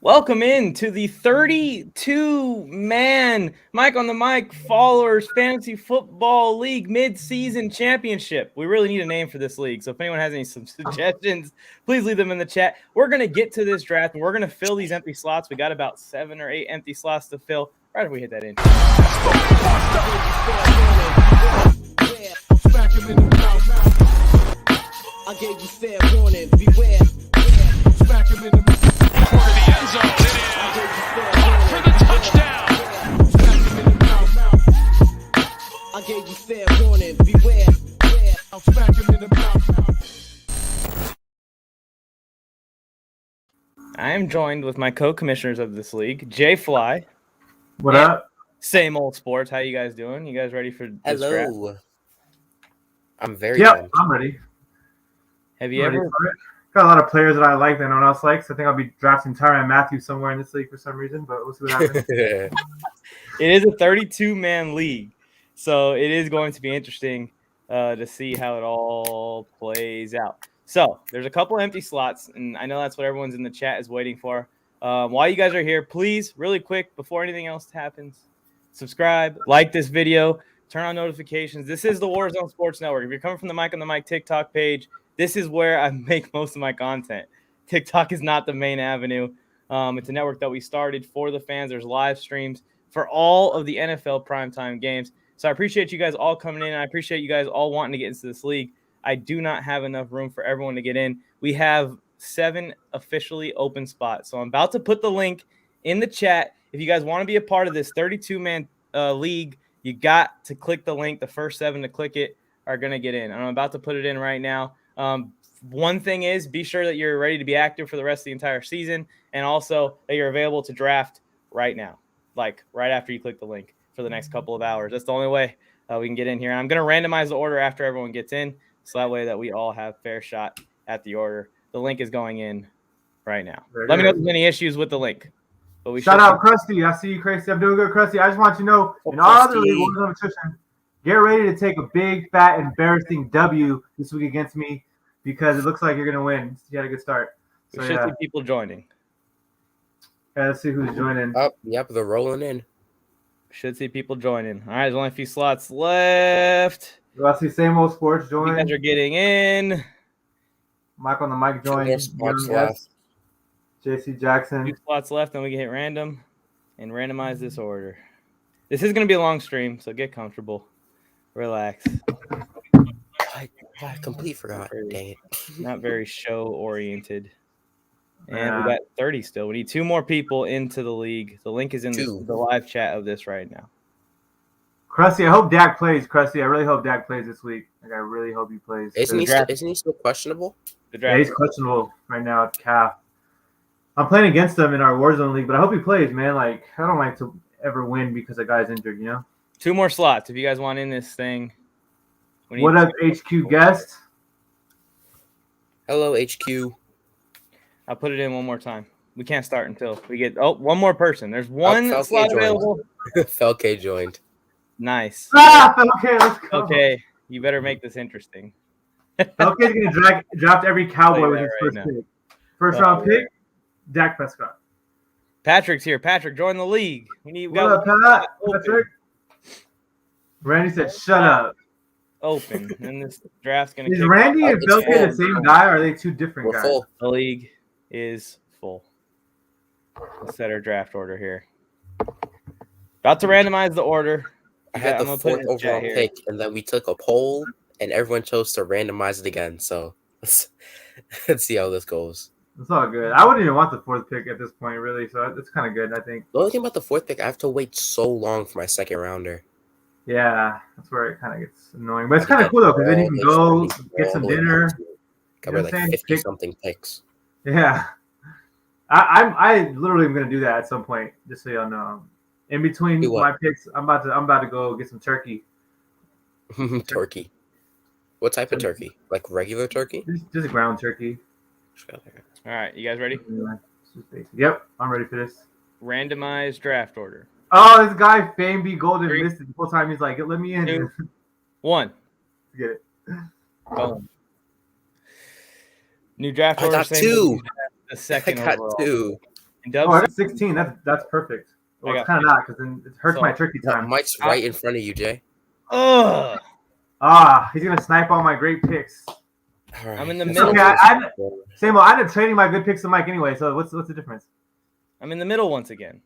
Welcome in to the 32-man Mic on the Mic Followers Fantasy Football League Mid-Season Championship. We really need a name for this league, so if anyone has any suggestions, please leave them in the chat. We're going to get to this draft, and we're going to fill these empty slots. We got about 7 or 8 empty slots to fill right if we hit that in. I gave you fair warning, beware. Smack him in the corner of the end zone. It is for the touchdown. Smack him in the mouth. I gave you fair warning, beware. I'll smack him in the mouth. I am joined with my co-commissioners of this league, Jay Fly. What up? Same old sports. How you guys doing? You guys ready for this draft? Hello. I'm very Yep, I'm ready. Have you ever? Got a lot of players that I like that no one else likes. I think I'll be drafting Tyrann Matthew somewhere in this league for some reason, but we'll see what happens. It is a 32-man league, so it is going to be interesting to see how it all plays out. So there's a couple empty slots, and I know that's what everyone's in the chat is waiting for. While you guys are here, please, really quick, before anything else happens, subscribe, like this video, turn on notifications. This is the Warzone Sports Network. If you're coming from the Mic on the Mic TikTok page, this is where I make most of my content. TikTok is not the main avenue. It's a network that we started for the fans. There's live streams for all of the NFL primetime games. So I appreciate you guys all coming in. I appreciate you guys all wanting to get into this league. I do not have enough room for everyone to get in. We have 7 officially open spots. So I'm about to put the link in the chat. If you guys want to be a part of this 32-man league, you got to click the link. The first 7 to click it are going to get in. I'm about to put it in right now. One thing is, be sure that you're ready to be active for the rest of the entire season, and also that you're available to draft right now, like right after you click the link for the next couple of hours. That's the only way we can get in here. And I'm going to randomize the order after everyone gets in, so that way that we all have fair shot at the order. The link is going in right now. Let me know if there's any issues with the link. But Shout out, Krusty. I see you, Krusty. I'm doing good, Krusty. I just want you to know, in our other league, Warzone Nutrition, get ready to take a big, fat, embarrassing W this week against me because it looks like you're going to win. You had a good start. So, we should see people joining. Yeah, let's see who's joining. Oh, yep, they're rolling in. Should see people joining. All right, there's only a few slots left. Let's see same old sports join. You guys are getting in. Mic on the Mic join. JC Jackson. 2 slots left, then we can hit random and randomize this order. This is going to be a long stream, so get comfortable. Relax. I completely forgot. Dang it. Not very show-oriented. And we got 30 still. We need 2 more people into the league. The link is in the live chat of this right now. Krusty, I hope Dak plays. Krusty, I really hope Dak plays this week. Like, I really hope he plays. Isn't he still questionable? Yeah, he's questionable right now at calf. I'm playing against him in our Warzone league, but I hope he plays, man. Like, I don't like to ever win because a guy's injured, you know? 2 more slots if you guys want in this thing. What up, HQ guest? Hello, HQ. I'll put it in one more time. We can't start until we get one more person. There's one slot available. Felke joined. Nice. Okay, let's go. Okay, you better make this interesting. Felke's going to draft every Cowboy with his first pick. First round pick, Dak Prescott. Patrick's here. Patrick, join the league. What up, Pat? Patrick? Randy said, shut up. Open. And this draft's going to Is Randy and Felke the same guy, or are they 2 different guys? Full. The league is full. Let's set our draft order here. About to randomize the order. I had the 4th overall pick, and then we took a poll, and everyone chose to randomize it again. So let's see how this goes. It's all good. I wouldn't even want the 4th pick at this point, really. So it's kind of good, I think. The only thing about the 4th pick, I have to wait so long for my 2nd rounder. Yeah, that's where it kind of gets annoying. But it's kind of cool, though, because then you can go get some dinner. Cover like 50-something picks. Yeah. I literally am going to do that at some point, just so y'all know. In between my picks, I'm about to go get some turkey. Turkey. What type of turkey? Like regular turkey? Just a ground turkey. All right, you guys ready? Yep, I'm ready for this. Randomized draft order. Oh, this guy, Fame B. Golden, missed it the whole time. He's like, let me in. 2, 1. Get it. Boom. New draft order. I got 2. The second I got overall. 2. And Dub Oh, it's 16. That's perfect. Well, it's kind of not because then it hurts my tricky time. Mike's right in front of you, Jay. Ugh. He's gonna snipe all my great picks. All right. I'm in the middle. Okay, I ended up trading my good picks to Mike anyway. So what's the difference? I'm in the middle once again.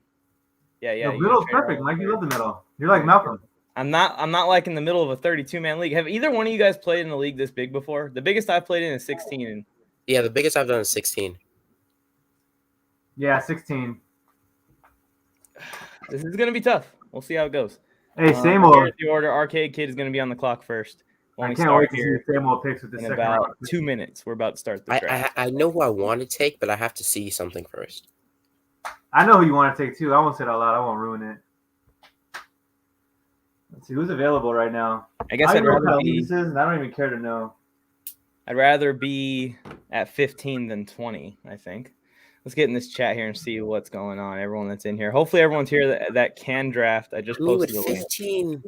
Yeah. The middle's perfect, Mike. You love the middle. You're like Malcolm. I'm not like in the middle of a 32-man league. Have either one of you guys played in a league this big before? The biggest I've played in is 16. Yeah, the biggest I've done is 16. Yeah, 16. This is gonna be tough. We'll see how it goes. Hey, same old. The order. Arcade Kid is gonna be on the clock first. I can't wait to see the same old picks with the in second about round. 2 minutes. We're about to start the draft. I know who I want to take, but I have to see something first. I know who you want to take too. I won't say it out loud. I won't ruin it. Let's see who's available right now. I guess I don't even care to know. I'd rather be at 15 than 20, I think. Let's get in this chat here and see what's going on. Everyone that's in here. Hopefully everyone's here that can draft. I just posted with 15,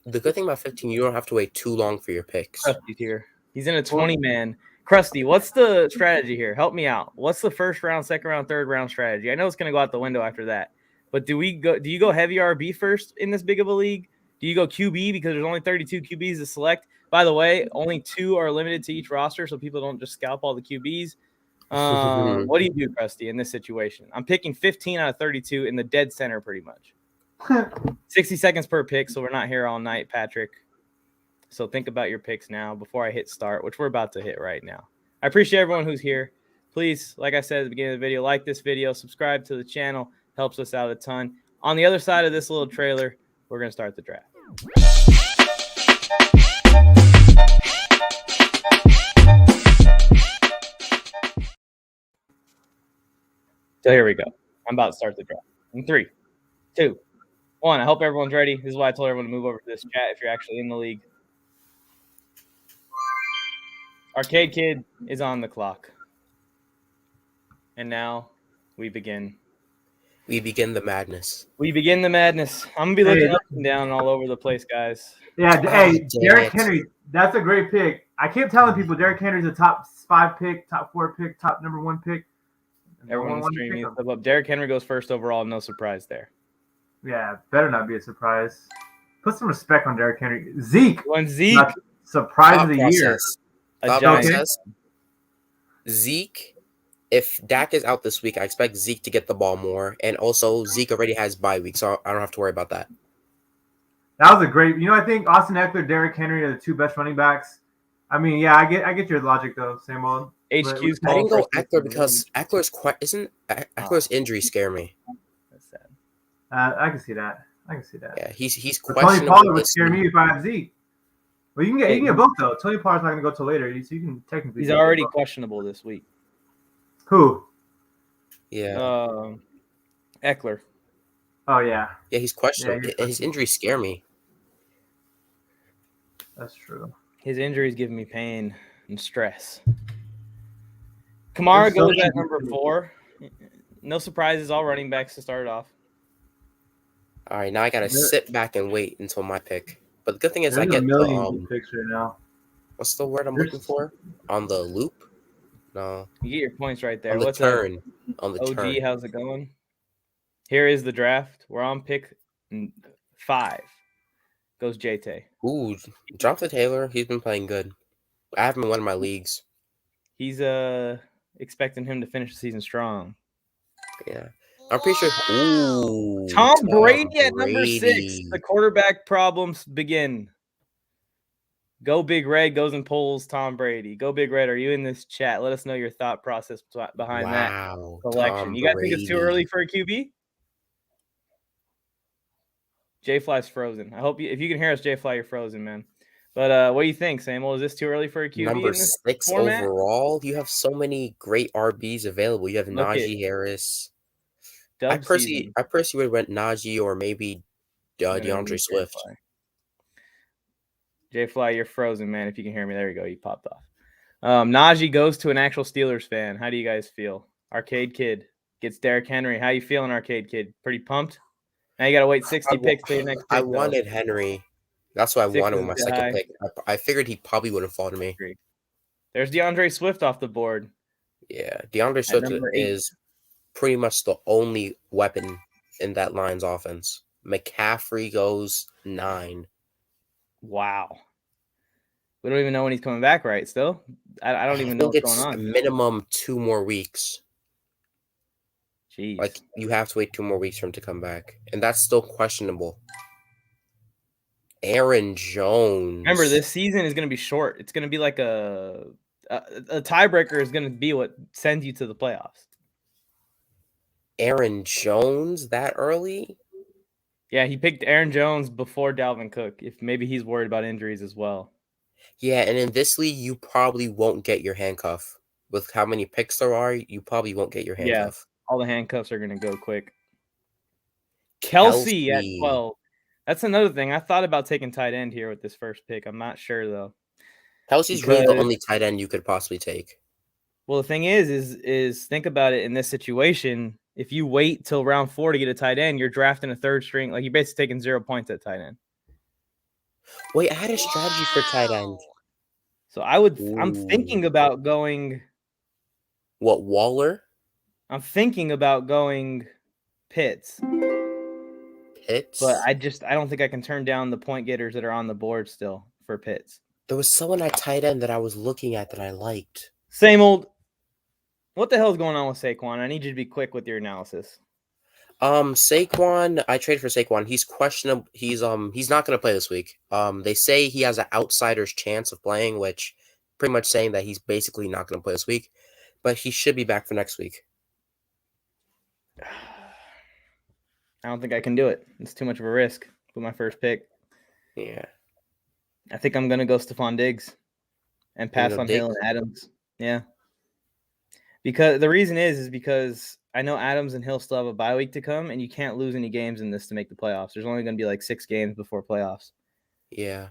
the good thing about 15, you don't have to wait too long for your picks. Krusty's here. He's in a 20-man. Krusty, what's the strategy here? Help me out. What's the first round, second round, third round strategy? I know it's going to go out the window after that. But do you go heavy RB first in this big of a league? Do you go QB because there's only 32 QBs to select? By the way, only 2 are limited to each roster, so people don't just scalp all the QBs. What do you do, Krusty, in this situation? I'm picking 15 out of 32 in the dead center pretty much. 60 seconds per pick, so we're not here all night, Patrick. So think about your picks now before I hit start, which we're about to hit right now. I appreciate everyone who's here. Please, like I said at the beginning of the video, like this video, subscribe to the channel. Helps us out a ton. On the other side of this little trailer, we're going to start the draft. So here we go. I'm about to start the draft. In 3, 2, 1. I hope everyone's ready. This is why I told everyone to move over to this chat if you're actually in the league. Arcade Kid is on the clock. And now we begin. We begin the madness. We begin the madness. I'm going to be looking up and down all over the place, guys. Yeah, hey, Derrick Henry, that's a great pick. I keep telling people Derrick Henry's a top 5 pick, top 4 pick, top number 1 pick. Everyone's streaming stuff up. Derrick Henry goes first overall. No surprise there. Yeah, better not be a surprise. Put some respect on Derrick Henry. Zeke. When Zeke. Surprise of the year. Zeke, if Dak is out this week, I expect Zeke to get the ball more. And also, Zeke already has bye week, so I don't have to worry about that. That was a great. I think Austin Eckler, Derrick Henry are the 2 best running backs. I mean, yeah, I get your logic though, same old. HQ's I didn't go Eckler because Eckler's injury scare me. That's sad. I can see that. Yeah, he's questionable. Tony Pollard would scare me if I have Zeke. Well, you can get both though. Tony Pollard's not going to go till later, so you can technically. He's already questionable this week. Who? Yeah. Eckler. Oh yeah. Yeah, he's questionable. Yeah, his injuries scare me. That's true. His injuries give me pain and stress. Kamara goes at number 4. No surprises, all running backs to start it off. All right, now I gotta sit back and wait until my pick. But the good thing is I get the picks right now. What's the word I'm looking for? On the loop? No. You get your points right there. On the turn. On the OG, turn. how's it going? Here is the draft. We're on pick 5. Goes JT. Ooh, Jonathan Taylor. He's been playing good. I have him in one of my leagues. He's expecting him to finish the season strong. Yeah. I'm pretty sure. Ooh, Tom Brady at number 6. The quarterback problems begin. Go Big Red goes and pulls Tom Brady. Go Big Red. Are you in this chat? Let us know your thought process behind that selection. You guys think it's too early for a QB? J-Fly's frozen. I hope if you can hear us, J-Fly, you're frozen, man. But what do you think, Samuel? Is this too early for a QB? Number 6 format? overall. You have so many great RBs available. You have Najee Harris. I personally would have went Najee or maybe DeAndre Swift. J-Fly, you're frozen, man. If you can hear me, there you go. You popped off. Najee goes to an actual Steelers fan. How do you guys feel? Arcade Kid gets Derrick Henry. How you feeling, Arcade Kid? Pretty pumped? Now you got to wait 60 picks for your next pick. I wanted Henry. That's what I wanted with my second pick. I figured he probably wouldn't fall to me. There's DeAndre Swift off the board. Yeah, DeAndre Swift is pretty much the only weapon in that Lions offense. McCaffrey goes 9. Wow. We don't even know when he's coming back, right? Still, I don't even know what's going on. Minimum 2 more weeks. Jeez. Like, you have to wait 2 more weeks for him to come back, and that's still questionable. Aaron Jones. Remember, this season is going to be short. It's going to be like a tiebreaker is going to be what sends you to the playoffs. Aaron Jones that early? Yeah, he picked Aaron Jones before Dalvin Cook. If maybe he's worried about injuries as well. Yeah, and in this league, you probably won't get your handcuff. With how many picks there are, you probably won't get your handcuff. Yeah, all the handcuffs are going to go quick. Kelsey at 12. That's another thing. I thought about taking tight end here with this first pick. I'm not sure, though. Kelsey's really the only tight end you could possibly take. Well, the thing is think about it in this situation. If you wait till round 4 to get a tight end, you're drafting a third string. Like, you're basically taking 0 points at tight end. Wait, I had a strategy for tight end. So I'm thinking about going. What, Waller? I'm thinking about going Pitts. Pitts? But I don't think I can turn down the point getters that are on the board still for Pitts. There was someone at tight end that I was looking at that I liked. Same old. What the hell is going on with Saquon? I need you to be quick with your analysis. Saquon, I traded for Saquon. He's questionable. He's not going to play this week. They say he has an outsider's chance of playing, which pretty much saying that he's basically not going to play this week, but he should be back for next week. I don't think I can do it. It's too much of a risk with my first pick. Yeah. I think I'm going to go Stephon Diggs and pass on Hill and Adams. Yeah. Because the reason is because I know Adams and Hill still have a bye week to come, and you can't lose any games in this to make the playoffs. There's only going to be like 6 games before playoffs. Yeah.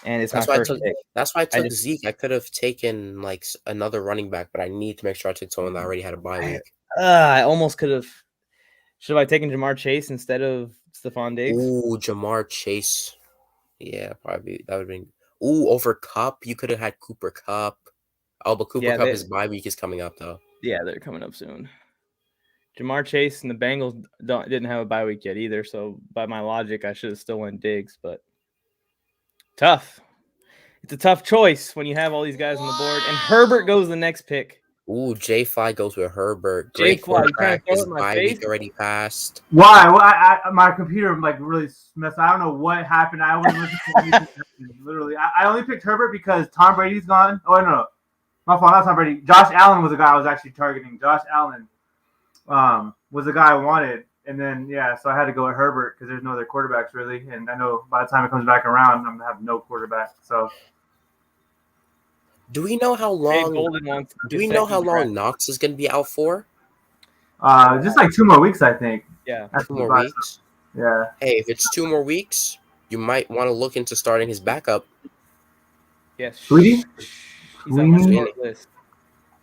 And it's my first pick. That's why I took Zeke. I could have taken like another running back, but I need to make sure I took someone that already had a bye week. I almost could have. Should have I taken Jamar Chase instead of Stephon Diggs? Ooh, Jamar Chase. Yeah, probably that would have been. Ooh, over Kupp. You could have had Cooper Kupp. Oh, but Cooper Kupp, his bye week is coming up, though. Yeah, they're coming up soon. Jamar Chase and the Bengals didn't have a bye week yet either, so by my logic, I should have still went Diggs, but tough. It's a tough choice when you have all these guys on the board, and Herbert goes the next pick. Ooh, J Fly goes with Herbert. Great quarterback. His bye week already passed. Why? Well, my computer really messed. I don't know what happened. I wasn't listening to literally. I only picked Herbert because Tom Brady's gone. Oh no, my fault. Not Tom Brady. Josh Allen was the guy I was actually targeting. Josh Allen was the guy I wanted, and then so I had to go with Herbert because there's no other quarterbacks really, and I know by the time it comes back around, I'm gonna have no quarterback. So. Do we know how long? Knox is going to be out for? Just like 2 more weeks, I think. Yeah, 2 more weeks. Yeah. Hey, if it's 2 more weeks, you might want to look into starting his backup. Yes, Sweetie. He's on my short list.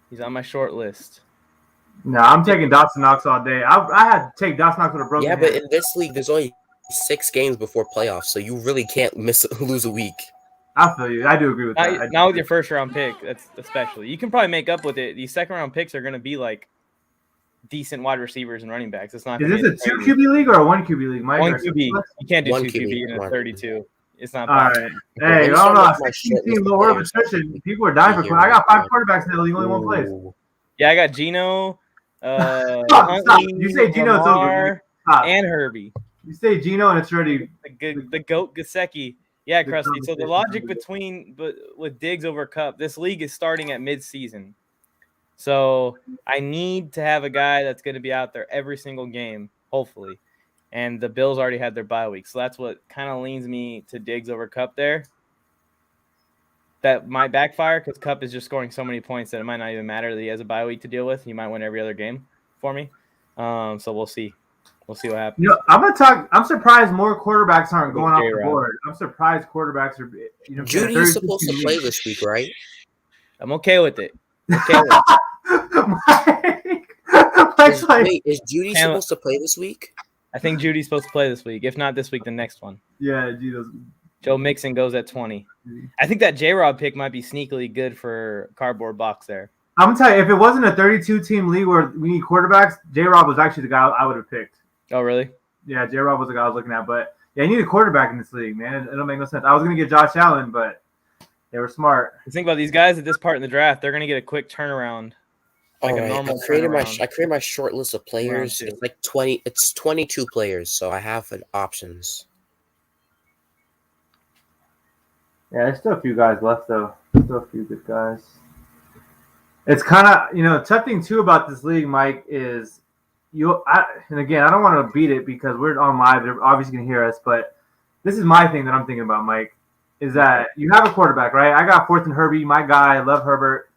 He's on my short list. No, I'm taking Dawson Knox all day. I had to take Dawson Knox with a broken hand. But in this league, there's only 6 games before playoffs, so you really can't lose a week. I feel you. I do agree with that. Not with your first round pick, that's especially. You can probably make up with it. These second round picks are going to be like decent wide receivers and running backs. It's not. Is this a 2 QB league or a 1 QB league? 1 QB. You can't do 2 QB in a 32. It's not. All right. Hey, I don't know. 16 team lower of attrition. People are dying for. I got 5 quarterbacks in the league. Only 1 place. Yeah, I got Geno. Stop. You say Geno, it's over. And Herbie. You say Geno, and it's already the GOAT Gesicki. Yeah, Krusty. So the logic with Diggs over Kupp, this league is starting at mid-season. So I need to have a guy that's going to be out there every single game, hopefully. And the Bills already had their bye week. So that's what kind of leans me to Diggs over Kupp there. That might backfire because Kupp is just scoring so many points that it might not even matter that he has a bye week to deal with. He might win every other game for me. So we'll see. We'll see what happens. I'm surprised more quarterbacks aren't going off the board. I'm surprised quarterbacks are. Judy's supposed to play this week, right? I'm okay with it. Is Judy supposed to play this week? I think Judy's supposed to play this week. If not this week, the next one. Yeah, Joe Mixon goes at 20. I think that J-Rob pick might be sneakily good for cardboard box there. I'm gonna tell you, if it wasn't a 32-team league where we need quarterbacks, J-Rob was actually the guy I would have picked. Oh, really? Yeah, J-Rob was the guy I was looking at. But yeah, you need a quarterback in this league, man. It don't make no sense. I was gonna get Josh Allen, but they were smart. Think about these guys at this part in the draft. They're gonna get a quick turnaround. Like a normal I created my short list of players. It's like 20. It's 22 players, so I have options. Yeah, there's still a few guys left though. Still a few good guys. It's kind of tough thing too about this league, Mike, is and again, I don't want to beat it because we're on live. They're obviously gonna hear us, but this is my thing that I'm thinking about, Mike, is that you have a quarterback, right? I got fourth and Herbie, my guy. I love Herbert.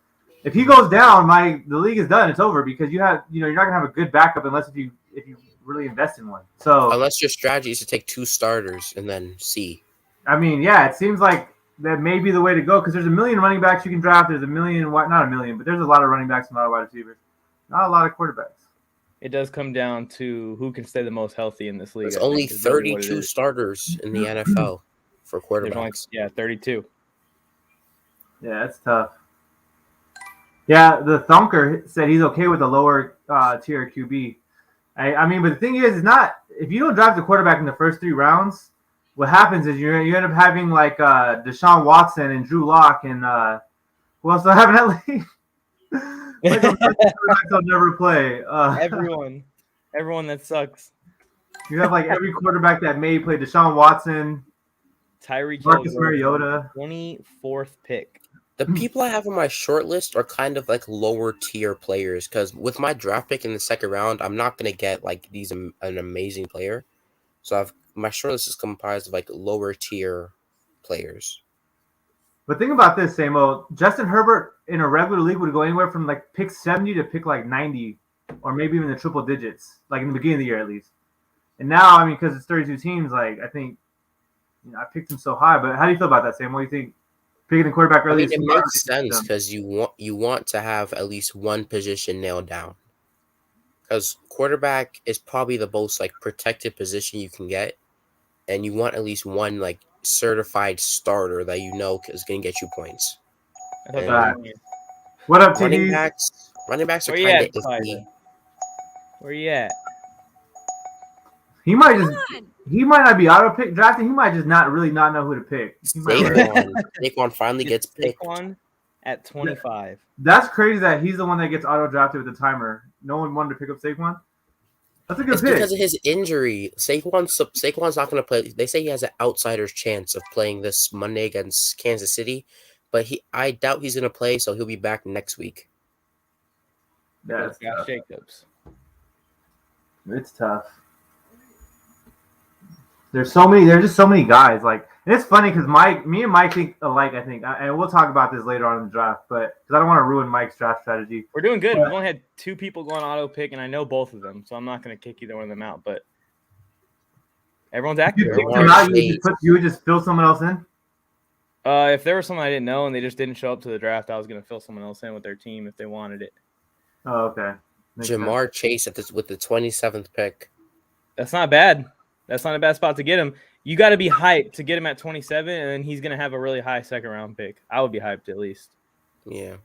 If he goes down, the league is done. It's over because you're not gonna have a good backup unless if you really invest in one. So unless your strategy is to take 2 starters and then see. I mean, yeah, it seems like that may be the way to go because there's a million running backs you can draft. There's not a million, but there's a lot of running backs and a lot of wide receivers. Not a lot of quarterbacks. It does come down to who can stay the most healthy in this league. There's only 32 starters in the NFL for quarterbacks. 32. Yeah, that's tough. Yeah, the Thunker said he's okay with the lower tier QB. I mean, but the thing is not if you don't draft the quarterback in the first 3 rounds, what happens is you end up having like Deshaun Watson and Drew Lock and who else do I have in that league? Like the quarterbacks I'll never play. Everyone that sucks. You have like every quarterback that may play Deshaun Watson, Tyreek Marcus Mariota, 24th pick. The people I have on my short list are kind of like lower tier players because with my draft pick in the second round, I'm not going to get like an amazing player. So my short list is comprised of like lower tier players. But think about this, Samo. Justin Herbert in a regular league would go anywhere from like pick 70 to pick like 90 or maybe even the triple digits, like in the beginning of the year at least. And now, I mean, because it's 32 teams, like I think I picked him so high. But how do you feel about that, Sam? What do you think? Picking the quarterback early. It makes sense because you want to have at least one position nailed down. Because quarterback is probably the most like protected position you can get, and you want at least one like certified starter that you know is going to get you points. What up, running TD? Running backs are kind of iffy. Where you at? He might not be auto pick drafted. He might just not know who to pick. Saquon finally gets picked. Saquon at 25. That's crazy that he's the one that gets auto drafted with the timer. No one wanted to pick up Saquon. That's a good pick. Because of his injury. Saquon's not going to play. They say he has an outsider's chance of playing this Monday against Kansas City, but I doubt he's going to play, so he'll be back next week. That's Josh Jacobs. It's tough. There's just so many guys. Like, and it's funny because me and Mike think alike. I think, and we'll talk about this later on in the draft. But because I don't want to ruin Mike's draft strategy. We're doing good. We've only had 2 people going auto pick, and I know both of them, so I'm not going to kick either one of them out. But everyone's active. You would just fill someone else in. If there was someone I didn't know and they just didn't show up to the draft, I was going to fill someone else in with their team if they wanted it. Oh, okay. Jamar Chase with the 27th pick. That's not bad. That's not a bad spot to get him. You got to be hyped to get him at 27, and then he's going to have a really high second-round pick. I would be hyped at least. Yeah.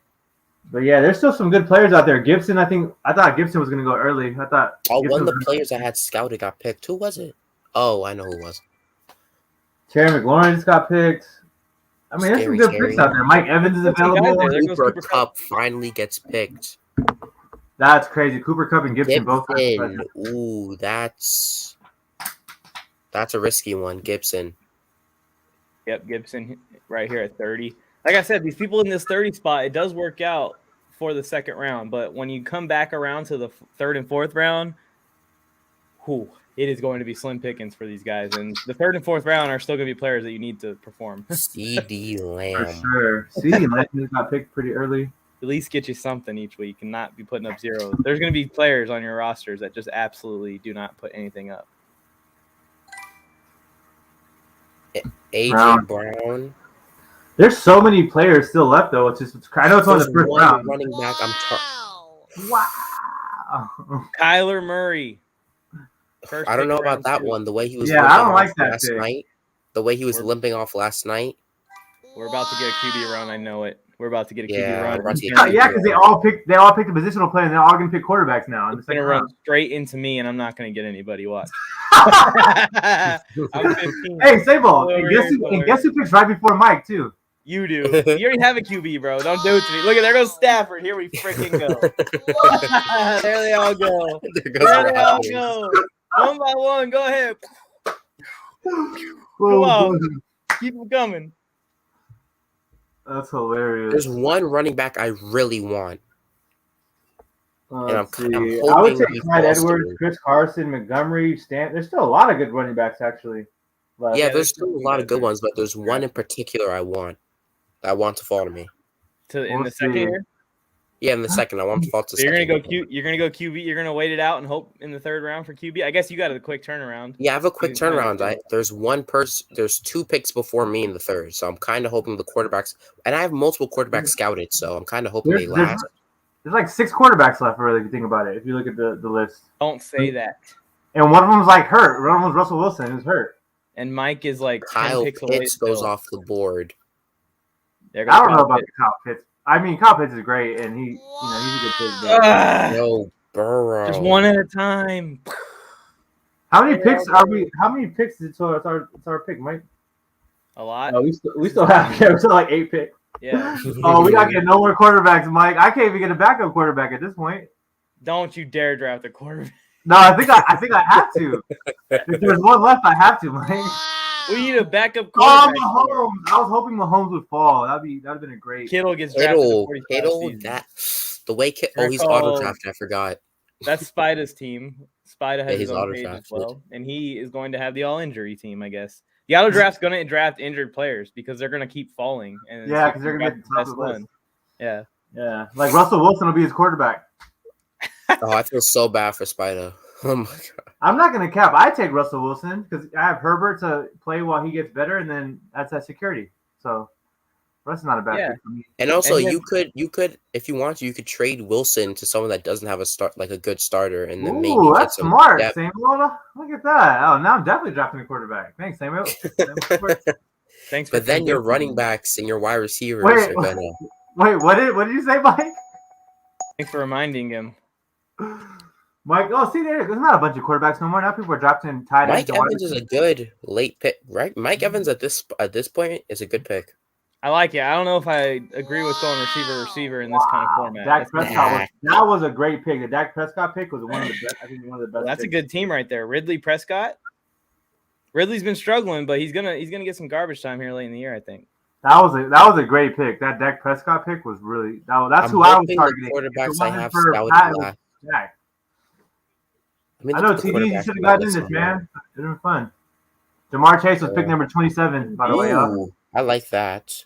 But, yeah, there's still some good players out there. Gibson, I thought Gibson was going to go early. One of the players I had scouted got picked. Who was it? Oh, I know who it was. Terry McLaurin just got picked. I mean, there's some good picks out there. Mike Evans is available. Cooper Kupp finally gets picked. That's crazy. Cooper Kupp and Gibson both. Ooh, that's a risky one, Gibson. Yep, Gibson right here at 30. Like I said, these people in this 30 spot, it does work out for the second round. But when you come back around to the third and fourth round, it is going to be slim pickings for these guys. And the third and fourth round are still going to be players that you need to perform. CD Lamb. For sure. CD Lamb got picked pretty early. At least get you something each week and not be putting up zeros. There's going to be players on your rosters that just absolutely do not put anything up. AJ Brown. There's so many players still left, though. It's just I know it's on the first round. Running back. Wow. Kyler Murray. I don't know about that one. The way he was I don't like that last night. The way he was limping off last night. We're about to get a QB run. I know it. We're about to get a QB Yeah, run. we're about to get Yeah, because they all picked a positional player, and they're all gonna pick quarterbacks now. In the It's gonna second run round. straight into me, and I'm not gonna get anybody. Watch. I'm 15. Hey, Sable, Over and here guess who picks right before Mike too? You do. You already have a QB, bro. Don't do it to me. Look at there goes Stafford. Here we freaking go. There they all go. There they all go. One by one. Go ahead. Come on. Keep them coming. That's hilarious. There's one running back I really want. Let's I'm see. hoping I would take he Clyde falls Edwards, through. Chris Carson, Montgomery, Stan. There's still a lot of good running backs actually. But Yeah, there's there's still a lot of good good. ones, but there's one in particular I want to fall to me. In We'll the second see. year. Yeah, in the second. I want to fall to So you're gonna second. go Q. You're gonna go QB. You're gonna wait it out and hope in the third round for QB. I guess you got a quick turnaround. Yeah, I have a quick You can find turnaround. it. There's 2 picks before me in the third, so I'm kind of hoping the quarterbacks, and I have multiple quarterbacks scouted, so I'm kind of hoping they last. There's like 6 quarterbacks left, really, if you think about it. If you look at the list, Don't say that. and one of them was like hurt. One of them was Russell Wilson, who's hurt. And Mike is like 10 Kyle picks away. Pitts goes still. off the board. There I goes don't know Kyle about Pitts. the Kyle Pitts. I mean, Kyle Pitts is great, and he's a good pick. But No, Burrow. Just one at a time. how many picks are we? How many picks is it? So it's our pick, Mike. A lot. Oh, we still have we're still like 8 picks. Yeah. Oh, we not getting no more quarterbacks, Mike. I can't even get a backup quarterback at this point. Don't you dare draft a quarterback. No, I think I have to. If there's one left, I have to, Mike. We need a backup Oh, quarterback. Mahomes! I was hoping Mahomes would fall. That'd have been a great. Kittle gets drafted to Kittle, 45 season. the way Kittle, he's auto drafted. I forgot. That's Spida's team. Spida has Yeah, his he's own page as auto-drafted. well, and he is going to have the all-injury team, I guess. The auto draft's going to draft injured players because they're going to keep falling. And Yeah, because they're gonna draft get the top best of the list. one. Yeah. Yeah, like Russell Wilson will be his quarterback. Oh, I feel so bad for Spider. Oh my god. I'm not gonna cap. I take Russell Wilson because I have Herbert to play while he gets better, and then that's that security. So Russ is not a bad pick for me. And also, And you could, if you want to, you could trade Wilson to someone that doesn't have a good starter, and then maybe Ooh, get that's some smart, depth. Samuel. Look at that. Oh, now I'm definitely drafting a quarterback. Thanks, Samuel. Thanks for But then your convincing running me. backs and your wide receivers Wait, are gonna. Wait, what did you say, Mike? Thanks for reminding him. Mike, see, there's not a bunch of quarterbacks no more. Now people are drafting tight ends. Mike Evans is a good late pick, right? Mike Evans at this point is a good pick. I like it. I don't know if I agree with going receiver in this kind of format. Dak That's, Prescott that was a great pick. The Dak Prescott pick was one of the best. I think one of the best. that's a picks. good team right there. Ridley Prescott. Ridley's been struggling, but he's gonna get some garbage time here late in the year, I think. That was a great pick. That Dak Prescott pick was really that's who I was targeting. The quarterbacks I have for scouted Pat, last. Dak. I mean, I know, the TD, you quarterbacks should have on gotten in this this, one. man. It's been fun. Jamar Chase was pick number 27, by the way. Ooh, I like that.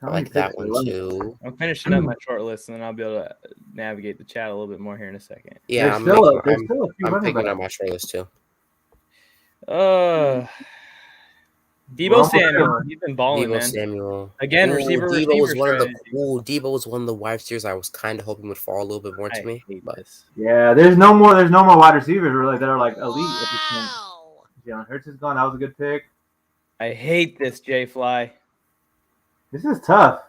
I How many like that picks? one too. I'm finishing up my short list, and then I'll be able to navigate the chat a little bit more here in a second. Yeah, There's I'm still a few I'm running picking backs. up my short list too. Debo Well, Samuel, he's been balling, Debo man. Samuel. Again, receiver was one of the strategy. Debo was one of the wide receivers I was kind of hoping would fall a little bit more to I me. hate But this. Yeah, there's no more wide receivers really that are like elite at this point. Jalen Hurts is gone. That was a good pick. I hate this, J Fly. This is tough.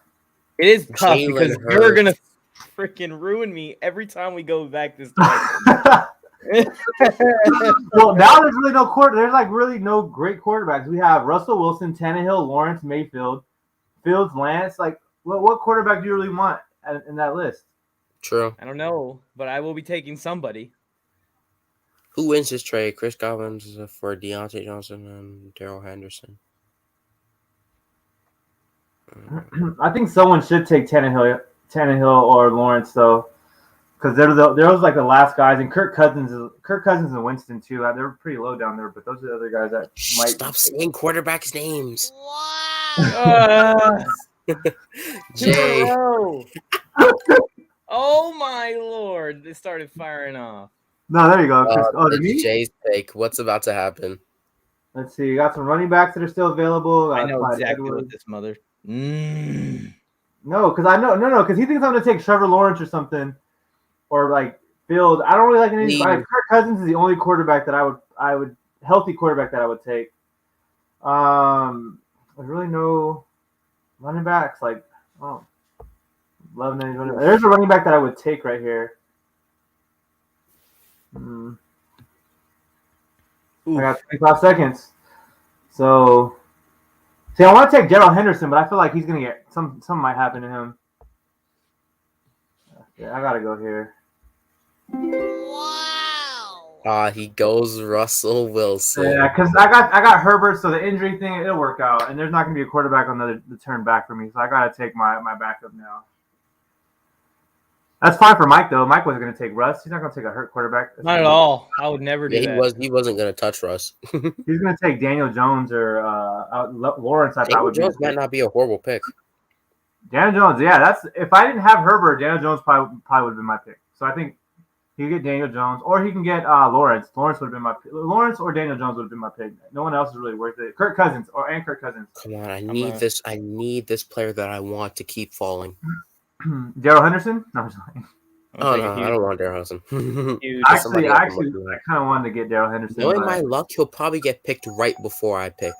It is tough Jalen because Hurts. you're gonna freaking ruin me every time we go back this time. Well, now there's really there's like really no great quarterbacks. We have Russell Wilson, Tannehill, Lawrence, Mayfield, Fields, Lance. Like, what quarterback do you really want in that list? true. I don't know, but I will be taking somebody. Who wins this trade? Chris Godwin for Deontay Johnson and Darrell Henderson. I think someone should take Tannehill or Lawrence though, because they're those like the last guys. And Kirk Cousins and Winston too. They're pretty low down there, but those are the other guys that might Stop saying quarterbacks' names. Jay. Oh my lord! They started firing off. No, there you go. Chris, It's Jay's pick. What's about to happen? Let's see. You got some running backs that are still available. I know Clyde exactly Edwards. what this mother. No, because because he thinks I'm gonna take Trevor Lawrence or something, or like Field. I don't really like any. Kirk Cousins is the only quarterback that I would healthy quarterback that I would take. there's really no running backs. Like, oh, love any running back. There's a running back that I would take right here. I got 25 seconds. So, see, I want to take Darrell Henderson, but I feel like he's gonna get something might happen to him. Yeah, I gotta go here. He goes Russell Wilson. Yeah, because I got Herbert, so the injury thing it'll work out, and there's not gonna be a quarterback on the turn back for me, so I gotta take my backup now. That's fine for Mike though. Mike wasn't gonna take Russ. He's not gonna take a hurt quarterback. Not at all. I would never do that. He wasn't gonna touch Russ. He's gonna take Daniel Jones or Lawrence. I thought would Jones might not be a horrible pick. Daniel Jones, yeah, that's if I didn't have Herbert, Daniel Jones probably would have been my pick. So I think he could get Daniel Jones, or he can get Lawrence. Lawrence would have been my pick. Lawrence or Daniel Jones would have been my pick. No one else is really worth it. Kirk Cousins. Come on, I need this. I need this player that I want to keep falling. Darrell Henderson? No, I'm just lying. Oh no, I don't want Darrell Henderson. Actually, I kind of wanted to get Darrell Henderson. Knowing my luck, he'll probably get picked right before I pick.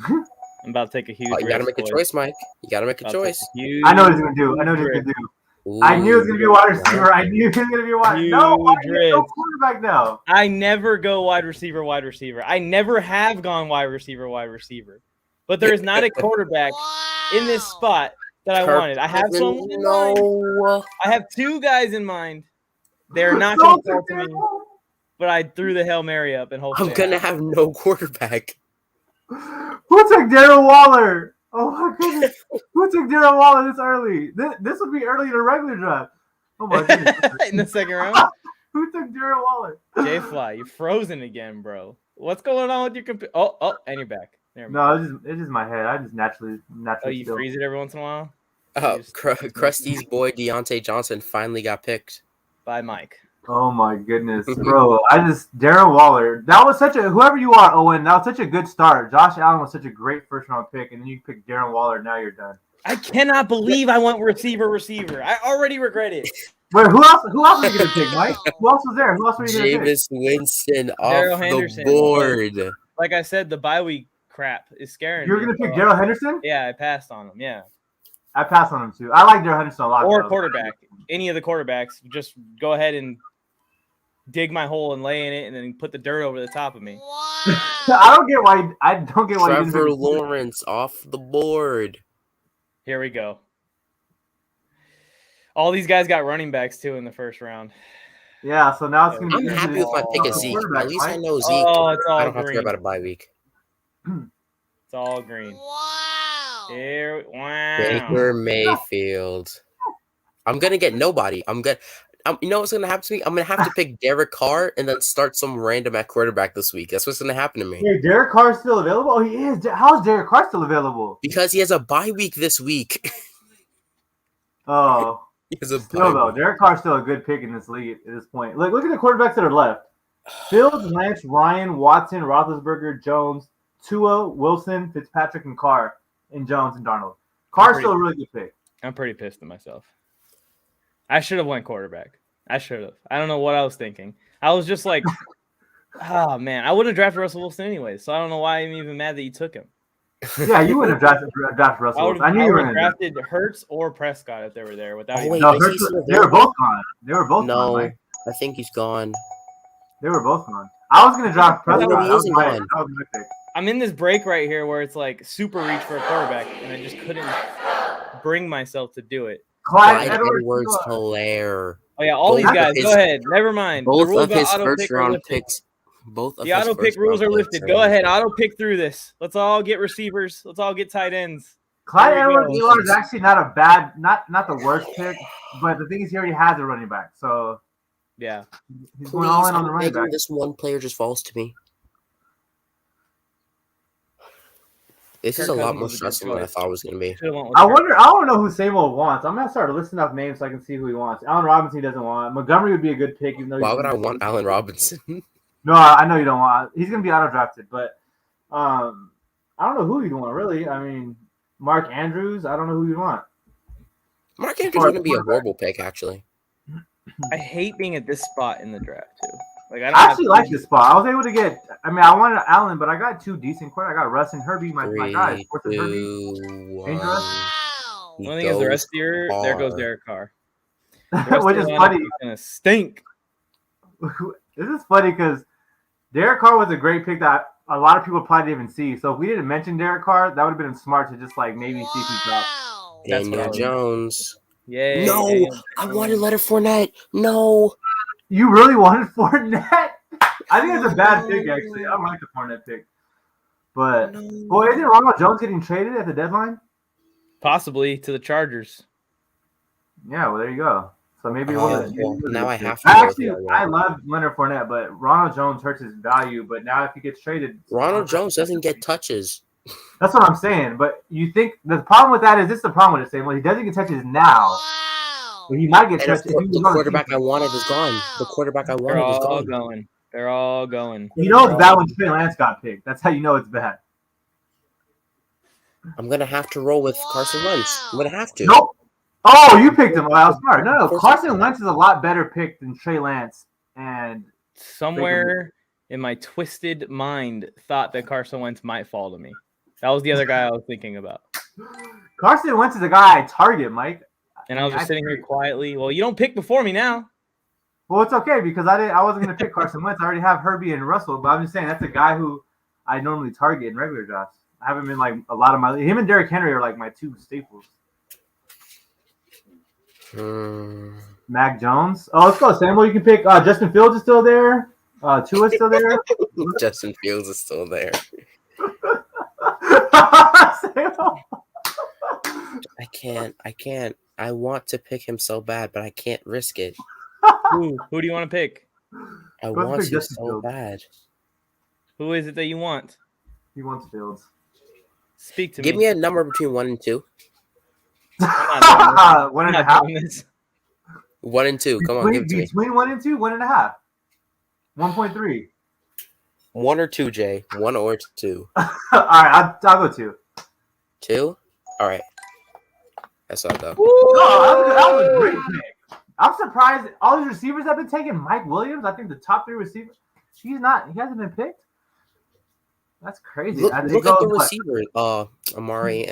I'm about to take a huge. You gotta make a choice, Mike. You gotta make a choice. I know what he's gonna do. Ooh, I knew it was gonna be a wide receiver. I knew it was gonna be a wide. No quarterback now. I never go wide receiver. I never have gone wide receiver. But there is not a quarterback in this spot that I wanted. I have someone in mind. I have two guys in mind. They're not going to fall to me. But I threw the Hail Mary up and hopefully I'm gonna have no quarterback. Who took Darren Waller? Oh my goodness! Who took Darren Waller this early? This would be early in the regular draft. Oh my goodness! In the second round. Who took Darren Waller? J Fly, you're frozen again, bro. What's going on with your computer? Oh, and you're back. No, it's just my head. I just naturally. Oh, you freeze it every once in a while. Oh, Krusty's boy Deontay Johnson finally got picked by Mike. Oh my goodness, bro! Darren Waller. That was whoever you are, Owen. That was such a good start. Josh Allen was such a great first round pick, and then you picked Darren Waller. Now you're done. I cannot believe I went receiver. I already regret it. Wait, who else are you gonna pick, Mike? Who else was there? Who else were you gonna pick? Jameis Winston off the board. Like I said, the bye week crap is scaring me. You're gonna pick Darrell Henderson? Yeah, I passed on him. Yeah. I passed on him too. I like Darrell Henderson a lot. Or quarterback. Any of the quarterbacks. Just go ahead and dig my hole and lay in it, and then put the dirt over the top of me. I don't get why. Trevor Lawrence off the board. Here we go. All these guys got running backs too in the first round. Yeah, so now it's gonna be. I'm happy with my pick of Zeke. At least I know Zeke. Oh, it's all I don't green. have to worry about a bye week. It's all green. Wow. Baker Mayfield. I'm gonna get nobody. You know what's going to happen to me? I'm going to have to pick Derek Carr and then start some random at quarterback this week. That's what's going to happen to me. Hey, Derek Carr still available? Oh, he is. How is Derek Carr still available? Because he has a bye week this week. Oh. He has a still, though, Derek Carr's still a good pick in this league at this point. Look at the quarterbacks that are left. Fields, Lynch, Ryan, Watson, Roethlisberger, Jones, Tua, Wilson, Fitzpatrick, and Carr, and Jones and Darnold. Carr's still a really good pick. I'm pretty pissed at myself. I should have went quarterback. I should have. I don't know what I was thinking. I was just like, oh, man. I would have drafted Russell Wilson anyway, so I don't know why I'm even mad that you took him. Yeah, you wouldn't have drafted Russell Wilson. I knew you were going to drafted Hurts or Prescott if they were there. Without wait, no, they were both gone. They were both gone. No, Mike. I think he's gone. They were both gone. I was going to draft Prescott. No, he isn't gone. That was my pick. I'm in this break right here where it's like super reach for a quarterback, and I just couldn't bring myself to do it. Clyde Edwards-Helaire. Oh yeah, all these guys. Go ahead. Never mind. Both of his first round picks. Both of the auto pick rules are lifted. Go ahead, auto pick through this. Let's all get receivers. Let's all get tight ends. Clyde Edwards-Helaire is actually not a bad, not the worst pick, but the thing is he already has a running back, so yeah, he's going all in on the running back. This one player just falls to me. This is a lot more stressful than I thought it was going to be. I don't know who Samuel wants. I'm going to start listing off names so I can see who he wants. Allen Robinson he doesn't want. Montgomery would be a good pick. Even though why would I want Allen Robinson? No, I know you don't want. He's going to be auto-drafted, but I don't know who you'd want, really. I mean, Mark Andrews, I don't know who you'd want. Mark Andrews is going to be a horrible pick, actually. I hate being at this spot in the draft, too. Like I I don't have actually like this spot. I was able to get. I mean, I wanted Allen, but I got 2 decent quarterbacks. I got Russ and Herbie, my guys. 3, Sports and Herbie. 2, Dangerous. 1. One thing is the rest of the year, there goes Carr. Derek Carr. The rest Which of is the lineup funny. is gonna stink. This is funny because Derek Carr was a great pick that a lot of people probably didn't even see. So if we didn't mention Derek Carr, that would have been smart to just like maybe see if he dropped. That's what I Daniel was- Jones. Yay! No, Daniel I Jones. wanted Leonard Fournette. No. You really wanted Fournette? I think it's a bad pick, actually. I don't like the Fournette pick. But, boy, isn't Ronald Jones getting traded at the deadline? Possibly to the Chargers. Yeah, well, there you go. So maybe it Oh, wasn't. well, now I have to I go with actually, that one. I love Leonard Fournette, but Ronald Jones hurts his value. But now if he gets traded, Ronald Jones doesn't get touches. That's what I'm saying. But you think the problem with that is this is the problem with it, saying, well, he doesn't get touches now. But he might get And of touches. course, the quarterback I wanted is gone. The quarterback I They're wanted is all gone. going. They're all going. You know it's bad when Trey Lance got picked. That's how you know it's bad. I'm gonna have to roll with Carson Wentz. I'm gonna have to. Nope. Oh, you picked him. Well, I was smart. No, Of course Carson Wentz is a lot better pick than Trey Lance. And Somewhere in my twisted mind, thought that Carson Wentz might fall to me. That was the other guy I was thinking about. Carson Wentz is a guy I target, Mike. And I was just sitting here quietly. Well, you don't pick before me now. Well, it's okay because I wasn't going to pick Carson Wentz. I already have Herbie and Russell, but I'm just saying that's a guy who I normally target in regular drafts. I have him in like a lot of my. Him and Derrick Henry are like my 2 staples. Mac Jones. Oh, let's go, Samuel. You can pick. Justin Fields is still there. Tua's still there. Justin Fields is still there. Samuel. I can't. I want to pick him so bad, but I can't risk it. Who do you want to pick? I Go want pick to Justin so Fields. bad. Who is it that you want? He wants Fields. Speak to Give me a number between 1 and 2. I'm One and a not half. doing this. 1 and 2. Come on, give it to me. Between 1 and 2, 1.5. 1.3. 1 or 2, Jay. 1 or 2. All right, I'll go 2. 2? All right. That's all go. No, that was a great pick. I'm surprised all these receivers have been taken. Mike Williams, I think the top 3 receivers. He hasn't been picked. That's crazy. Look It at goes, the what? receiver. Amari.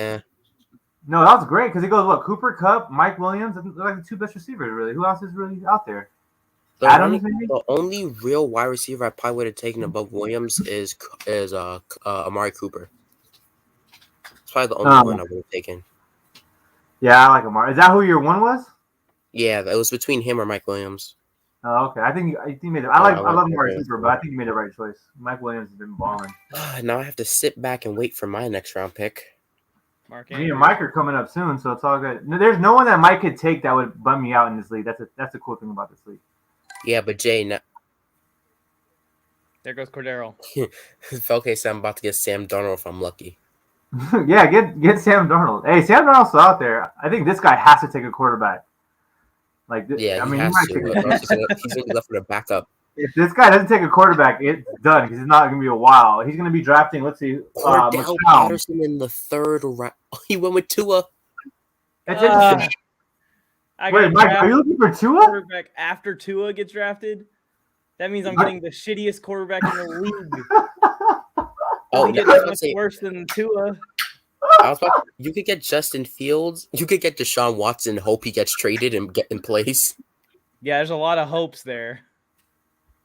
No, that was great because it goes what? Cooper Kupp, Mike Williams. They're like the 2 best receivers, really. Who else is really out there? Adams, maybe? The only real wide receiver I probably would have taken above Williams is Amari Cooper. It's probably the only one I would have taken. Yeah, I like Amari. Is that who your 1 was? Yeah, it was between him or Mike Williams. Oh, okay. I think you made it. I love Amari Amari Cooper, but I think you made the right choice. Mike Williams has been balling. Now I have to sit back and wait for my next round pick. Mark Me and Mike are coming up soon, so it's all good. No, there's no one that Mike could take that would bum me out in this league. That's the cool thing about this league. Yeah, but Jay, There goes Cordero. okay, so I'm about to get Sam Darnold if I'm lucky. Yeah, get Sam Darnold. Hey, Sam Darnold's still out there. I think this guy has to take a quarterback. Like, Yeah, I mean, he he has might to. take Or else he's gonna be left with a backup. if this guy doesn't take a quarterback, it's done because it's not going to be a while. He's going to be drafting. Let's see, Cordell Marshawn. Patterson in the 3rd round. He went with Tua. That's interesting. I Wait, got Mike, are you looking for Tua? quarterback after Tua gets drafted. That means I'm getting the shittiest quarterback in the league. Oh, He yeah, gets I was about to much say, worse than Tua. you could get Justin Fields. You could get Deshaun Watson. Hope he gets traded and get in place. Yeah, there's a lot of hopes there.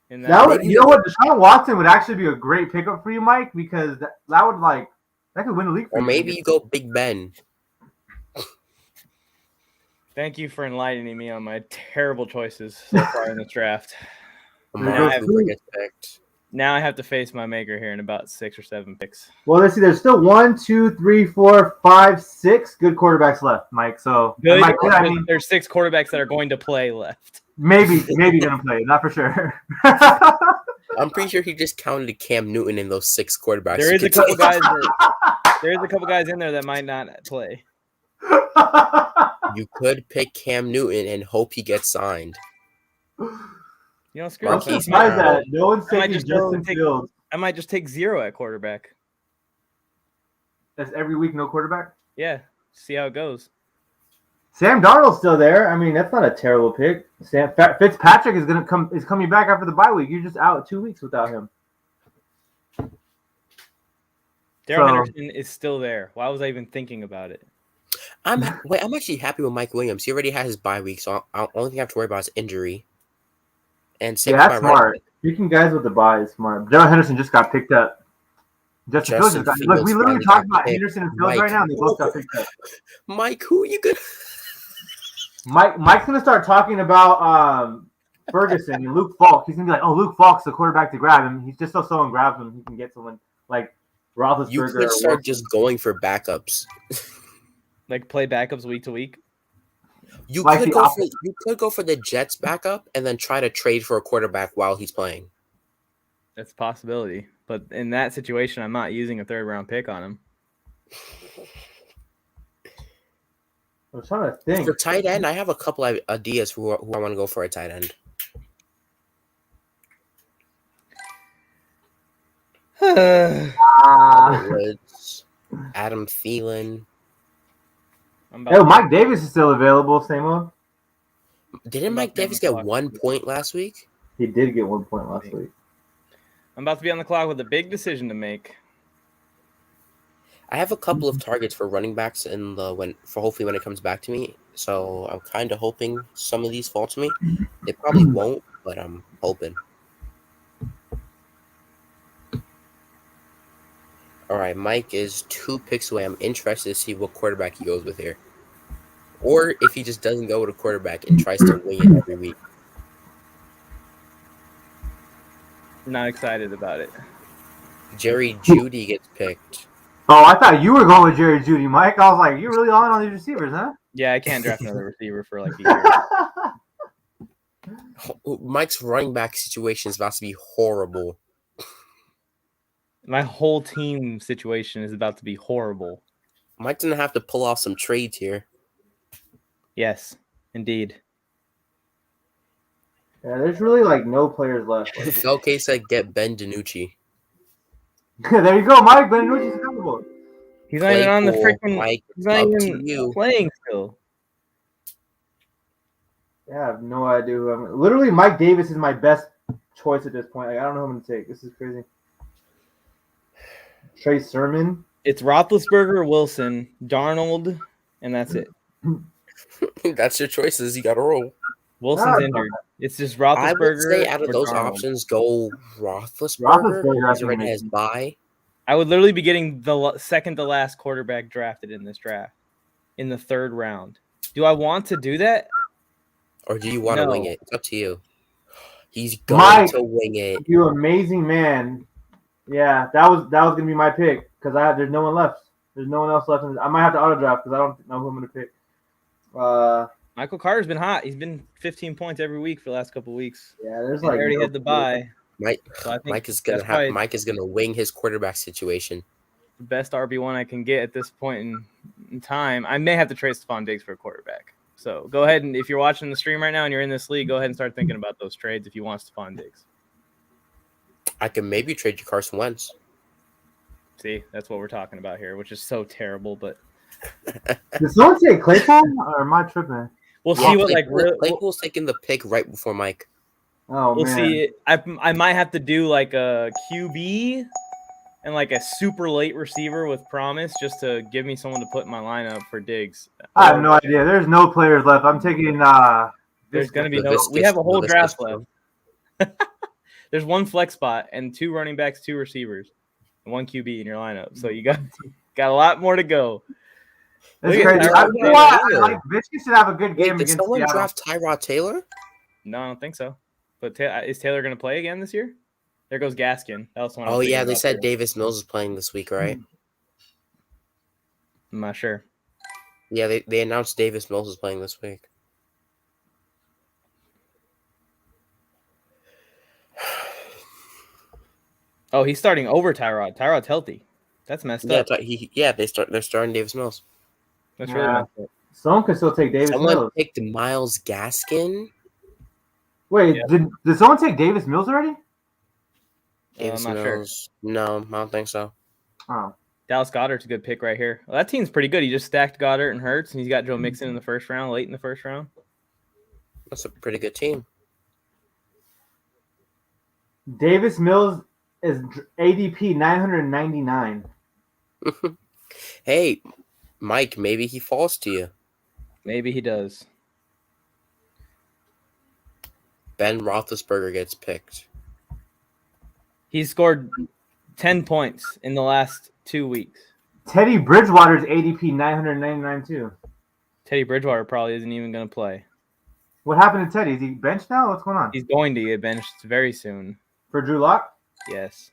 In that, That would, you know what? Deshaun Watson would actually be a great pickup for you, Mike, because that would that could win the league for Or you. maybe you go Big Ben. Thank you for enlightening me on my terrible choices so far in this draft. Amari Yeah. Cooper gets picked. Now I have to face my maker here in about 6 or 7 picks. Well, let's see. There's still 1, 2, 3, 4, 5, 6 good quarterbacks left, Mike. So Good. Mike, I mean, There's 6 quarterbacks that are going to play left. maybe gonna play, not for sure. I'm pretty sure he just counted Cam Newton in those 6 quarterbacks. There he is a could couple take. guys. There is a couple guys in there that might not play. You could pick Cam Newton and hope he gets signed. You know, screw I'm it. Marquise surprised Brown. that no one's I might taking just go Justin take- Fields. I might just take 0 at quarterback. That's every week, no quarterback. Yeah, see how it goes. Sam Darnold's still there. I mean, that's not a terrible pick. Fitzpatrick is coming back after the bye week. You're just out 2 weeks without him. Darrell Henderson is still there. Why was I even thinking about it? I'm actually happy with Mike Williams. He already had his bye week, so only thing I have to worry about is injury. And that's smart. Picking guys with the bye is smart. Darrell Henderson just got picked up. Justin Fields look, we literally talked about Henderson and Fields right now, and they both got picked up. Mike, who are you gonna? Mike's gonna start talking about Ferguson and Luke Falk. He's gonna be like, "Oh, Luke Falk's the quarterback to grab him. He's just so someone grabs him, he can get someone like Roethlisberger." You could start just going for backups. Like play backups week to week. You could go for the Jets backup and then try to trade for a quarterback while he's playing. That's a possibility, but in that situation, I'm not using a 3rd round pick on him. I'm trying to think. For tight end, I have a couple of ideas who I want to go for a tight end. Woods, Adam Thielen. Mike Davis is still available. Same one. Didn't Mike Davis get 1 point last week? He did get 1 point last week. I'm about to be on the clock with a big decision to make. I have a couple of targets for running backs hopefully when it comes back to me. So I'm kind of hoping some of these fall to me. They probably won't, but I'm hoping. All right, Mike is 2 picks away. I'm interested to see what quarterback he goes with here. Or if he just doesn't go with a quarterback and tries to wing it every week. Not excited about it. Jerry Jeudy gets picked. Oh, I thought you were going with Jerry Jeudy, Mike. I was like, you're really on these receivers, huh? Yeah, I can't draft another receiver for like a year. Mike's running back situation is about to be horrible. My whole team situation is about to be horrible. Mike's going to have to pull off some trades here. Yes, indeed. Yeah, there's really like no players left. Okay, said get Ben DiNucci. There you go, Mike. Ben DiNucci's available. He's not even on the freaking. Mike, he's not even playing still. Yeah, I have no idea who I'm. Literally, Mike Davis is my best choice at this point. Like, I don't know who I'm gonna take. This is crazy. Trey Sermon. It's Roethlisberger, Wilson, Darnold, and that's it. That's your choices. You got to roll. Wilson's injured. It's just Roethlisberger. I would say out of those Darnold. options, go Roethlisberger. He's already has bye. I would literally be getting the second to last quarterback drafted in this draft in the 3rd round. Do I want to do that? Or do you want to wing it? It's up to you. He's going to wing it. You amazing man. Yeah, that was gonna be my pick because there's no one left. There's no one else left. I might have to auto draft because I don't know who I'm gonna pick. Michael Carter's been hot. He's been 15 points every week for the last couple of weeks. Yeah, there's like already had the bye. Mike is gonna wing his quarterback situation. The best RB1 I can get at this point in time. I may have to trade Stephon Diggs for a quarterback. So go ahead and if you're watching the stream right now and you're in this league, go ahead and start thinking about those trades if you want Stephon Diggs. I can maybe trade you Carson Wentz. See, that's what we're talking about here, which is so terrible. But did someone say Claypool or am I tripping? We'll see what Claypool's taking the pick right before Mike. Oh, we'll see. I might have to do like a QB and like a super late receiver with promise just to give me someone to put in my lineup for Diggs. I have no idea. There's no players left. I'm taking. There's going to be no. We have a whole draft left. There's 1 flex spot and 2 running backs, 2 receivers, and 1 QB in your lineup. So you got a lot more to go. That's crazy. Mitchell should have a good game. Did someone draft Tyrod Taylor? No, I don't think so. But is Taylor going to play again this year? There goes Gaskin. That was one. Oh yeah, they said Davis Mills is playing this week, right? I'm not sure. Yeah, they announced Davis Mills is playing this week. Oh, he's starting over Tyrod. Tyrod's healthy. That's messed up. They're starting Davis Mills. That's really messed up. Someone could still take Davis Mills. Someone picked Myles Gaskin. Wait, did someone take Davis Mills already? Davis I'm not Mills. Sure. No, I don't think so. Oh. Dallas Goedert's a good pick right here. Well, that team's pretty good. He just stacked Goddard and Hurts, and he's got Joe Mixon in the first round, late in the first round. That's a pretty good team. Davis Mills is ADP 999. Hey, Mike, maybe he falls to you. Maybe he does. Ben Roethlisberger gets picked. He's scored 10 points in the last 2 weeks. Teddy Bridgewater's ADP 999 too. Teddy Bridgewater probably isn't even going to play. What happened to Teddy? Is he benched now? What's going on? He's going to get benched very soon. For Drew Lock? Yes.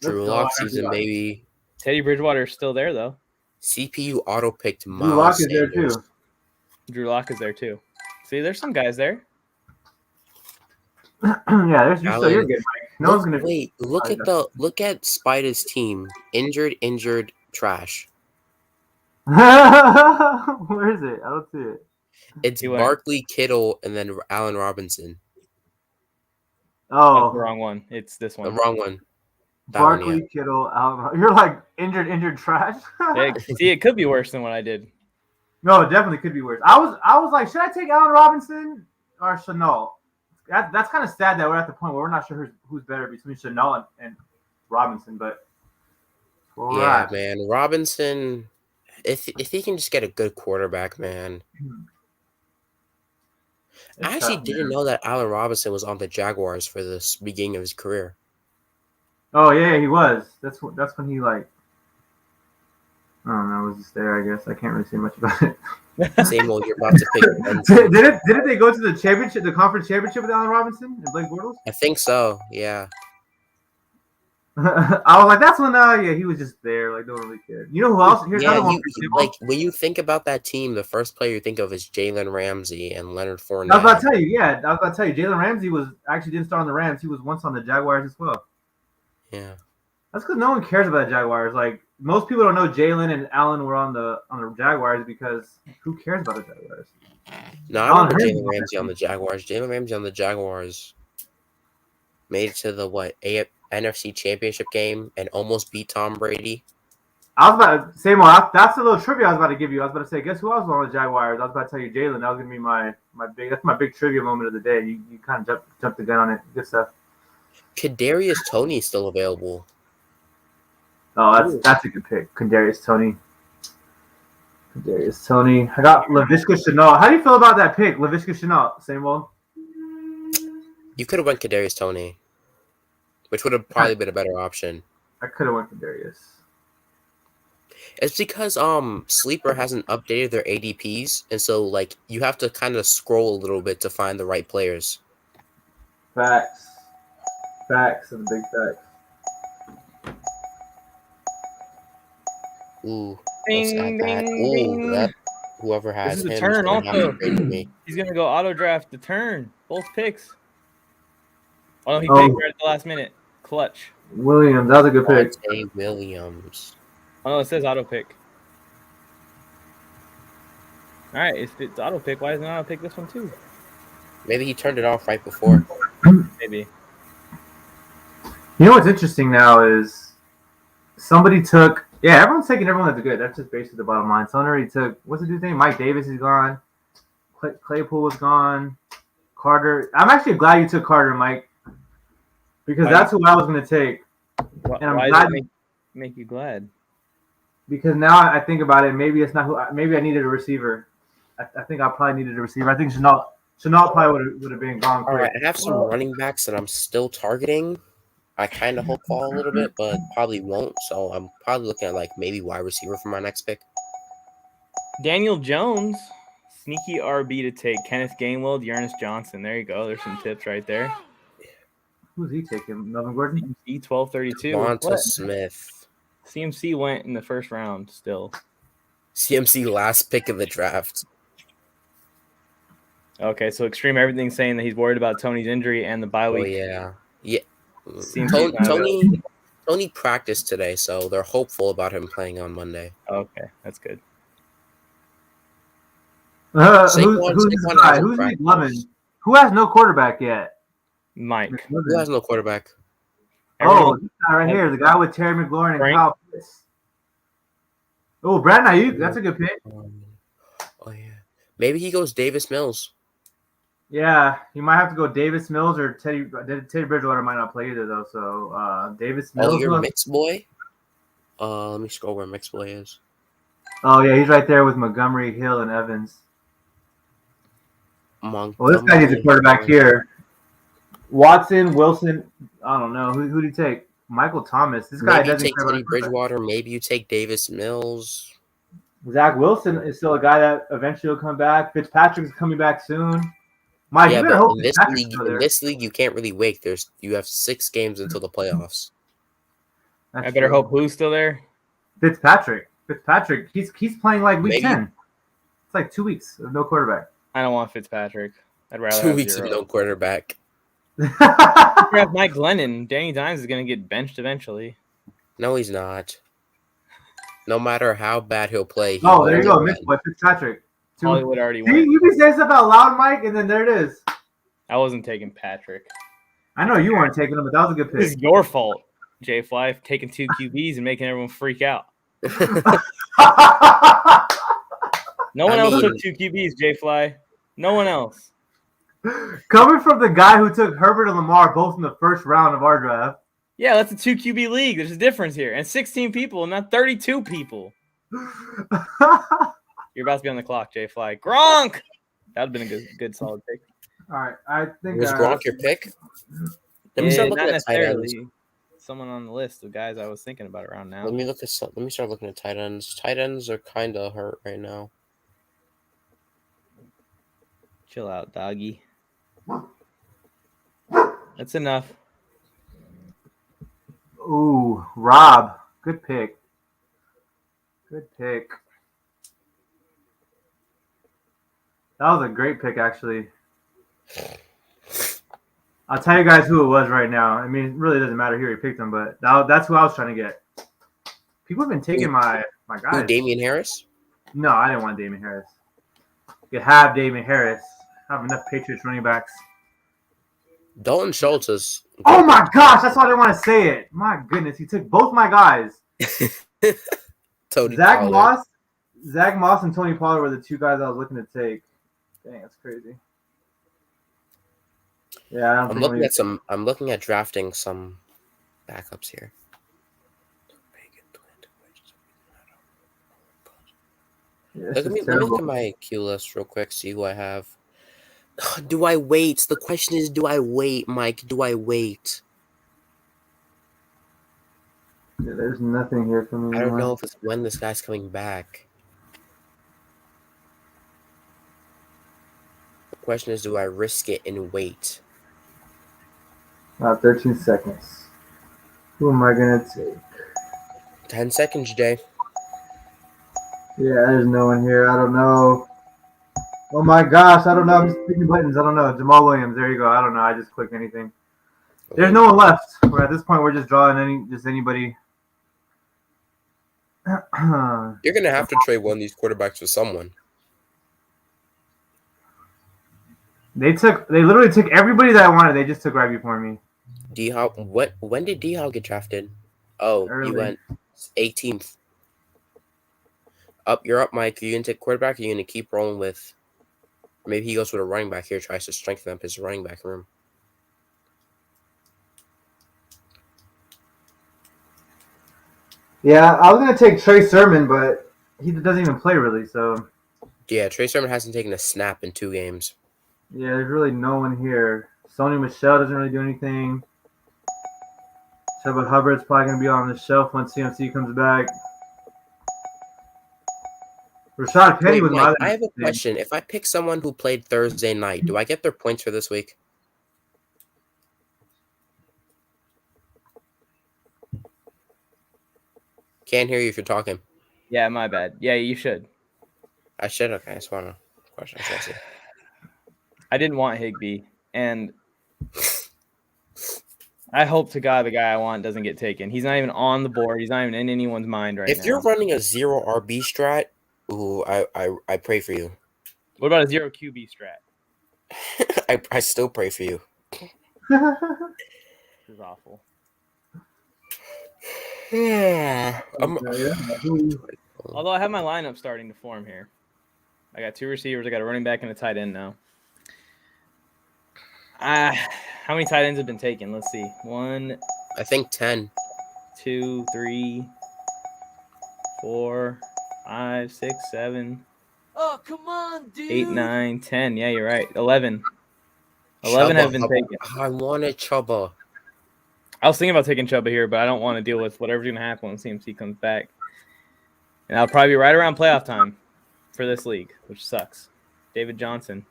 Drew Lock season, maybe. Teddy Bridgewater is still there, though. CPU auto-picked Miles Drew Lock is there Sanders. too. Drew Lock is there, too. See, there's some guys there. Yeah, you're good, Mike. No one's gonna Wait, look at Spider's team. Injured, trash. Where is it? I don't see it. It's He went- Barkley, Kittle, and then Allen Robinson. That's Oh, the wrong one. It's this The one. wrong one. That one, Barkley, Kittle, Allen. You're like injured trash. Yeah, see, it could be worse than what I did. No, it definitely could be worse. I was like, should I take Allen Robinson or Chanel? That's kind of sad that we're at the point where we're not sure who's better between Chanel and Robinson, but Yeah, man. Robinson, if he can just get a good quarterback, man. I actually didn't know that Allen Robinson was on the Jaguars for the beginning of his career. Oh yeah, he was. That's when he like. I don't know. Was just there? I guess I can't really say much about it. Same old, you're about to pick Benson. Didn't they go to the championship, the conference championship with Allen Robinson and Blake Bortles? I think so, yeah. I was like, that's when yeah, he was just there, like no one really cared. You know who else? Here's another one. Like when you think about that team, the first player you think of is Jaylen Ramsey and Leonard Fournette. I was about to tell you, Jaylen Ramsey didn't start on the Rams. He was once on the Jaguars as well. Yeah. That's because no one cares about the Jaguars. Like most people don't know Jalen and Allen were on the Jaguars because who cares about the Jaguars? No, I remember Jaylen Ramsey on the Jaguars. Jaylen Ramsey on the Jaguars made it to the NFC Championship game and almost beat Tom Brady. I was about to say more. That's a little trivia I was about to give you. I was about to say, guess who else was on the Jaguars? I was about to tell you Jalen. That was gonna be my big trivia moment of the day. You kind of jumped the gun on it. Good stuff. Kadarius Toney is still available. Oh, that's a good pick. Kadarius Toney. I got Laviska Shenault. How do you feel about that pick, Laviska Shenault? Same old. You could have went Kadarius Toney, which would have probably been a better option. I could have went Kadarius. It's because Sleeper hasn't updated their ADPs, and so like you have to kind of scroll a little bit to find the right players. Facts and big facts. Ooh, Ding, let's add that. ding, Ooh, ding. that whoever has This is him a is turn gonna have to also. trade with me. He's going to go auto draft the turn. Both picks. Oh, no, he Oh. picked right at the last minute. Clutch. Williams, that was a good pick. Monte Williams. Oh, no, it says auto pick. All right, if it's auto pick, why doesn't auto pick this one too? Maybe he turned it off right before. Maybe. You know what's interesting now is somebody took. Yeah, everyone's taking everyone that's good. That's just basically the bottom line. Someone already took. What's the dude's name? Mike Davis is gone. Claypool was gone. Carter. I'm actually glad you took Carter, Mike, because that's who I was going to take. And I'm Why glad does it make you glad? because now I think about it. Maybe it's not who. Maybe I needed a receiver. I think I probably needed a receiver. I think Chenault probably would have been gone. All right, I have some running backs that I'm still targeting. I kind of hope fall a little bit, but probably won't. So I'm probably looking at like maybe wide receiver for my next pick. Daniel Jones, sneaky RB to take. Kenneth Gainwell, Dearness Johnson. There you go. There's some tips right there. Who's he taking? Melvin Gordon? CMC 1232. Devonta Smith. CMC went in the first round still. CMC last pick of the draft. Okay, so Extreme Everything's saying that he's worried about Tony's injury and the bye Oh week. yeah. Seems Tony practiced today, so they're hopeful about him playing on Monday. Okay, that's good. Who's Saquon this guy? hasn't Who's he practiced. loving? Who has no quarterback yet? Mike. Who has no quarterback? Oh, this guy right here, the guy with Terry McLaurin and Frank? Kyle Pitts. Oh, Brad Ayuk, that's a good pick. Oh yeah, maybe he goes Davis Mills. Yeah, you might have to go Davis Mills or Teddy Bridgewater might not play either though. So Davis Mills. Oh, you're Mix Boy. Let me scroll where Mix Boy is. Oh yeah, he's right there with Montgomery, Hill, and Evans. Well, this guy needs a quarterback here. Watson, Wilson. I don't know who do you take? Michael Thomas. This guy Maybe you doesn't take care about Teddy a quarterback. Bridgewater. Maybe you take Davis Mills. Zach Wilson is still a guy that eventually will come back. Fitzpatrick's coming back soon. Mike, Yeah, you better but hope Fitzpatrick's still there. in this league, you can't really wait. You have 6 games until the playoffs. That's I better true. hope who's still there. Fitzpatrick, he's playing like week Maybe- 10. It's like 2 weeks of no quarterback. I don't want Fitzpatrick. I'd rather 2 have weeks of 0. no quarterback. We have Mike Glennon. Danny Dimes is going to get benched eventually. No, he's not. No matter how bad he'll play. Oh, there you go, Fitzpatrick. Hollywood already See, went. you be saying stuff out loud, Mike, and then there it is. I wasn't taking Patrick. I know you weren't taking him, but that was a good This pick. is your fault, J Fly, taking 2 QBs and making everyone freak out. No one else took 2 QBs, J Fly. No one else. Coming from the guy who took Herbert and Lamar both in the first round of our draft. Yeah, that's a 2 QB league. There's a difference here. And 16 people, not 32 people. You're about to be on the clock, J Fly. Gronk! That would have been a good solid pick. All right, I think Was Gronk your pick? Let me Yeah, start not looking at tight ends. necessarily. Someone on the list of guys I was thinking about around now. Let me start looking at tight ends. Tight ends are kind of hurt right now. Chill out, doggy. That's enough. Ooh, Rob, good pick. Good pick. That was a great pick, actually. I'll tell you guys who it was right now. I mean, it really doesn't matter who he picked them, but that's who I was trying to get. People have been taking my Who, guys. Damian Harris? No, I didn't want Damian Harris. You have Damian Harris. I have enough Patriots running backs. Dalton Schultz is. Oh my gosh, that's why I didn't want to say it. My goodness, he took both my guys. Tony Zach Pollard. Moss and Tony Pollard were the 2 guys I was looking to take. Dang, that's crazy. Yeah, I don't I'm looking at drafting some backups here. Yeah, Let me look at my Q list real quick, see who I have. Do I wait? The question is, do I wait, Mike? Do I wait? Yeah, there's nothing here for me. I don't know when this guy's coming back. The question is, do I risk it and wait? 13 seconds. Who am I going to take? 10 seconds, Jay. Yeah, there's no one here. I don't know. Oh my gosh, I don't know. I'm just clicking buttons. I don't know. Jamal Williams. There you go. I don't know. I just clicked anything. There's no one left. At this point, we're just drawing anybody. You're going to have to trade one of these quarterbacks for someone. They literally took everybody that I wanted. They just took right before me. When did D-Hall get drafted? Oh, Early. he went 18th. You're up, Mike. Are you going to take quarterback or are you going to keep rolling with... Maybe he goes with a running back here, tries to strengthen up his running back room. Yeah, I was going to take Trey Sermon, but he doesn't even play really, so... Yeah, Trey Sermon hasn't taken a snap in 2 games. Yeah, there's really no one here. Sony Michel doesn't really do anything. Chuba Hubbard's probably going to be on the shelf once CMC comes back. Rashad Penny was Mike, my other I have a thing. question. If I pick someone who played Thursday night, do I get their points for this week? Can't hear you if you're talking. Yeah, my bad. Yeah, you should. I should. Okay, I just want to question. I didn't want Higbee, and I hope to God the guy I want doesn't get taken. He's not even on the board. He's not even in anyone's mind right now. If you're running a 0 RB strat, ooh, I pray for you. What about a 0 QB strat? I still pray for you. This is awful. Yeah. Although I have my lineup starting to form here. I got 2 receivers. I got a running back and a tight end now. How many tight ends have been taken? Let's see. 1, I think 10. 2, 3, 4, 5, 6, 7. Oh, come on, dude. 8, 9, 10. Yeah, you're right. 11. 11 have been taken. I wanted Chuba. I was thinking about taking Chuba here, but I don't want to deal with whatever's going to happen when CMC comes back. And I'll probably be right around playoff time for this league, which sucks. David Johnson.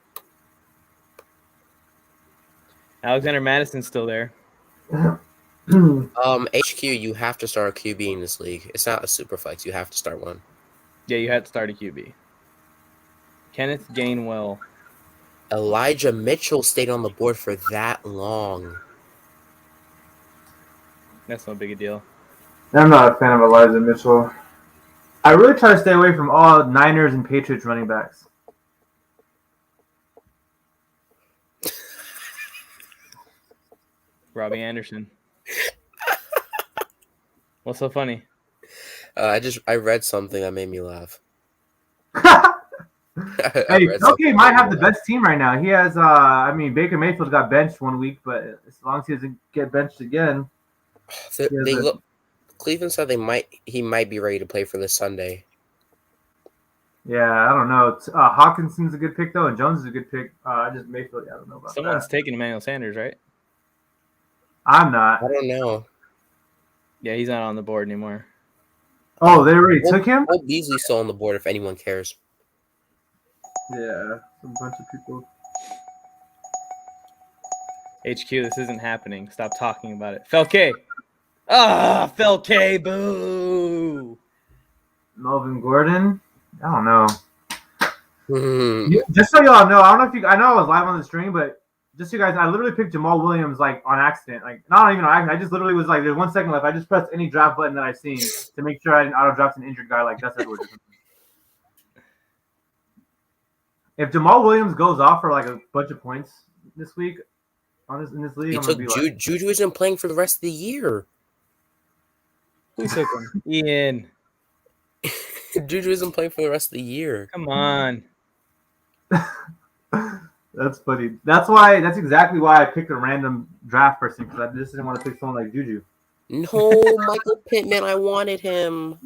Alexander Madison's still there. HQ, you have to start a QB in this league. It's not a super flex. You have to start one. Yeah, you had to start a QB. Kenneth Gainwell. Elijah Mitchell stayed on the board for that long. That's no big a deal. I'm not a fan of Elijah Mitchell. I really try to stay away from all Niners and Patriots running backs. Robbie Anderson. What's so funny? I read something that made me laugh. Hey, okay, might have the best team right now. He has, Baker Mayfield got benched 1 week, but as long as he doesn't get benched again, Cleveland said he might be ready to play for this Sunday. Yeah, I don't know. Hawkinson's a good pick though, and Jones is a good pick. Just Mayfield, I don't know about Someone's that. taking Emmanuel Sanders, right? I'm not. I don't know. Yeah, he's not on the board anymore. Oh, they already took him? Cole Beasley's still on the board if anyone cares. Yeah, a bunch of people. HQ, this isn't happening. Stop talking about it. Felke. Felke, boo. Melvin Gordon? I don't know. Hmm. Just so y'all know, I don't know if you. I know I was live on the stream, but just so you guys, I literally picked Jamal Williams like on accident. Like not even on accident. I just literally was like, there's 1 second left. I just pressed any draft button that I've seen to make sure I didn't auto draft an injured guy like Gus Edwards. If Jamal Williams goes off for like a bunch of points this week in this league, He I'm took gonna be like, Juju isn't playing for the rest of the year. Who took him? Ian. Juju isn't playing for the rest of the year. Come on. that's funny. That's exactly why I picked a random draft person because I just didn't want to pick someone like Juju. No, Michael Pittman, I wanted him.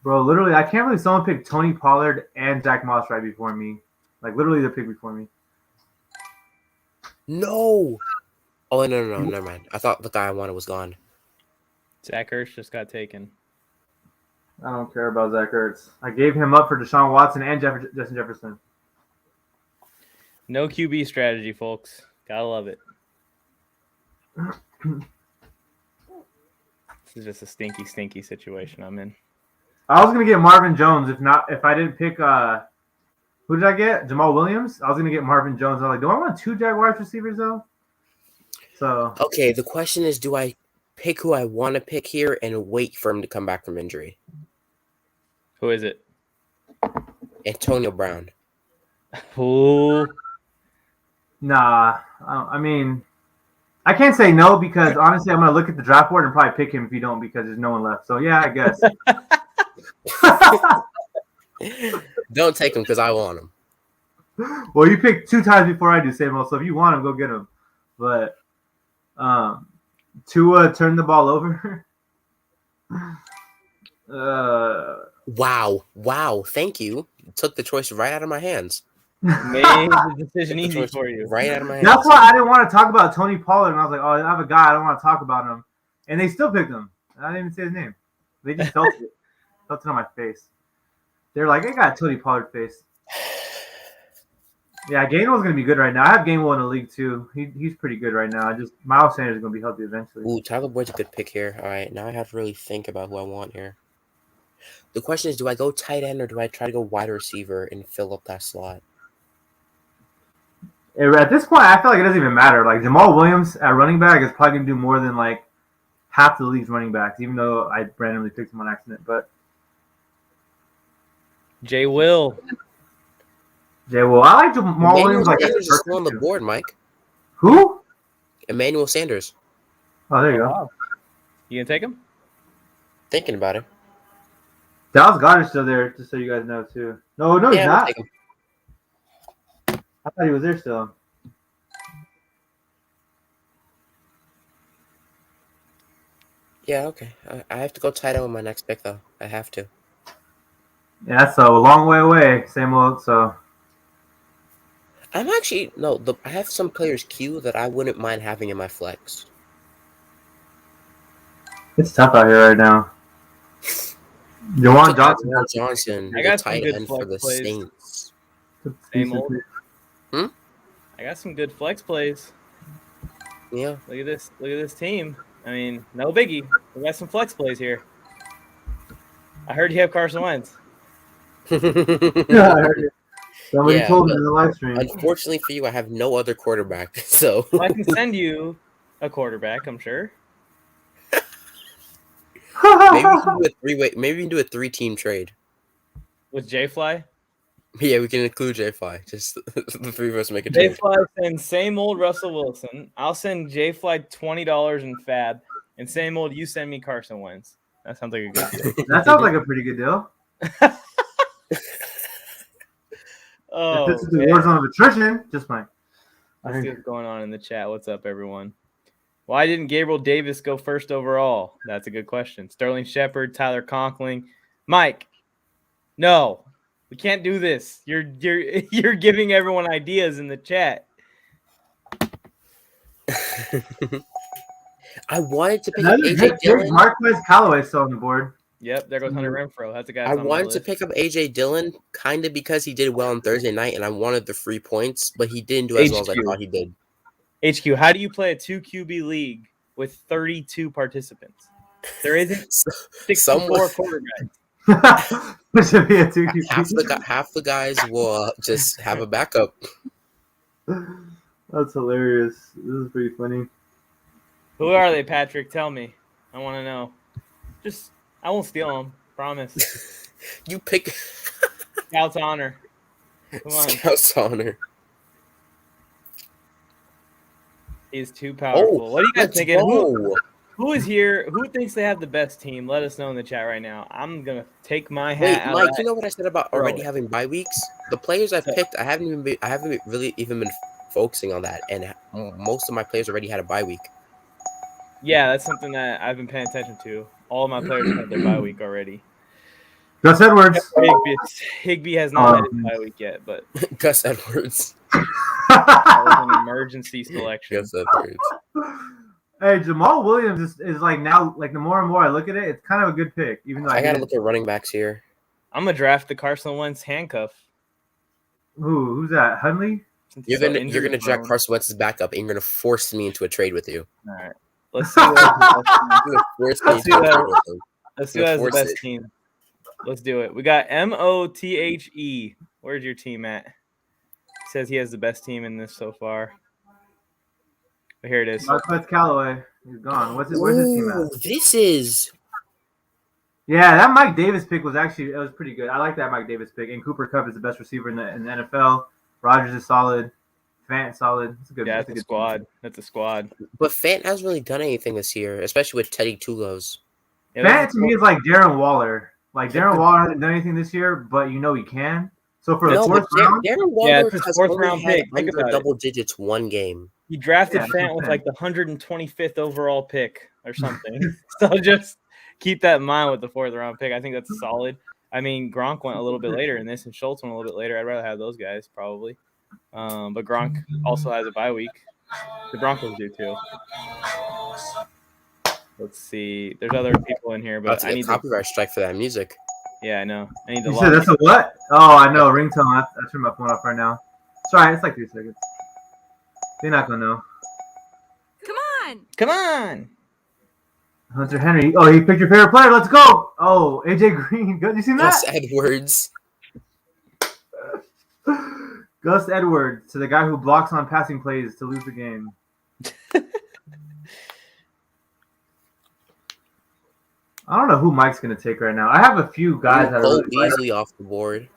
Bro, literally, I can't believe someone picked Tony Pollard and Zach Moss right before me. Like, literally, the pick before me. No. Oh, no, never mind. I thought the guy I wanted was gone. Zach Ertz just got taken. I don't care about Zach Ertz. I gave him up for Deshaun Watson and Justin Jefferson. No QB strategy, folks. Gotta love it. This is just a stinky, stinky situation I'm in. I was gonna get Marvin Jones if I didn't pick who did I get? Jamal Williams. I was gonna get Marvin Jones. I was like, do I want 2 Jaguars receivers though? So Okay, the question is, do I pick who I want to pick here and wait for him to come back from injury? Who is it? Antonio Brown. Who? nah. I can't say no because honestly, I'm gonna look at the draft board and probably pick him if you don't because there's no one left. So yeah, I guess. Don't take him because I want him. Well, you picked 2 times before I do, Samuel. So if you want him, go get him. But Tua turned the ball over. Wow. Thank you. Took the choice right out of my hands. Made the decision easy for you. Right out of my hands. That's why I didn't want to talk about Tony Pollard, and I was like, oh, I have a guy. I don't want to talk about him. And they still picked him. I didn't even say his name. They just felt it. Felt it on my face. They're like, I got Tony Pollard face. Yeah, Gainwell's going to be good right now. I have Gainwell in the league, too. He's pretty good right now. Just Miles Sanders is going to be healthy eventually. Ooh, Tyler Boyd's a good pick here. All right, now I have to really think about who I want here. The question is, do I go tight end or do I try to go wide receiver and fill up that slot? At this point, I feel like it doesn't even matter. Like, Jamal Williams at running back is probably going to do more than, like, half the league's running backs, even though I randomly picked him on accident. But Will. I like Jamal Williams. Like, Sanders is still on the board, Mike. Who? Emmanuel Sanders. Oh, there you go. Wow. You gonna take him? Thinking about it. Dallas Goedert's still there, just so you guys know too. No, he's we'll not. take him. I thought he was there still. Yeah, okay. I have to go tight end with my next pick, though. I have to. Yeah, that's a long way away. Same old. So I'm actually I have some players queue that I wouldn't mind having in my flex. it's tough out here right now. Jawan Johnson. Johnson, I got the some tight good end for the flex plays. Saints. Same old. Hmm? I got some good flex plays. Yeah. Look at this. Look at this team. I mean, no biggie. We got some flex plays here. I heard you have Carson Wentz. Yeah, I heard it. Somebody Yeah, told me in the live stream. Unfortunately for you, I have no other quarterback. So Well, I can send you a quarterback, I'm sure. maybe we can do a three-way. Maybe we can do a 3-team trade. With J-Fly. Yeah, we can include J-Fly. Just the three of us make a trade. J-Fly sends same old Russell Wilson. I'll send J-Fly $20 in Fab. And same old, you send me Carson Wentz. That sounds like a good deal. That sounds like a pretty good deal. Oh, If this is the man. Warzone of attrition, just fine. Let's see what's going on in the chat. What's up, everyone? Why didn't Gabriel Davis go first overall? That's a good question. Sterling Shepard, Tyler Conklin, Mike. No, we can't do this. You're giving everyone ideas in the chat. I wanted to pick up Another AJ good pick. Dillon. Marquez Callaway still on the board. Yep, there goes Hunter Renfro. That's a guy. I wanted to pick up AJ Dillon kind of because he did well on Thursday night, and I wanted the free points, but he didn't do as well as I HQ. thought he did. HQ, how do you play a 2 QB league with 32 participants? There isn't 64 quarterbacks. This should be a 2Q. Half the guys will just have a backup. That's hilarious. This is pretty funny. Who are they, Patrick? Tell me. I want to know. Just, I won't steal them. Promise. You pick Scout's honor. Come on. Scout's honor. He's too powerful. What are you guys let's thinking? go. Who is here? Who thinks they have the best team? Let us know in the chat right now. I'm going to take my Wait, hat out Mike, of you know what I said about already having bye weeks? The players I So- picked, I haven't really even been focusing on that, and most of my players already had a bye week. Yeah, that's something that I've been paying attention to. All of my players had their bye week already. Gus Edwards. Higbee has not had his bye week yet, but Gus Edwards. that was an emergency selection. Gus Edwards. Hey, Jamal Williams is like now, like the more and more I look at it, it's kind of a good pick. Even though I gotta look at running backs here. I'm gonna draft the Carson Wentz handcuff. Who's that? Hunley? Since You're he's so gonna draft injury-prone. Carson Wentz's backup, and you're gonna force me into a trade with you. All right, let's see. What You're gonna force me into a trade with you. let's see who has the Force best it. team. Let's do it. We got MOTHE. Where's your team at? Says he has the best team in this so far. But here it is. Marquez Callaway. He's gone. Where's his team Ooh, at? this is Yeah, that Mike Davis pick was pretty good. I like that Mike Davis pick. And Cooper Kupp is the best receiver in the NFL. Rodgers is solid. Fant solid. It's a good. Yeah, that's that's a good squad. That's a squad. but Fant hasn't really done anything this year, especially with Teddy Two Gloves. Yeah, Fant that's to me is like Darren Waller. Like Darren Waller hasn't done anything this year, but you know he can. So for the No, fourth but round, Darren Waller Yeah, it's his has fourth only round had pick. Think under about it. double digits one game. He drafted Yeah, Fant with okay. like the 125th overall pick or something. So just keep that in mind with the fourth round pick. I think that's solid. I mean, Gronk went a little bit later in this, and Schultz went a little bit later. I'd rather have those guys probably. But Gronk also has a bye week. The Broncos do too. Let's see. There's other people in here, but That's I a need to. copyright strike for that music. Yeah, I know. I need to. you said that's a what? Oh, I know. Ringtone. I turned my phone off right now. It's all right. It's like 3 seconds. They're not gonna know. Come on. Hunter Henry. Oh, he picked your favorite player. Let's go. Oh, AJ Green. Good. You see that? Gus Edwards. Gus Edwards, to the guy who blocks on passing plays to lose the game. I don't know who Mike's going to take right now. I have a few guys that I Cole really like. Beasley off the board.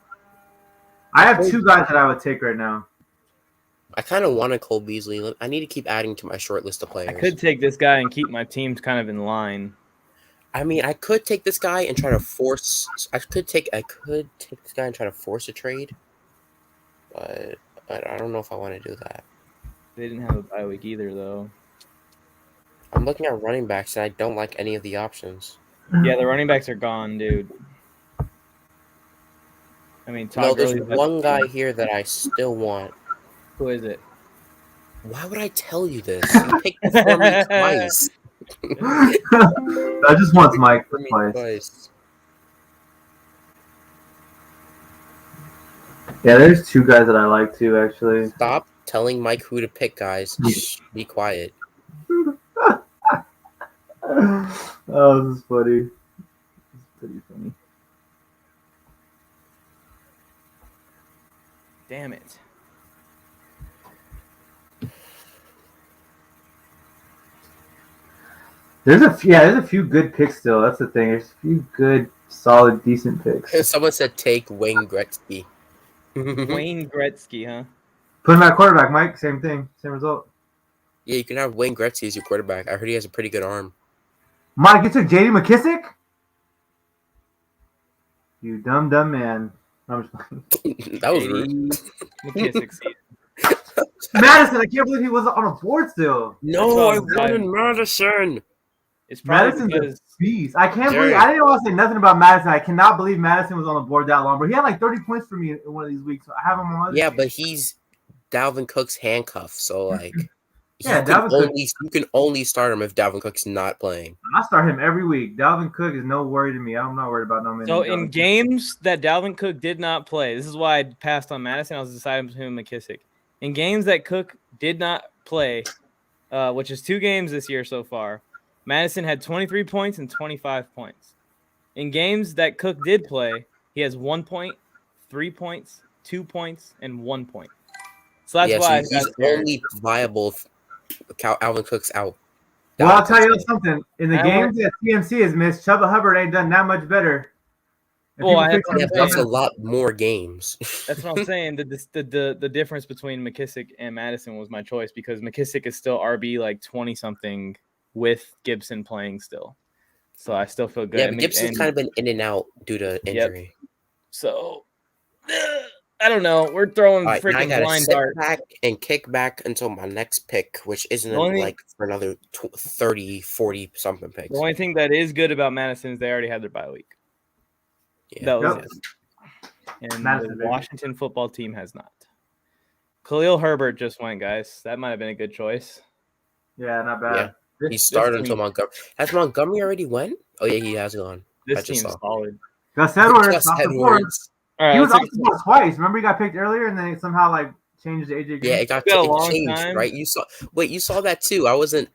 I have 2 guys that I would take right now. I kind of want a Cole Beasley. I need to keep adding to my short list of players. I could take this guy and keep my teams kind of in line. I mean, I could take this guy and try to force. I could take this guy and try to force a trade, but I don't know if I want to do that. They didn't have a bye week either, though. I'm looking at running backs, and I don't like any of the options. Yeah, the running backs are gone, dude. I mean, No, Todd there's Gurley's one guy here that I still want. Who is it? Why would I tell you this? You picked it for me twice. I just want Mike For me twice. twice. Yeah, there's two guys that I like too, actually. Stop telling Mike who to pick, guys. Shh, be quiet. Oh, this is funny. This is pretty funny. Damn it. There's a few good picks still. That's the thing. There's a few good, solid, decent picks. Someone said take Wayne Gretzky. Wayne Gretzky, huh? Put him at quarterback, Mike. Same thing. Same result. Yeah, you can have Wayne Gretzky as your quarterback. I heard he has a pretty good arm. Mike, you took J.D. McKissick? You dumb man. I'm just That was rude. McKissick season. Madison, I can't believe he wasn't on a board still. No, I That's wanted Madison. It's probably Madison's because a beast. I can't Jerry. believe I didn't want to say nothing about Madison. I cannot believe Madison was on the board that long, but he had like 30 points for me in one of these weeks. So I have him on. Yeah, but he's Dalvin Cook's handcuff, so like Yeah, Dalvin Cook. you can only start him if Dalvin Cook's not playing. I start him every week. Dalvin Cook is no worry to me. I'm not worried about no man. so in games that Dalvin Cook did not play, this is why I passed on Madison. I was deciding between McKissick. In games that Cook did not play, which is 2 games this year so far, Madison had 23 points and 25 points. In games that Cook did play, he has 1 point, 3 points, 2 points, and 1 point. So that's why he's only viable if Alvin Cook's out. Well, I'll Dalvin tell you Cook's something. In the games that CMC has missed, Chuba Hubbard ain't done that much better. If Well, people I- pick him, Yeah, that's a lot more games. That's what I'm saying. The difference between McKissick and Madison was my choice because McKissick is still RB like 20 something with Gibson playing still. So I still feel good. Yeah, but Gibson's kind of been in and out due to injury. So I don't know. We're throwing All right, now I freaking gotta blind sit darts. back and kick back until my next pick, which isn't Only- like for another 30, 40 something picks. The only thing that is good about Madison is they already had their bye week. Yeah. That was Yep. it. And Madison, the baby. Washington football team has not. Khalil Herbert just went, guys. That might have been a good choice. Yeah, not bad. Yeah. He This started team- until Montgomery. Has Montgomery already went? Oh yeah, he has gone. I This just team's saw. solid. Gus Edwards, Gus off the board. Edwards. All right, He was let's off the board twice. Remember, he got picked earlier, and then it somehow like changed to AJ Green. Yeah, it got It's been a it long changed, time. right? You saw that too. I wasn't.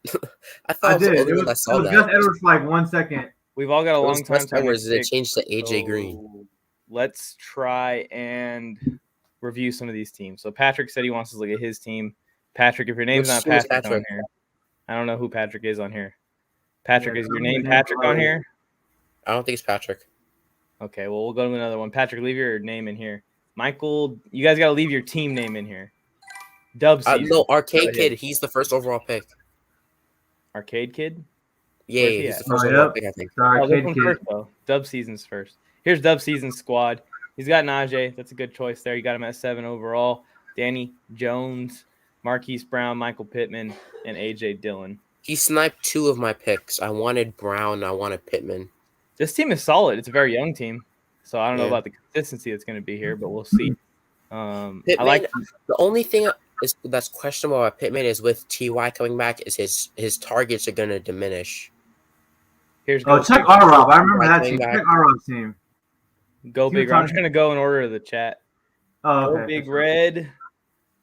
I thought I I was the did. only It one that was, saw it was that. Gus Edwards for like 1 second. We've all got a It long was time Gus to Edwards. They pick, changed to AJ Green. so let's try and review some of these teams. So Patrick said he wants to look at his team. Patrick, if your name's not Who is Patrick on Patrick? here, I don't know who Patrick is on here. Patrick, Yeah, is your don't name name Patrick on below. here? I don't think it's Patrick. Okay, well, we'll go to another one. Patrick, leave your name in here. Michael, you guys got to leave your team name in here. Dub season. No, Arcade Go ahead. Kid. He's the first overall pick. Arcade Kid? Yeah, Where's he he's at? the first Oh, overall yep. pick, I think. Sorry, Oh, this kid, one's kid. first, though. Dub season's first. Here's Dub season's squad. He's got Najee. That's a good choice there. You got him at 7 overall. Danny Jones, Marquise Brown, Michael Pittman, and A.J. Dillon. He sniped 2 of my picks. I wanted Brown. I wanted Pittman. This team is solid. It's a very young team. So I don't know Yeah. about the consistency that's going to be here, but we'll see. I Pittman, like the only thing that's questionable about Pittman is with Ty coming back is his targets are going to diminish. here's Oh, Go check Big, R-Rob. I remember that Right team. back. Check R-Rob's team. Go He was Big. I'm just talking- going to go in order of the chat. Oh, Go okay. Big Red,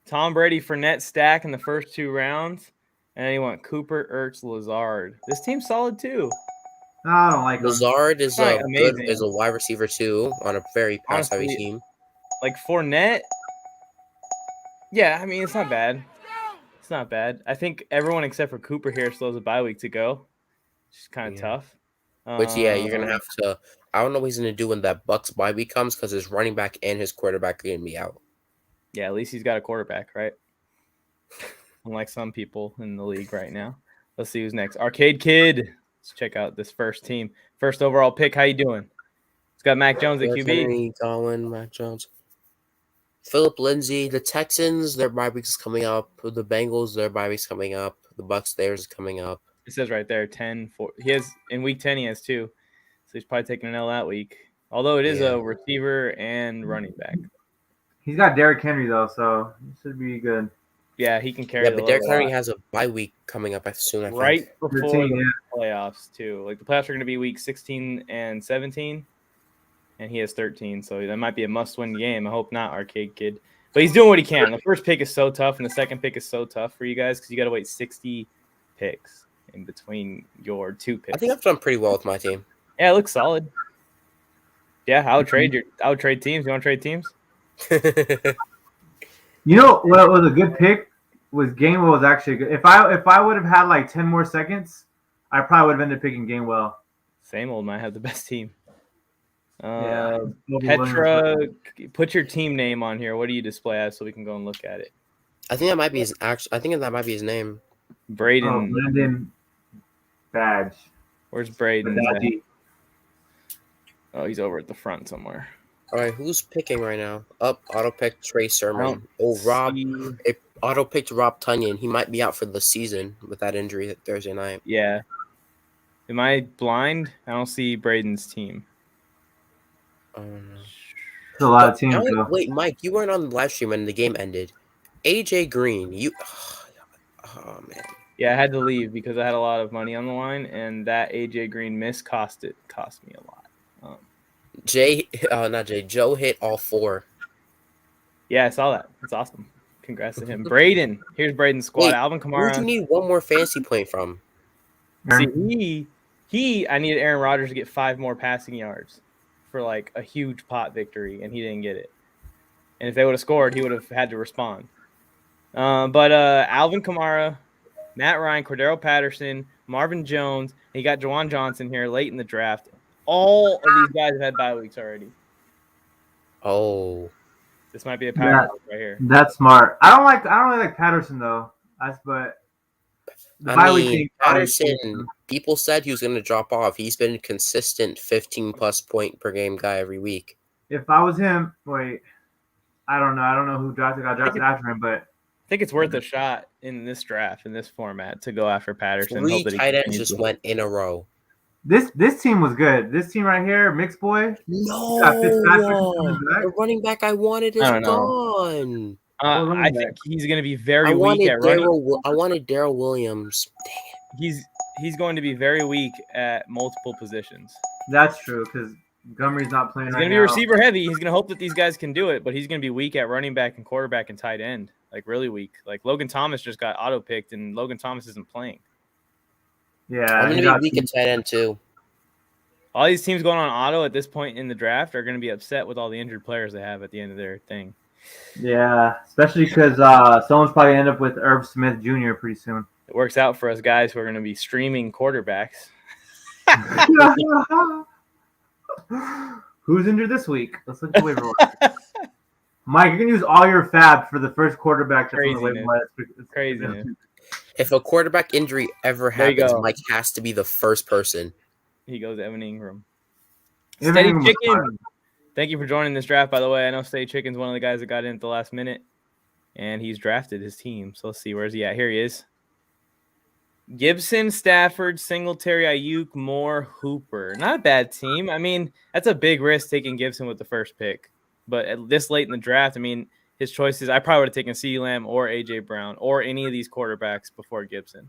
Tom Brady, Fournette stack in the first 2 rounds. And then he went Cooper, Ertz, Lazard. This team's solid too. No, I don't like him. Lazard is Right, a amazing. is a wide receiver too on a very pass heavy Honestly, team. Like Fournette. Yeah, I mean, it's not bad. It's not bad. I think everyone except for Cooper here still has a bye week to go. It's kind of Yeah. tough. Which you're gonna have to. I don't know what he's gonna do when that Bucks bye week comes because his running back and his quarterback are gonna be out. Yeah, at least he's got a quarterback, right? Unlike some people in the league right now. Let's see who's next. Arcade Kid. Let's check out this first team. First overall pick. How you doing? It's got Mac Jones at Derrick QB. Henry, Godwin, Mac Jones. Philip Lindsay. The Texans, their bye week is coming up. The Bengals, their bye week's coming up. The Bucks, theirs is coming up. It says right there 10-4. He has in week 10 he has 2. So he's probably taking an L that week. Although it is a receiver and running back. He's got Derrick Henry though, so it should be good. Yeah, he can carry. Yeah, the but Derrick load a Henry lot. has a bye week coming up soon. I think. Right before Routine, the playoffs too. Like the playoffs are going to be week 16 and 17, and he has 13. So that might be a must-win game. I hope not, Arcade Kid. But he's doing what he can. The first pick is so tough, and the second pick is so tough for you guys because you got to wait 60 picks in between your 2 picks. I think I've done pretty well with my team. Yeah, it looks solid. Yeah, I would trade teams. You want to trade teams? You know what was a good pick was Gainwell was actually good. If I would have had like 10 more seconds, I probably would have ended up picking Gainwell. Same old might have the best team. Yeah. Petra, put your team name on here. What do you display as so we can go and look at it? I think that might be his name. Braden. Brandon Badge. Where's Braden? Badge. Oh, he's over at the front somewhere. All right, who's picking right now? Auto picked Trey Sermon. Rob. It auto picked Rob Tunyon. He might be out for the season with that injury Thursday night. Yeah. Am I blind? I don't see Braden's team. It's a lot of teams. Wait, Mike, you weren't on the live stream when the game ended. AJ Green, oh man. Yeah, I had to leave because I had a lot of money on the line, and that AJ Green miss cost me a lot. Joe hit all 4. Yeah, I saw that. That's awesome. Congrats to him. Braden. Here's Braden's squad. Wait, Alvin Kamara. Who do you need one more fantasy point from? See, I needed Aaron Rodgers to get 5 more passing yards for like a huge pot victory, and he didn't get it. And if they would have scored, he would have had to respond. But Alvin Kamara, Matt Ryan, Cordero Patterson, Marvin Jones, and you got Juwan Johnson here late in the draft. All of these guys have had bye weeks already. Oh, this might be a power pick right here. That's smart. I don't really like Patterson though. Patterson. People said he was going to drop off. He's been a consistent 15+ point per game guy every week. If I was him, I don't know. I don't know who got drafted after him, but I think it's worth a shot in this draft, in this format, to go after Patterson. 3 tight ends just went in a row. This team was good. This team right here, Mixed Boy. No, the running back I wanted is gone. I think he's going to be very weak at running. I wanted Darrell Williams. Dang it. He's going to be very weak at multiple positions. That's true because Montgomery's not playing. He's going to be receiver heavy. He's going to hope that these guys can do it, but he's going to be weak at running back and quarterback and tight end. Like really weak. Like Logan Thomas just got auto picked, and Logan Thomas isn't playing. Yeah, I'm going to be weak at tight end too. All these teams going on auto at this point in the draft are going to be upset with all the injured players they have at the end of their thing. Yeah, especially because someone's probably end up with Irv Smith Jr. pretty soon. It works out for us guys who are going to be streaming quarterbacks. Who's injured this week? Let's look at the waiver wire. Mike, you can use all your fab for the first quarterback. Crazy. If a quarterback injury ever happens, Mike has to be the first person. He goes Evan Ingram. Steady Chicken. Thank you for joining this draft, by the way. I know Steady Chicken's one of the guys that got in at the last minute, and he's drafted his team. So let's see. Where's he at? Here he is. Gibson, Stafford, Singletary, Ayuk, Moore, Hooper. Not a bad team. I mean, that's a big risk taking Gibson with the first pick. But at this late in the draft, I mean, his choices, I probably would have taken CeeDee Lamb or A.J. Brown or any of these quarterbacks before Gibson.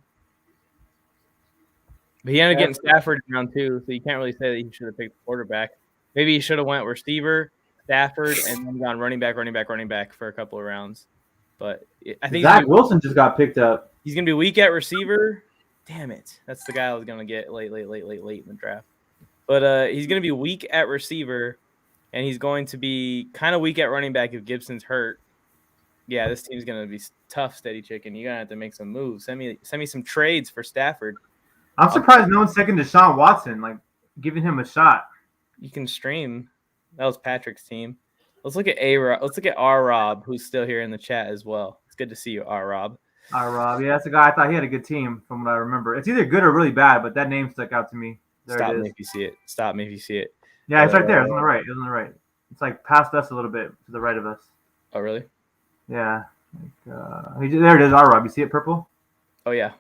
But he ended up getting Stafford in round 2, so you can't really say that he should have picked the quarterback. Maybe he should have went receiver, Stafford, and then gone running back for a couple of rounds. But I think Zach Wilson just got picked up. He's going to be weak at receiver. Damn it. That's the guy I was going to get late in the draft. But he's going to be weak at receiver, and he's going to be kind of weak at running back if Gibson's hurt. Yeah, this team's going to be tough, Steady Chicken. You're going to have to make some moves. Send me some trades for Stafford. I'm surprised no one's taking Deshaun Watson, like giving him a shot. You can stream. That was Patrick's team. Let's look at R-Rob, who's still here in the chat as well. It's good to see you, R-Rob. Rob. Yeah, that's a guy. I thought he had a good team from what I remember. It's either good or really bad, but that name stuck out to me. There Stop it me is. if you see it. Stop me if you see it. Yeah, it's right there. It's on the right. It's on the right. It's like past us a little bit to the right of us. Oh, really? Yeah. There it is. Rob. You see it, purple? Oh, yeah.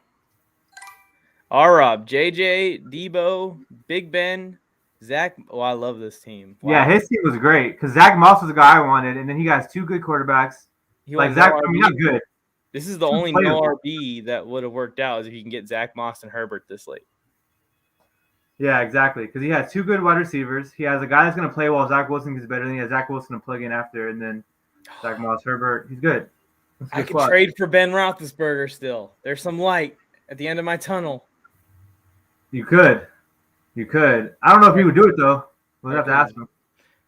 Rob, JJ, Debo, Big Ben, Zach. Oh, I love this team. Wow. Yeah, his team was great because Zach Moss was the guy I wanted, and then he has two good quarterbacks. He Like went Zach, no I mean, RB. not good. This is the only no RB that would have worked out is if you can get Zach Moss and Herbert this late. Yeah, exactly. Because he has two good wide receivers. He has a guy that's going to play while Zach Wilson gets better. Then he has Zach Wilson to plug in after, and then Zach Moss, Herbert. He's good. I could trade for Ben Roethlisberger still. There's some light at the end of my tunnel. You could. I don't know if he would do it though. We'll have to ask him.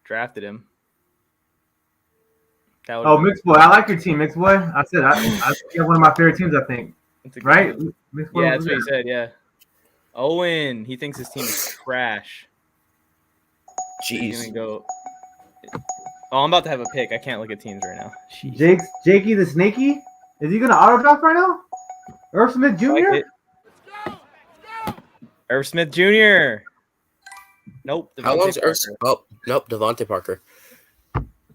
Drafted him. Oh, Mixed Boy. I like your team, Mixed Boy. I said I one of my favorite teams, I think. Right? Yeah, that's what he said, yeah. Owen, he thinks his team is trash. Jeez. He's gonna go. Oh, I'm about to have a pick. I can't look at teams right now. Jeez. Jakey the Snaky? Is he gonna auto draft right now? Irv Smith Jr.? Irv Smith Jr. Nope. How long's Irv? Oh, nope. Devontae Parker.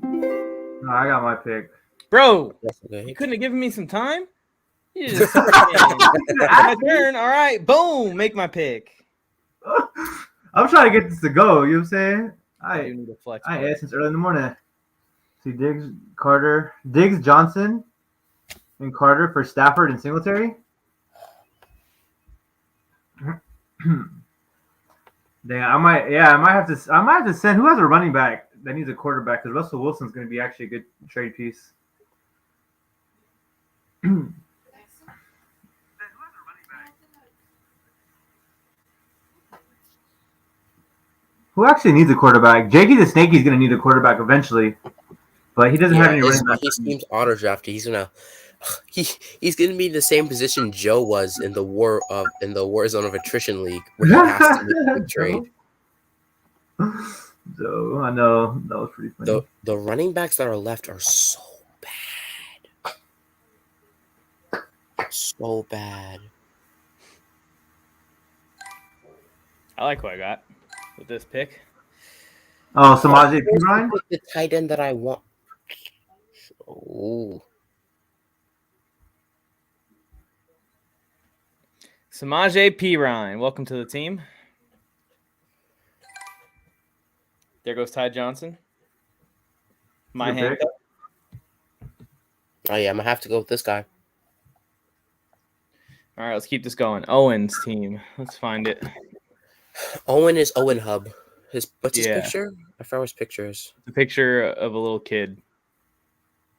No, I got my pick. Bro, Okay. you couldn't have given me some time? You just my turn. All right. Boom. Make my pick. I'm trying to get this to go. You know what I'm saying? I do need a flex. I ate since early in the morning. See Diggs, Johnson, and Carter for Stafford and Singletary. Dang, I might have to send. Who has a running back that needs a quarterback? Because Russell Wilson's going to be actually a good trade piece. Who actually needs a quarterback? Jakey the Snaky's going to need a quarterback eventually, but he doesn't have any running back. His team's auto drafted. He's gonna be in the same position Joe was in the war zone of attrition league, where he has to make a big trade. So I know that was pretty funny. The running backs that are left are so bad. I like what I got with this pick. Oh, Samaje Perine? The tight end that I want. Oh. Samaje Perine, welcome to the team. There goes Ty Johnson. My hand. Oh yeah, I'm gonna have to go with this guy. All right, let's keep this going. Owen's team. Let's find it. Owen is Owen Hub. What's his Yeah. picture? I forgot what his picture is. The picture of a little kid.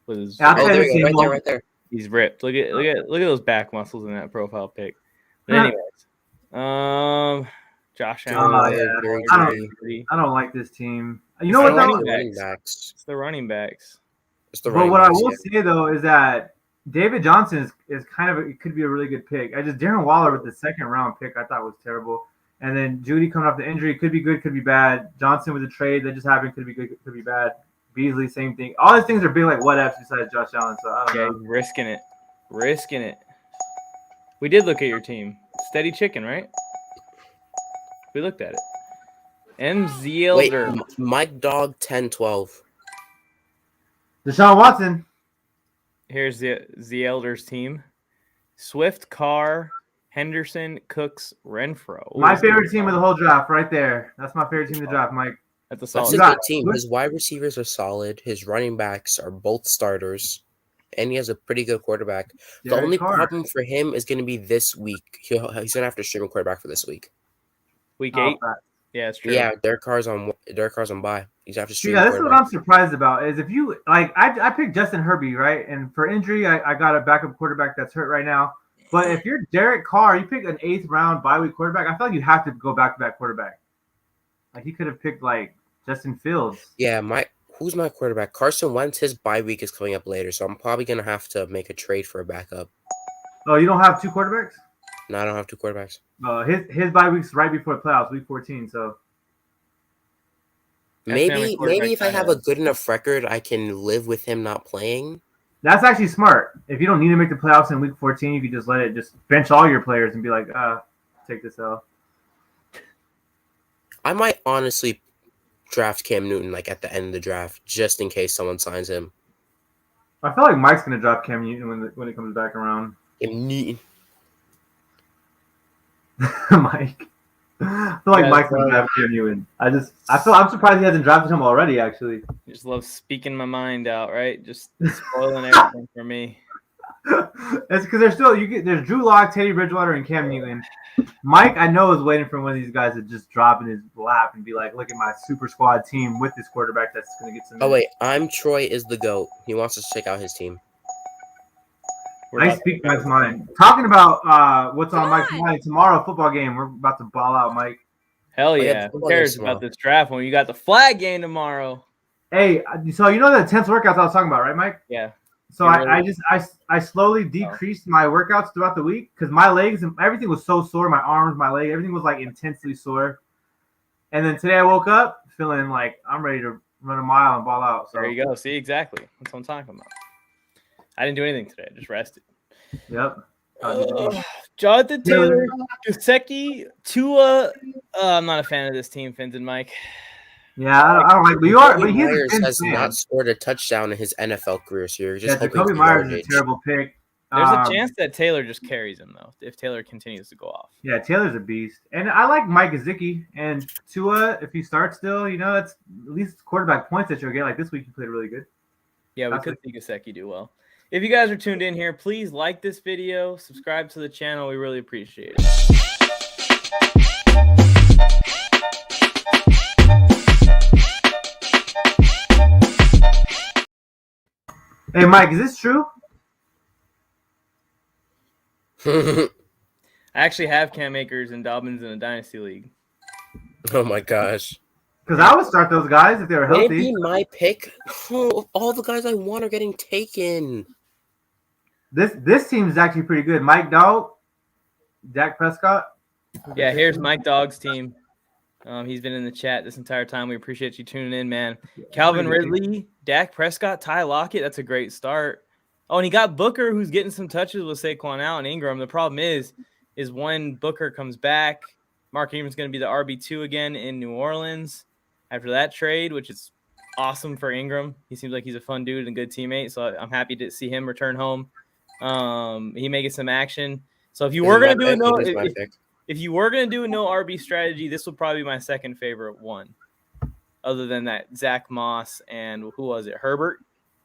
With his, Yeah, Oh, there you go, right there. he's ripped. Look at those back muscles in that profile pic. But anyways, Josh Allen. I don't like this team. You know what? Running backs. It's the running backs. But what I will say though is that David Johnson is kind of it could be a really good pick. Darren Waller with the second round pick I thought was terrible. And then Judy coming off the injury could be good, could be bad. Johnson with a trade that just happened could be good, could be bad. Beasley, same thing. All these things are being like what ifs besides Josh Allen. So I don't know. Risking it. We did look at your team. Steady chicken, right? We looked at it. MZ Elder. Wait, Mike Dog 10-12. Deshaun Watson. Here's the Elder's team. Swift, Carr, Henderson, Cooks, Renfro. My favorite team of the whole draft right there. That's my favorite team to draft, Mike. That's a That's solid. a good team. His wide receivers are solid. His running backs are both starters. And he has a pretty good quarterback. The only problem for him is going to be this week. He's going to have to stream a quarterback for this week. Week 8? Yeah, it's true. Yeah, Derek Carr's on bye. He's have to stream. Yeah, this is what I'm surprised about. Is if you like, I picked Justin Herbie, right? And for injury, I got a backup quarterback that's hurt right now. But if you're Derek Carr, you pick an 8th round bye week quarterback. I feel like you have to go back to back quarterback. Like he could have picked like Justin Fields. Yeah, who's my quarterback? Carson Wentz. His bye week is coming up later, so I'm probably gonna have to make a trade for a backup. Oh, you don't have 2 quarterbacks? No, I don't have 2 quarterbacks. His bye week's right before the playoffs, week 14. So maybe if I have a good enough record, I can live with him not playing. That's actually smart. If you don't need to make the playoffs in week 14, you can just let it just bench all your players and be like, take this L. I might honestly draft Cam Newton like at the end of the draft just in case someone signs him. I feel like Mike's gonna drop Cam Newton when it comes back around. Cam Newton. Mike. I feel like Mike's gonna draft Cam Newton. I'm surprised he hasn't drafted him already. Actually, Just love speaking my mind out, right? Just spoiling everything for me. It's because there's Drew Lock, Teddy Bridgewater, and Cam Newton. Mike, I know, is waiting for one of these guys to just drop in his lap and be like, "Look at my super squad team with this quarterback that's going to get some." Oh wait, Troy is the GOAT. He wants us to check out his team. I speak Mike's mind. Talking about what's on Mike's mind tomorrow, football game. We're about to ball out, Mike. Hell yeah! Who cares about this draft when you got the flag game tomorrow? Hey, so you know the intense workouts I was talking about, right, Mike? Yeah. So I slowly decreased my workouts throughout the week because my legs and everything was so sore. My arms, my leg, everything was like intensely sore. And then today I woke up feeling like I'm ready to run a mile and ball out. So there you go. See, exactly. That's what I'm talking about. I didn't do anything today. I just rested. Yep. Jonathan Taylor, Gesicki, Tua. I'm not a fan of this team, Fins and Mike. Yeah, I don't like. But you are. But he's Myers has not scored a touchdown in his NFL career, so you're just hoping. Jacoby Myers is a terrible pick. There's a chance that Taylor just carries him though, if Taylor continues to go off. Yeah, Taylor's a beast, and I like Mike Gesicki and Tua. If he starts still, that's at least quarterback points that you'll get. Like this week, he played really good. Yeah, we could see Gesicki do well. If you guys are tuned in here, please like this video, subscribe to the channel. We really appreciate it. Hey, Mike, is this true? I actually have Cam Akers and Dobbins in a dynasty league. Oh my gosh! Because I would start those guys if they were healthy. Maybe my pick. All the guys I want are getting taken. This team is actually pretty good. Mike Dog, Dak Prescott. Yeah, here's Mike Dog's team. He's been in the chat this entire time. We appreciate you tuning in, man. Calvin Ridley, Dak Prescott, Ty Lockett. That's a great start. Oh, and he got Booker, who's getting some touches with Saquon out and Ingram. The problem is when Booker comes back, Mark Ingram's going to be the RB2 again in New Orleans after that trade, which is awesome for Ingram. He seems like he's a fun dude and a good teammate, so I'm happy to see him return home. He may get some action. So if you were going to do it, if you were going to do a no RB strategy, this would probably be my second favorite one. Other than that, Zach Moss and who was it? Herbert.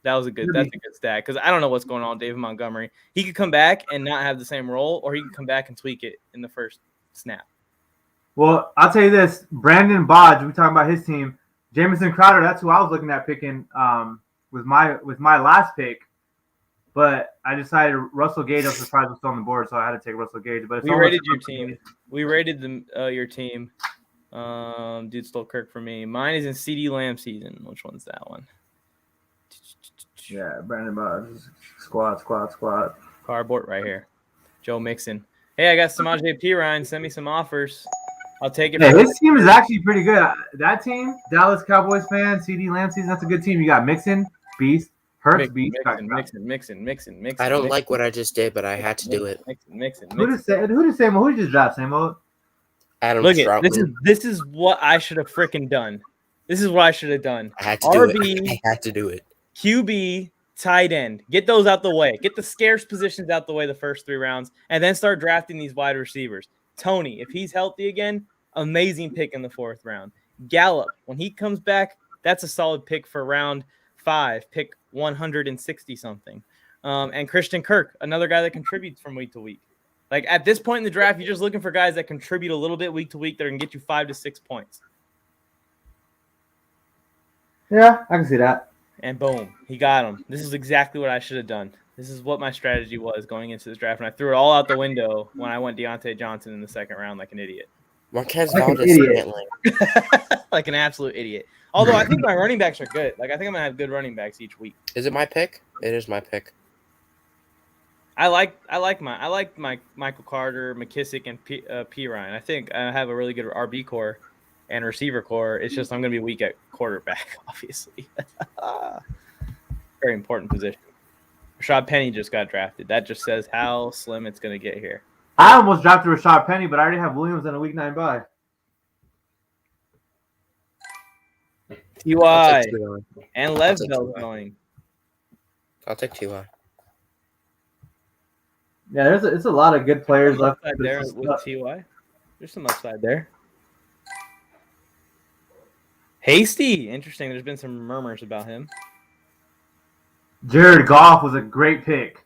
That's a good stat because I don't know what's going on with David Montgomery. He could come back and not have the same role, or he could come back and tweak it in the first snap. Well, I'll tell you this. Brandon Bodge, we talking about his team. Jamison Crowder, that's who I was looking at picking with my last pick. But I decided Russell Gage, I'm surprised was still on the board, so I had to take Russell Gage. But we rated your team. We rated your team. Dude stole Kirk for me. Mine is in CD Lamb season. Which one's that one? Yeah, Brandon Bodge. Squad. Cardboard right here. Joe Mixon. Hey, I got Samaje Perine. Send me some offers. I'll take it. Hey, this team is actually pretty good. That team, Dallas Cowboys fan, CD Lamb season, that's a good team. You got Mixon, Beast, Hurts, Beast. Mixon. I don't like what I just did, but I had to do it. Mixon. Who did Samuel? Who did you just draft, Samuel? Adam Look Troutman. at this is what I should have freaking done. This is what I should have done. I had to do it. I had to do it. QB, tight end. Get those out the way. Get the scarce positions out the way the first 3 rounds, and then start drafting these wide receivers. Tony, if he's healthy again, amazing pick in the 4th round. Gallup, when he comes back, that's a solid pick for round 5, pick 160 something. And Christian Kirk, another guy that contributes from week to week. Like at this point in the draft, you're just looking for guys that contribute a little bit week to week that can get you 5 to 6 points. Yeah, I can see that. And boom, he got him. This is exactly what I should have done. This is what my strategy was going into this draft, and I threw it all out the window when I went Deontay Johnson in the 2nd round like an idiot. Marquez Valdez, like an absolute idiot. Although I think my running backs are good. Like I think I'm gonna have good running backs each week. Is it my pick? It is my pick. I like my Michael Carter, McKissick, and P. Ryan. I think I have a really good RB core and receiver core. It's just I'm gonna be weak at quarterback, obviously. Very important position. Rashad Penny just got drafted. That just says how slim it's going to get here. I almost drafted Rashad Penny, but I already have Williams on a week 9 bye. Ty T.Y. and I'll take Lesbell T.Y. going. I'll take T.Y. Yeah, it's a lot of good players left. Upside there with Ty. There's some upside there. Hasty, interesting. There's been some murmurs about him. Jared Goff was a great pick.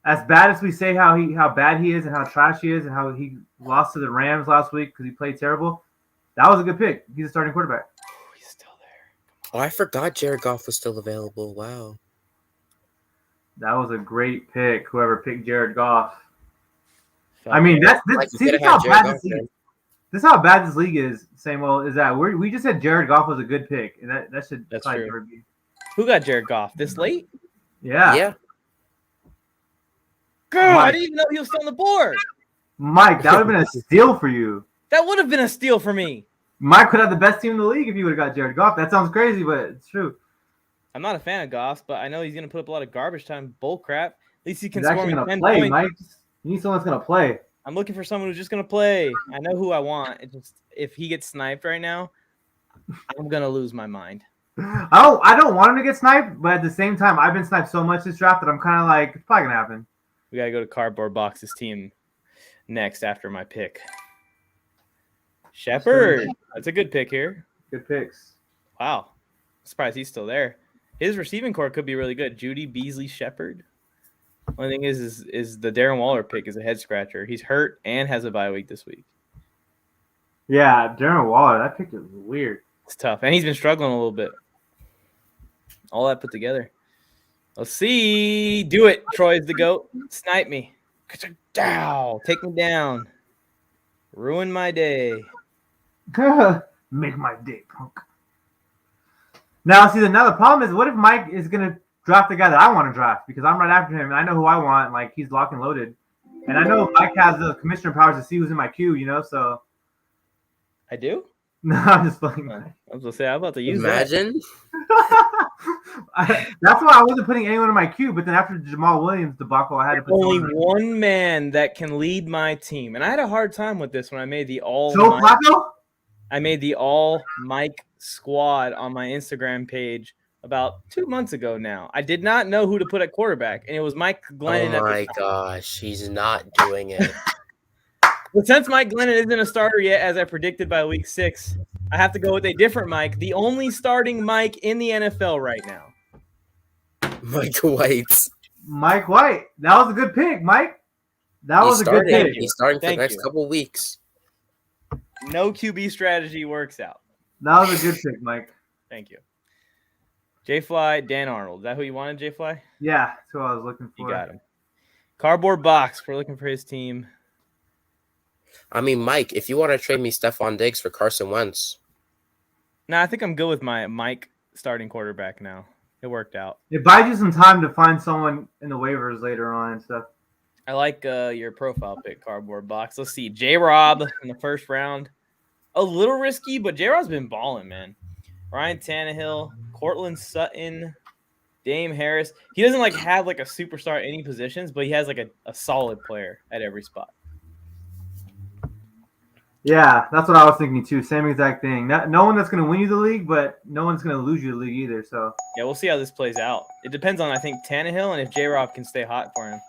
As bad as we say how bad he is and how trash he is and how he lost to the Rams last week because he played terrible, that was a good pick. He's a starting quarterback. Oh, he's still there. Oh, I forgot Jared Goff was still available. Wow. That was a great pick. Whoever picked Jared Goff. Felt I mean, bad. this is how bad this league is. This is how bad this league is. Same old is that we just said Jared Goff was a good pick, and that should That's probably true. never be. Who got Jared Goff this late? Yeah. Yeah. Girl, I Mike. didn't even know he was still on the board. Mike, that would have been a steal for you. That would have been a steal for me. Mike could have the best team in the league if he would have got Jared Goff. That sounds crazy, but it's true. I'm not a fan of Goff, but I know he's going to put up a lot of garbage time bull crap. At least he can He's score actually me going to 10 play, points. Mike. You need someone that's going to play. I'm looking for someone who's just going to play. I know who I want. It just if he gets sniped right now, I'm going to lose my mind. I don't want him to get sniped, but at the same time, I've been sniped so much this draft that I'm kind of like, it's probably going to happen. We got to go to Cardboard Box's team next after my pick. Shepard. That's a good pick here. Good picks. Wow. Surprised he's still there. His receiving core could be really good. Judy, Beasley, Shepard. Only thing is the Darren Waller pick is a head scratcher. He's hurt and has a bye week this week. Yeah, Darren Waller, that pick is weird. It's tough. And he's been struggling a little bit. All that put together. Let's see. Do it. Troy's the GOAT. Snipe me. Dow. Take me down. Ruin my day. Make my day, punk. Now, see, the problem is, what if Mike is going to draft the guy that I want to draft? Because I'm right after him, and I know who I want. Like, he's locked and loaded. And I know Mike has the commissioner powers to see who's in my queue, so. I do? No, I'm just playing. I was going to say, I'm about to use that. Imagine. That's why I wasn't putting anyone in my queue, but then after the Jamal Williams debacle, I had to put Only someone in. one man that can lead my team. And I had a hard time with this when I made the all Joe Mike, Flacco? I made the all Mike squad on my Instagram page about 2 months ago now. I did not know who to put at quarterback, and it was Mike Glennon. Oh my gosh, he's not doing it. But since Mike Glennon isn't a starter yet, as I predicted by week 6, I have to go with a different Mike, the only starting Mike in the NFL right now. Mike White. Mike White. That was a good pick, Mike. That was a good pick. He's starting for the Thank next you. couple of weeks. No QB strategy works out. That was a good pick, Mike. Thank you. J-Fly, Dan Arnold. Is that who you wanted, J-Fly? Yeah, that's who I was looking for. You got him. Cardboard Box. We're looking for his team. I mean, Mike, if you want to trade me Stephon Diggs for Carson Wentz. Nah, I think I'm good with my Mike starting quarterback now. It worked out. It buys you some time to find someone in the waivers later on and stuff. I like your profile pick, Cardboard Box. Let's see. J-Rob in the first round. A little risky, but J-Rob's been balling, man. Ryan Tannehill, Cortland Sutton, Dame Harris. He doesn't have a superstar at any positions, but he has a solid player at every spot. Yeah, that's what I was thinking too. Same exact thing. No one that's going to win you the league, but no one's going to lose you the league either. So Yeah, we'll see how this plays out. It depends on, I think, Tannehill and if J-Rob can stay hot for him.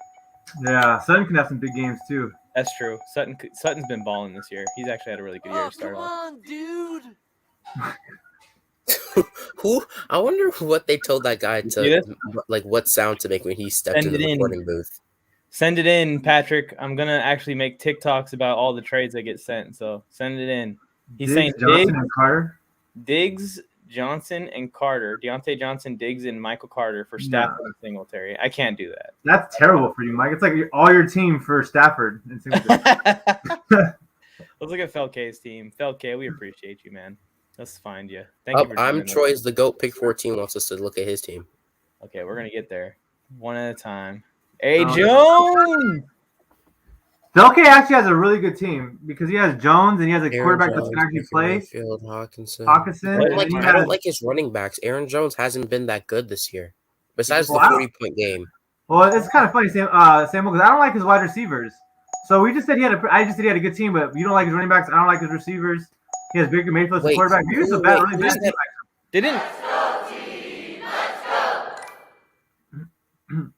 yeah, Sutton can have some big games too. That's true. Sutton's been balling this year. He's actually had a really good year to start Come off. on, dude. Who? I wonder what they told that guy See to, this? what sound to make when he stepped Send into it the in. recording booth. Send it in, Patrick. I'm going to actually make TikToks about all the trades that get sent, so send it in. He's saying Johnson and Carter. Diggs, Johnson, and Carter. Deontay Johnson, Diggs, and Michael Carter for Stafford and Singletary. I can't do that. That's terrible for you, Mike. It's like all your team for Stafford and Singletary. Let's look at Felke's team. Felke, we appreciate you, man. Let's find you. Thank you for I'm joining us. Troy's the GOAT. Pick 14 wants us to look at his team. Okay, we're going to get there. One at a time. Hey, Oh, Jones! Delke actually has a really good team because he has Jones and he has a Aaron quarterback that Jones, can actually Baker play. Mayfield, Hawkinson. Hawkinson. I And don't he I has- don't like his running backs. Aaron Jones hasn't been that good this year. Besides the Wow. 40-point game. Well, it's kind of funny, Samuel, because I don't like his wide receivers. So we just said I just said he had a good team, but you don't like his running backs. I don't like his receivers. He has Baker Mayfield as a Wait, quarterback. Maybe it's a who- bad, wait, really who's bad that? team. Didn't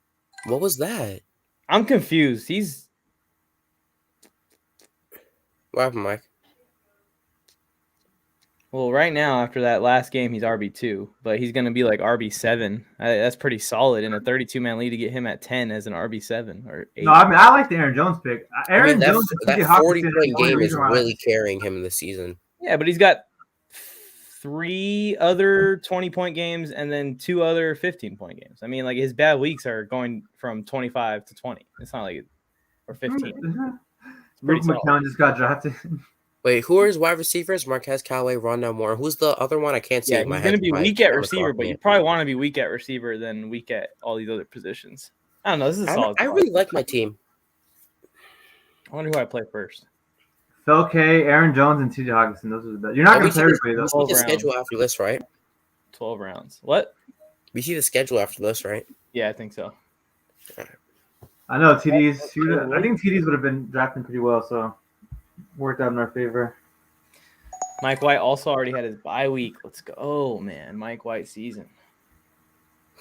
What was that? I'm confused. What happened, Mike? Well, right now after that last game, he's RB2, but he's going to be like RB7. That's pretty solid in a 32-man league to get him at 10 as an RB7 or 8. No, I mean I like the Aaron Jones pick. Aaron Jones, that TJ Hockenson is the 40-point only game is reason why- really carrying him this season. Yeah, but he's got 3 other 20-point games and then 2 other 15-point games. I mean, like his bad weeks are going from 25 to 20. It's not like or 15. Luke solid. McCown just got drafted. Wait, who are his wide receivers? Marquez Callaway, Rondell Moore. Who's the other one? I can't see Yeah, it in my he's head. going to be My weak at camera's receiver, but blocking you it. probably want to be weak at receiver than weak at all these other positions. I don't know. This is a solid. I spot. really like my team. I wonder who I play first. Phil K, Aaron Jones, and TJ Hockenson. Those are the best. You're not And going to play everybody we though. see the 12 schedule after this, right? 12 rounds. What? We see the schedule after this, right? Yeah, I think so. I know TDs. I think TDs would have been drafting pretty well, so worked out in our favor. Mike White also already had his bye week. Let's go. Oh, man. Mike White season.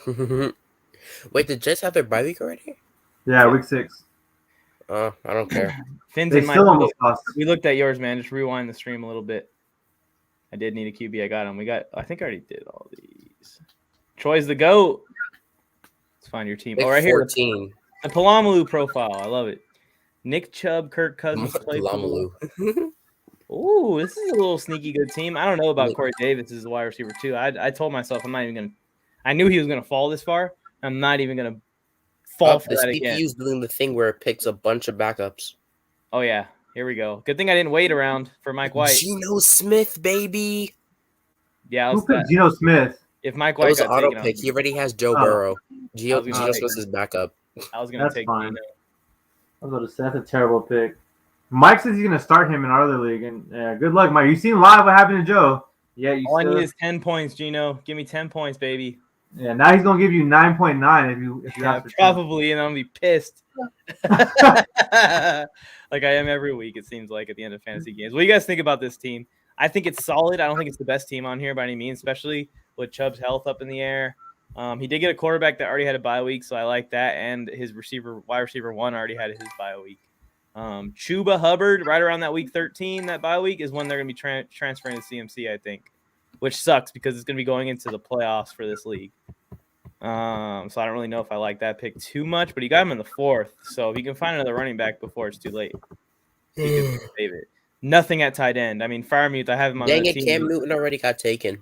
Wait, did Jets have their bye week already? Yeah, week 6. I don't care. Finn's They and Mike. still almost lost. We looked at yours, man. Just rewind the stream a little bit. I did need a QB. I got him. I think I already did all these. Troy's the GOAT. Let's find your team. Pick Oh, right here. 14. The Palamalu profile. I love it. Nick Chubb, Kirk Cousins, Claypool. Lamalu. Ooh, this is a little sneaky good team. I don't know about Corey Davis as a wide receiver too. I told myself I'm not even gonna. I knew he was gonna fall this far. I'm not even gonna fall for The that again. CPU's doing the thing where it picks a bunch of backups. Oh yeah, here we go. Good thing I didn't wait around for Mike White. Geno Smith, baby. Yeah, Who picked Geno Smith? if Mike That White was an got auto taken, pick. He already has Joe Oh. Burrow. Geno I was gonna Smith's his backup. I was gonna That's take fine. Geno. I was about to say that's a terrible pick. Mike says he's going to start him in our other league, and good luck, Mike. You seen live what happened to Joe? Yeah, you. All I still, need is 10 points, Gino. Give me 10 points, baby. yeah. Now he's going to give you 9.9 if you Yeah, ask for 10. probably, and I'm gonna be pissed. Like I am every week, it seems like, at the end of fantasy games. What do you guys think about this team? I think it's solid. I don't think it's the best team on here by any means, especially with Chubb's health up in the air. He did get a quarterback that already had a bye week, so I like that. And his wide receiver 1 already had his bye week. Chuba Hubbard, right around that week 13, that bye week, is when they're going to be transferring to CMC, I think, which sucks because it's going to be going into the playoffs for this league. So I don't really know if I like that pick too much, but he got him in the 4th. So if you can find another running back before it's too late, he can save it. Nothing at tight end. I mean, Firemuth, I have him on Dang the it, team. Cam Newton already got taken.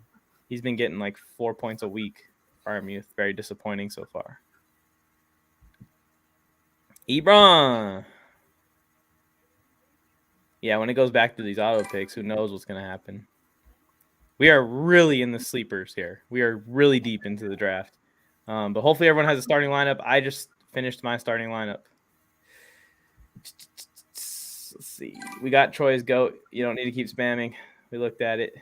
He's been getting like 4 points a week. Firemuth, very disappointing so far. Ebron. Yeah, when it goes back to these auto picks, who knows what's going to happen. We are really in the sleepers here. We are really deep into the draft. But hopefully everyone has a starting lineup. I just finished my starting lineup. Let's see. We got Troy's GOAT. You don't need to keep spamming. We looked at it.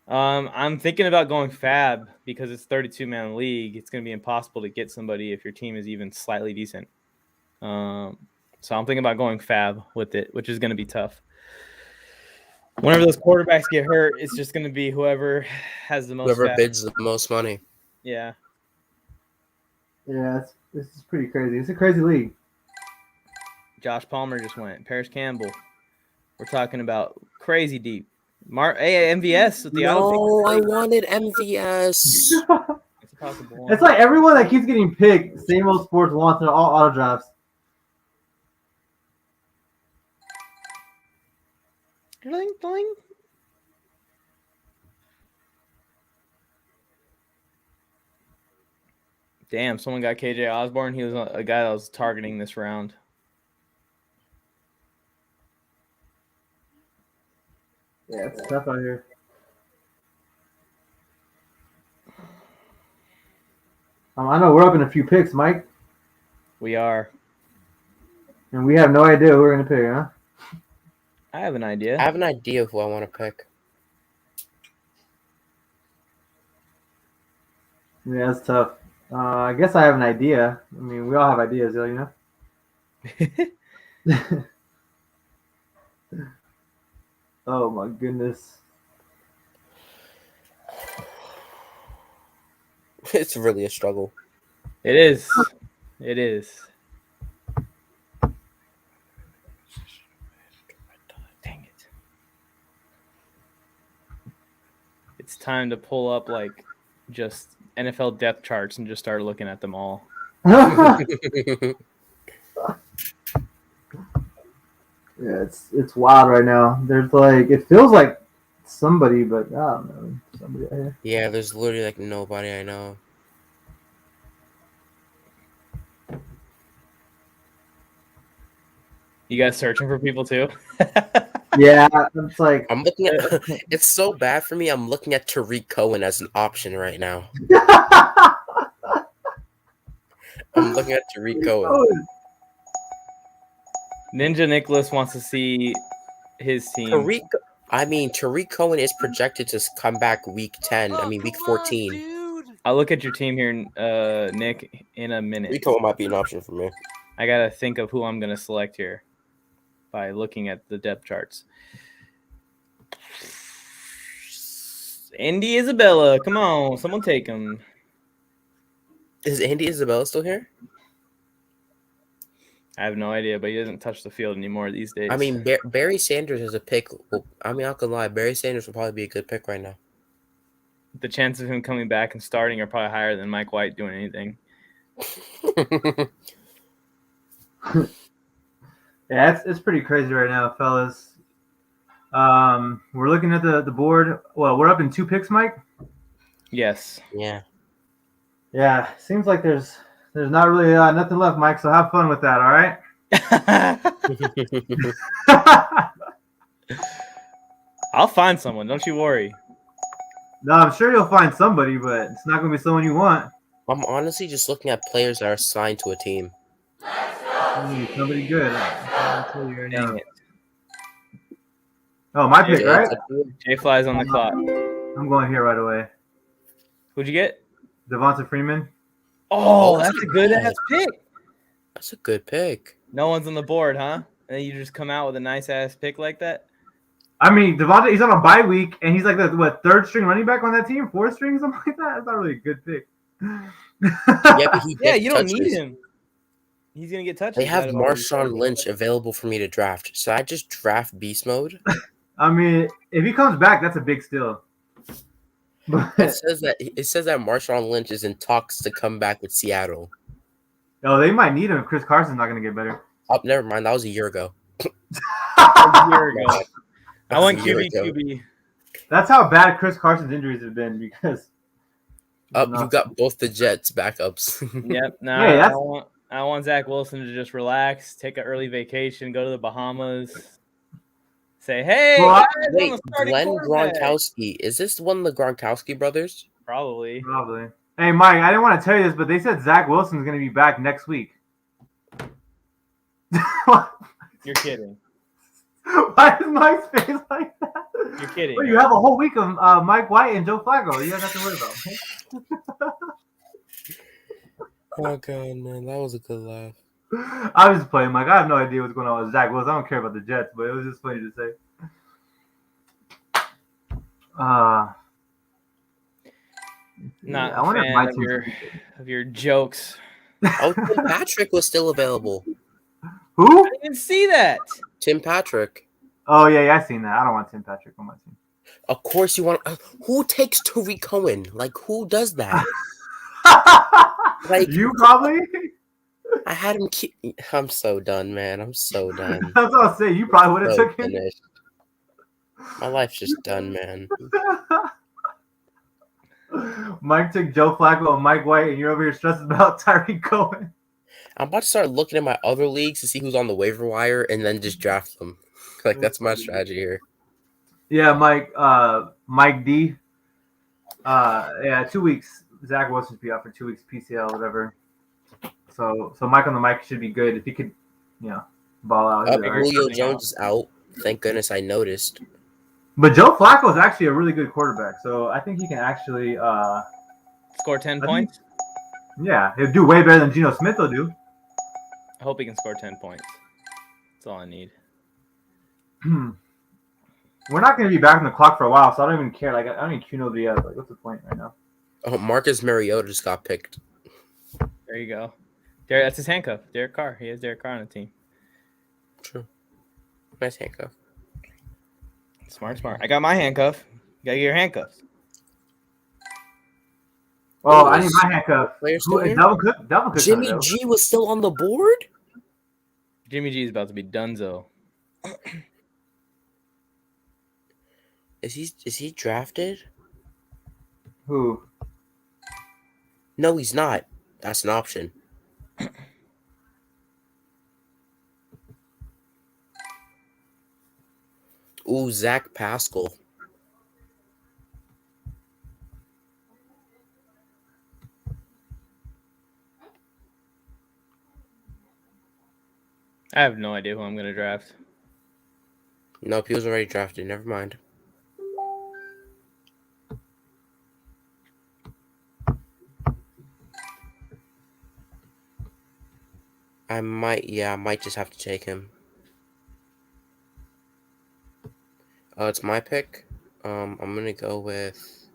I'm thinking about going Fab because it's 32-man league. It's going to be impossible to get somebody if your team is even slightly decent. So I'm thinking about going Fab with it, which is going to be tough. Whenever those quarterbacks get hurt, it's just going to be whoever has the most. Whoever Fab. bids the most money. Yeah. Yeah, this is pretty crazy. It's a crazy league. Josh Palmer just went. Paris Campbell. We're talking about crazy deep. MVS with the auto No, I pick. wanted MVS. It's a possible one. It's like everyone that keeps getting picked, same old sports wants in all auto drafts. Doing, doing. Damn, someone got KJ Osborne. He was a guy that was targeting this round. Yeah, it's tough out here. I know we're up in a few picks, Mike, We are. and we have no idea who we're gonna pick, huh? I have an I idea. have an idea of who I want to pick. Yeah, it's tough. I guess I have an idea. I mean, we all have ideas, you know? Oh my goodness. It's really a struggle. It is. It is. Dang it. It's time to pull up like just NFL depth charts and just start looking at them all. Yeah, it's wild right now. There's like it feels like somebody, but I don't know. Somebody out here. Yeah, there's literally like nobody I know. You guys searching for people too? Yeah, it's like I'm looking at it's so bad for me. I'm looking at Tariq Cohen as an option right now. I'm looking at Tariq Cohen. Ninja Nicholas wants to see his team. Tariq Cohen is projected to come back week 10. Week 14. I'll look at your team here, Nick, in a minute. Tariq Cohen might be an option for me. I gotta think of who I'm gonna select here by looking at the depth charts. Andy Isabella, come on, someone take him. Is Andy Isabella still here? I have no idea, but he doesn't touch the field anymore these days. Barry Sanders is a pick. Well, I'm not gonna lie, Barry Sanders will probably be a good pick right now. The chances of him coming back and starting are probably higher than Mike White doing anything. Yeah, it's pretty crazy right now, fellas. We're looking at the board. Well, we're up in 2 picks, Mike. Yes. Yeah. Yeah, seems like there's not really nothing left, Mike. So have fun with that. All right. I'll find someone. Don't you worry. No, I'm sure you'll find somebody, but it's not gonna be someone you want. I'm honestly just looking at players that are signed to a team. Somebody good. I'll tell you right now. Dang it. Oh, my pick, right? Jay Fly's on the clock. I'm going here right away. Who'd you get? Devonta Freeman. Oh, that's a good ass pick. That's a good pick. No one's on the board, huh? And then you just come out with a nice ass pick like that. I mean, Devonta, he's on a bye week, and he's like the 3rd string running back on that team, 4th string, something like that. That's not really a good pick. Yeah, but you don't need him. He's gonna get touches. They have Marshawn Lynch available for me to draft, so I just draft beast mode. I mean, if he comes back, that's a big steal. It says that Marshawn Lynch is in talks to come back with Seattle. Oh, they might need him if Chris Carson's not gonna get better. Oh, never mind. That was a year ago. A year ago. I want QB. That's how bad Chris Carson's injuries have been because. You got both the Jets backups. Yep. No, Hey, I want Zach Wilson to just relax, take an early vacation, go to the Bahamas, say, "Hey, Well, guys, Wait, I'm the starting Glenn quarterback." Gronkowski. Is this one of the Gronkowski brothers? Probably. Hey, Mike, I didn't want to tell you this, but they said Zach Wilson's going to be back next week. You're kidding. Why is Mike's face like that? You're kidding. Well, you have a whole week of Mike White and Joe Flacco. You have nothing to worry about. Oh god, man, that was a good laugh. I was just playing, Mike. I have no idea what's going on with Zach Wilson. I don't care about the Jets, but it was just funny to say. Not I wonder a if my fan team's of your jokes. Oh, Tim Patrick was still available. Who? I didn't even see that. Tim Patrick. Oh yeah, I seen that. I don't want Tim Patrick on my team. Of course you want. Who takes Tariq Cohen? Like, who does that? Like, you probably. I had him. I'm so done, man. I'm so done. That's what I'll say. You probably would have So took him. finished. My life's just done, man. Mike took Joe Flacco and Mike White, and you're over here stressing about Tyreek Cohen. I'm about to start looking at my other leagues to see who's on the waiver wire and then just draft them. Like, that's my strategy here. Yeah, Mike D. 2 weeks. Zach Wilson should be out for 2 weeks, PCL, whatever. So Mike on the mic should be good if he could, ball out. Julio Jones is out. Thank goodness I noticed. But Joe Flacco is actually a really good quarterback, so I think he can actually Score 10 points. Yeah, he'll do way better than Geno Smith will do. I hope he can score 10 points. That's all I need. We're not going to be back on the clock for a while, so I don't even care. Like, I don't even cue nobody else. Like, what's the point right now? Oh, Marcus Mariota just got picked. There you go. That's his handcuff. Derek Carr. He has Derek Carr on the team. True. Nice handcuff. Smart. I got my handcuff. You gotta get your handcuffs. Oh, I need my handcuff. Double Cook. Jimmy G was still on the board? Jimmy G is about to be dunzo. Is he drafted? Who? No, he's not. That's an option. Ooh, Zach Pascal. I have no idea who I'm gonna draft. Nope, he was already drafted. Never mind. I might just have to take him. It's my pick. I'm gonna go with.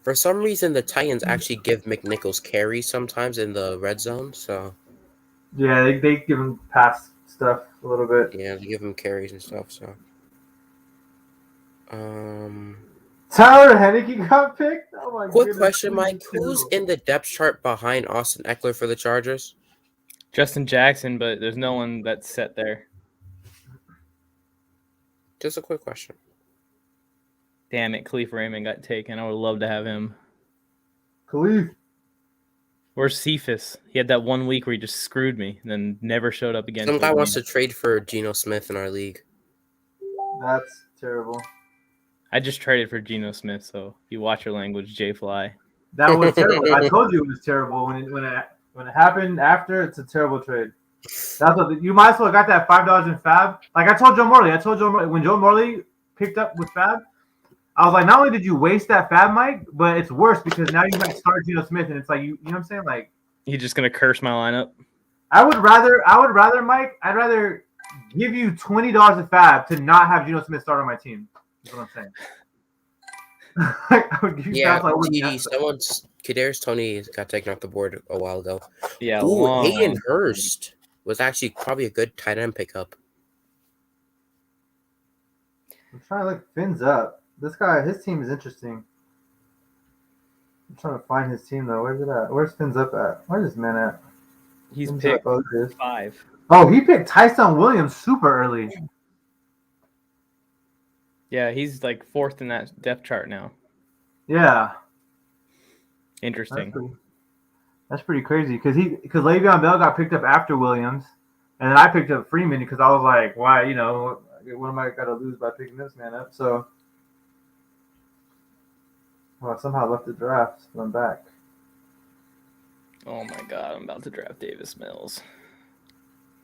For some reason, the Titans actually give McNichols carries sometimes in the red zone. So. Yeah, they give him pass stuff a little bit. Yeah, they give him carries and stuff. So. Tyler Henneke got picked? Oh my god. Quick question, Mike. Who's in the depth chart behind Austin Eckler for the Chargers? Justin Jackson, but there's no one that's set there. Just a quick question. Damn it, Khalif Raymond got taken. I would love to have him. Khalif. Where's Cephas? He had that 1 week where he just screwed me and then never showed up again. Some guy wants to trade for Geno Smith in our league. That's terrible. I just traded for Geno Smith, so if you watch your language, J-Fly. That was terrible. I told you it was terrible. When it happened after, it's a terrible trade. That's what you might as well got that $5 in Fab. Like I told Joe Morley. When Joe Morley picked up with Fab, I was like, not only did you waste that Fab, Mike, but it's worse because now you might start Geno Smith, and it's like you know what I'm saying? Like you're just gonna curse my lineup. I would rather, Mike. I'd rather give you $20 of Fab to not have Geno Smith start on my team. That's what I'm saying. I would give you Fab, TD. Kadarius Toney got taken off the board a while ago. Yeah. Ooh, Hayden Hurst was actually probably a good tight end pickup. I'm trying to look Finn's up. This guy, his team is interesting. I'm trying to find his team though. Where's it at? Where's Finn's up at? Where's this man at? He's Finn's picked up. 5. Oh, he picked Tyson Williams super early. Yeah, he's like 4th in that depth chart now. Yeah. Interesting. That's pretty crazy because Le'Veon Bell got picked up after Williams, and then I picked up Freeman because I was like, why, what am I got to lose by picking this man up? So, well, I somehow left the draft, but I'm back. Oh my god, I'm about to draft Davis Mills.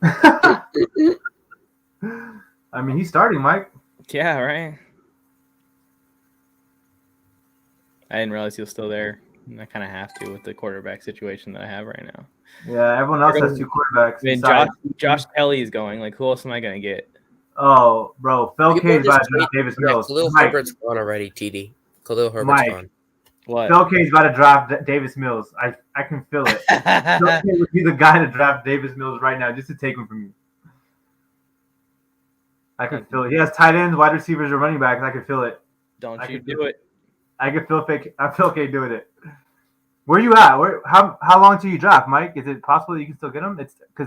I mean, he's starting, Mike. Yeah, right. I didn't realize he was still there. I kind of have to with the quarterback situation that I have right now. Yeah, everyone else has 2 quarterbacks. I mean, Josh Kelly is going. Like, who else am I going to get? Oh, bro. Felke is about to draft Davis Mills. Khalil Herbert's gone already, TD. Khalil Herbert's gone. What? Felke is about to draft Davis Mills. I can feel it. Felke would be the guy to draft Davis Mills right now just to take him from you. I can feel it. He has tight ends, wide receivers, and running backs. I can feel it. Don't you do it. I can feel Felke doing it. Where you at? How long till you draft, Mike? Is it possible that you can still get him?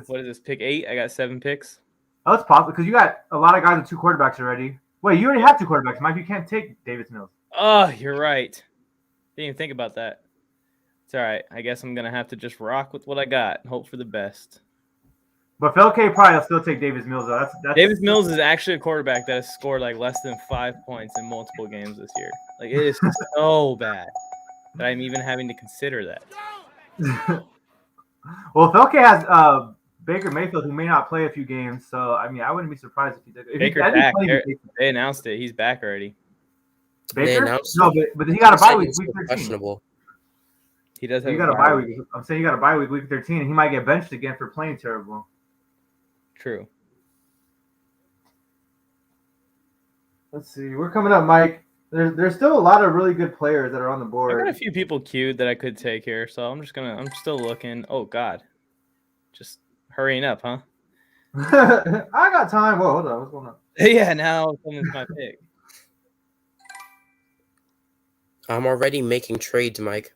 What is this, pick 8? I got 7 picks. Oh, it's possible because you got a lot of guys with 2 quarterbacks already. Wait, you already have 2 quarterbacks, Mike. You can't take Davis Mills. Oh, you're right. Didn't even think about that. It's all right. I guess I'm going to have to just rock with what I got and hope for the best. But Felke probably will still take Davis Mills, though. That's Davis Mills is actually a quarterback that has scored like less than 5 points in multiple games this year. Like, it is so bad that I'm even having to consider that. Well, Felke has Baker Mayfield, who may not play a few games. So I mean, I wouldn't be surprised if he did. Baker's back. They announced it. He's back already. Baker? No, but he got a bye week 13. Questionable. He does have a bye week. I'm saying you got a bye week 13, and he might get benched again for playing terrible. True. Let's see. We're coming up, Mike. There's still a lot of really good players that are on the board. I got a few people queued that I could take here, so I'm still looking. Oh God, just hurrying up, huh? I got time. Whoa, hold on. What's going on? Yeah, now someone's my pick. I'm already making trades, Mike.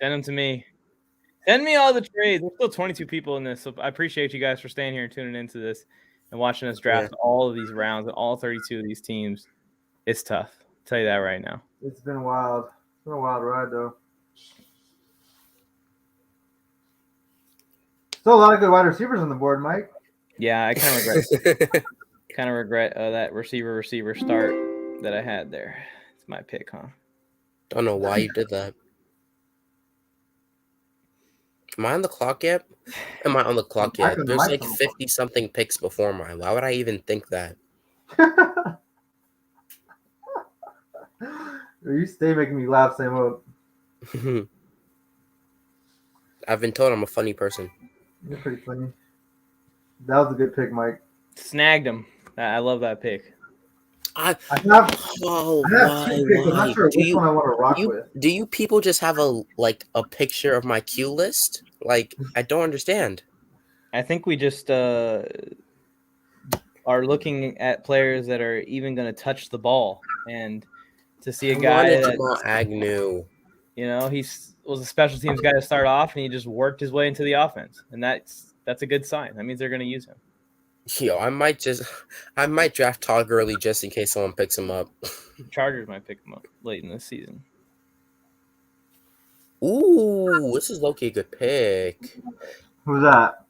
Send them to me. Send me all the trades. There's still 22 people in this, so I appreciate you guys for staying here and tuning into this and watching us draft all of these rounds and all 32 of these teams. It's tough. I'll tell you that right now. It's been wild. It's been a wild ride, though. Still a lot of good wide receivers on the board, Mike. Yeah, I kind of regret that receiver start that I had there. It's my pick, huh? Don't know why you did that. Am I on the clock yet? Am I on the clock yet? There's like 50-something picks before mine. Why would I even think that? You stay making me laugh, Sam. I've been told I'm a funny person. You're pretty funny. That was a good pick, Mike. Snagged him. I love that pick. I have two picks. I'm not sure which one I want to rock with. Do you people just have a picture of my queue list? Like, I don't understand. I think we just are looking at players that are even going to touch the ball, and to see a guy that Agnew. You know, he was a special teams guy to start off, and he just worked his way into the offense, and that's a good sign. That means they're going to use him. Yo, I might draft Todd Gurley just in case someone picks him up. Chargers might pick him up late in this season. Ooh, this is low-key a good pick. Who's that?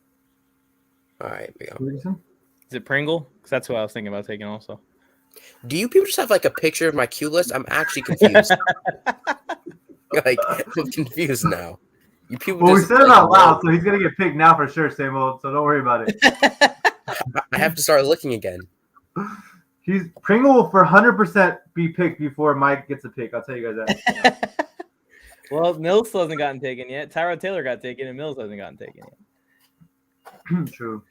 All right, we go. Is it Pringle? Because that's who I was thinking about taking also. Do you people just have like a picture of my queue list? I'm actually confused. I'm confused now. You people. Well, we said it out loud, so he's gonna get picked now for sure, same old. So don't worry about it. I have to start looking again. Pringle will for 100% be picked before Mike gets a pick. I'll tell you guys that. Well, Mills still hasn't gotten taken yet. Tyrod Taylor got taken, and Mills hasn't gotten taken yet. True.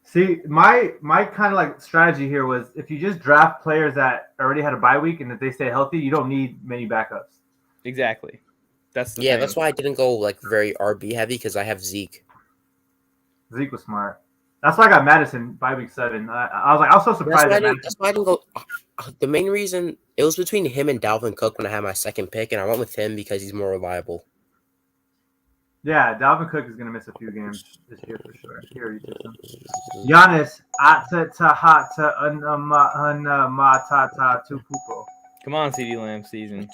See, my kind of like strategy here was if you just draft players that already had a bye week and if they stay healthy, you don't need many backups. Exactly. That's why I didn't go like very RB heavy because I have Zeke. Zeke was smart. That's why I got Madison by week 7. I was so surprised. That's why I didn't go. The main reason it was between him and Dalvin Cook when I had my second pick, and I went with him because he's more reliable. Yeah, Dalvin Cook is going to miss a few games this year for sure. Giannis, come on, CD Lamb season.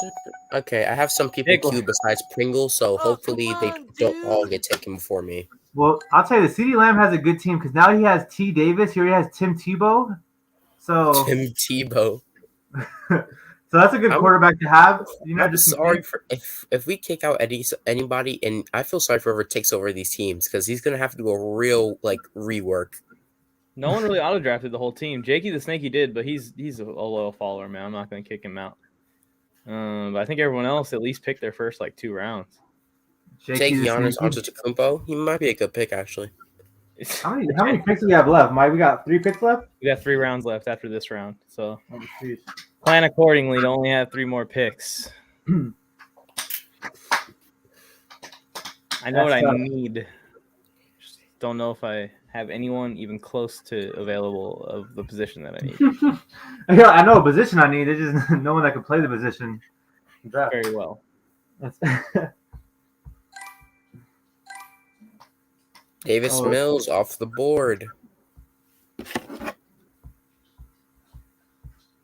Okay, I have some people queued besides Pringle, so hopefully they don't all get taken before me. Well, I'll tell you, the CD Lamb has a good team because now he has T. Davis. He already has Tim Tebow. So Tim Tebow. So that's a good quarterback to have. I'm sorry for if we kick out anybody, and I feel sorry for whoever takes over these teams because he's gonna have to do a real rework. No one really auto drafted the whole team. Jakey the Snakey did, but he's a loyal follower, man. I'm not gonna kick him out. But I think everyone else at least picked their first 2 rounds. Take Giannis Antetokounmpo. He might be a good pick actually. How many picks do we have left, Mike? We got 3 picks left? We got 3 rounds left after this round. So plan accordingly to only have 3 more picks. I know what I need. Just don't know if I have anyone even close to available of the position that I need. Yeah, I know a position I need. There's just no one that can play the position. Very well. Davis Mills off the board.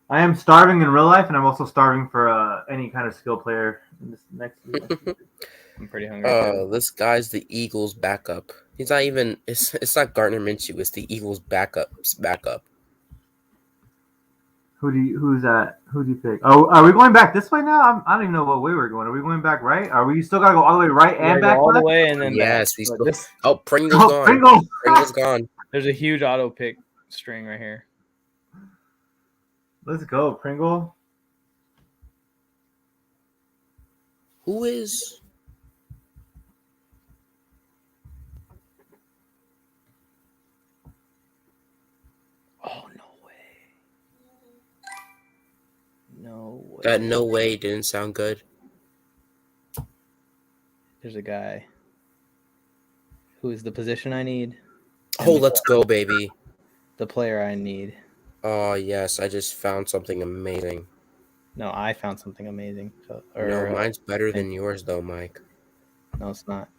I am starving in real life, and I'm also starving for any kind of skill player in this next year. I'm pretty hungry. This guy's the Eagles' backup. He's not even. It's not Gardner Minshew. It's the Eagles' backup. Who's that? Who do you pick? Oh, are we going back this way now? I don't even know what way we're going. Are we going back right? Are we still gotta go all the way right Yeah, and go back all the left? way and then Yes, back. we But still. this, Oh, Pringle's Oh, gone. Pringle! Pringle's gone. there's a huge auto pick string right here. Let's go, Pringle. Who is? Oh, no way. No way. That no way didn't sound good. There's a guy who is the position I need. Oh, let's go, baby. The player I need. Oh, yes, I just found something amazing. No, I found something amazing. So, No, mine's better than yours, though, Mike. No, it's not.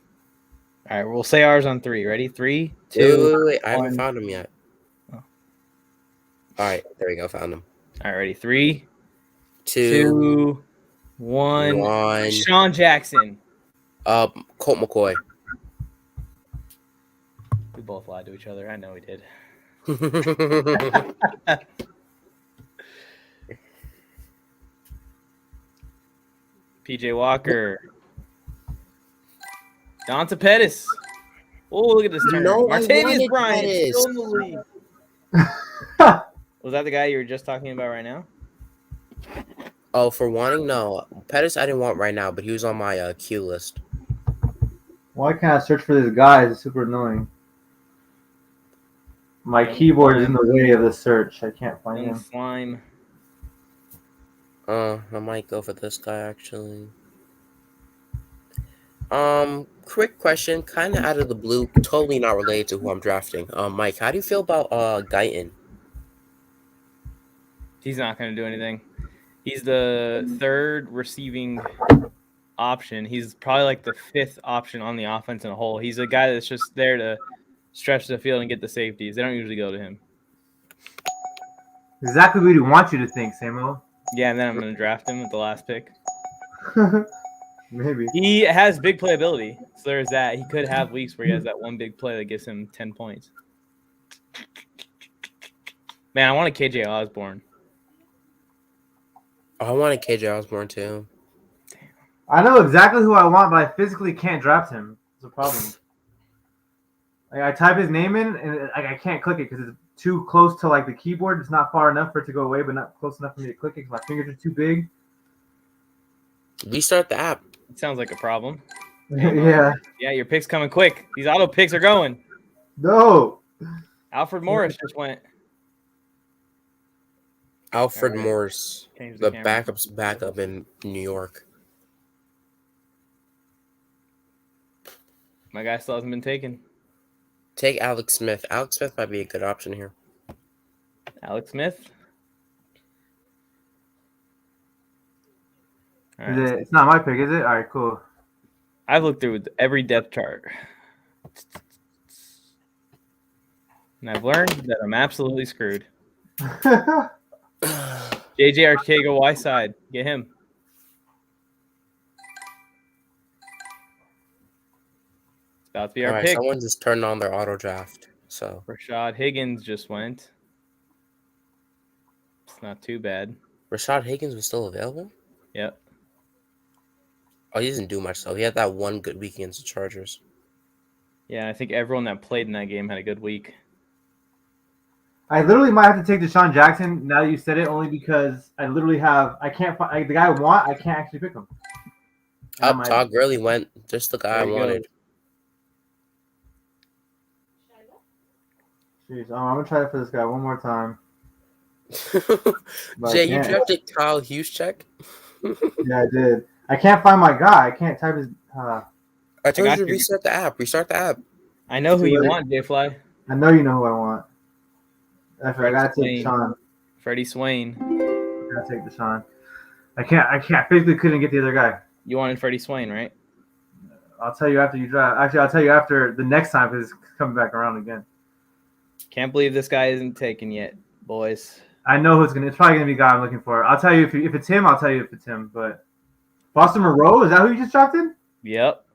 All right, we'll say ours on 3. Ready? 3, 2. Wait. I haven't 1. found him yet. Oh. All right, there we go. Found him. All right, ready? 3, 2, 1. 1. Sean Jackson. Colt McCoy. We both lied to each other. I know we did. PJ Walker. Donta Pettis. Oh, look at this turn. No, I Martavius wanted Bryant Pettis. still in the league. Was that the guy you were just talking about right now? Oh, for wanting? No. Pettis I didn't want right now, but he was on my queue list. Why can't I search for this guy? It's super annoying. My keyboard is in the way of the search. I can't find Young him. Slime. I might go for this guy, actually. Quick question, kind of out of the blue, totally not related to who I'm drafting. Mike, how do you feel about Guyton? He's not going to do anything. He's the 3rd receiving option. He's probably like the 5th option on the offense in a whole. He's a guy that's just there to stretch the field and get the safeties. They don't usually go to him. Exactly what we want you to think, Samuel. Yeah, and then I'm going to draft him with the last pick. Maybe. He has big playability. So there's that. He could have weeks where he has that one big play that gives him 10 points. Man, I want a KJ Osborne. Oh, I wanted KJ Osborne, too. I know exactly who I want, but I physically can't draft him. It's a problem. Like, I type his name in, and I can't click it because it's too close to like the keyboard. It's not far enough for it to go away, but not close enough for me to click it because my fingers are too big. Restart the app. It sounds like a problem. Yeah. Yeah, your picks coming quick. These auto picks are going. No. Alfred Morris just went. Alfred All right. Morse, Change the camera. backup's backup in New York. My guy still hasn't been taken. Take Alex Smith. Alex Smith might be a good option here. Alex Smith. All Is right. it, it's not my pick, is it? All right, cool. I've looked through every depth chart. And I've learned that I'm absolutely screwed. JJ Arcega, Y side. Get him. It's about to be our All right, pick. someone just turned on their auto draft. So Rashad Higgins just went. It's not too bad. Rashad Higgins was still available? Yep. Oh, he doesn't do much though. He had that one good week against the Chargers. Yeah, I think everyone that played in that game had a good week. I literally might have to take Deshaun Jackson now that you said it, only because I literally have I can't find the guy I want. I can't actually pick him. And Todd Gurley went just the guy I There you go. wanted. Jeez, I'm gonna try it for this guy one more time. But Jay, I you can't. drafted Kyle Juszczyk? Yeah, I did. I can't find my guy. I can't type his. I told got you to you. restart the app. Restart the app. I know who you Too late. want, J-Fly. I know you know who I want. I gotta take Swain. Deshaun. Freddie Swain. I gotta take Deshaun. I can't. Physically couldn't get the other guy. You wanted Freddie Swain, right? I'll tell you after you draft. Actually, I'll tell you after the next time because it's coming back around again. Can't believe this guy isn't taken yet, boys. I know who's gonna. It's probably gonna be the guy I'm looking for. I'll tell you if it's him. I'll tell you if it's him. But Boston Moreau, is that who you just drafted? Yep.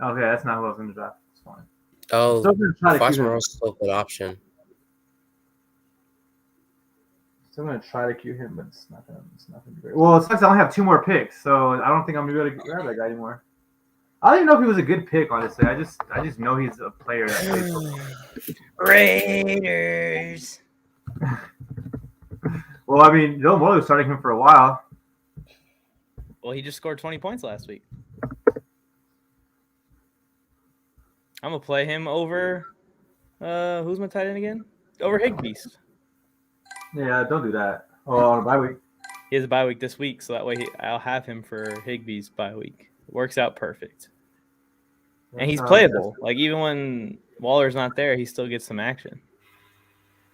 Okay, that's not who I was gonna draft. It's fine. Oh, Still gonna try to keep Fox him. Moreau's still a good option. So I'm gonna try to cue him, but it's not gonna be great. Well, it sucks. I only have 2 more picks, so I don't think I'm gonna be able to grab that guy anymore. I don't even know if he was a good pick, honestly. I just know he's a player that plays football. Raiders. Well, I mean, Joe Moore was starting him for a while. Well, he just scored 20 points last week. I'm gonna play him over. Who's my tight end again? Over Higbeast. Yeah, don't do that. Oh, on a bye week. He has a bye week this week, so that way I'll have him for Higbee's bye week. It works out perfect. And he's playable. Like, even when Waller's not there, he still gets some action.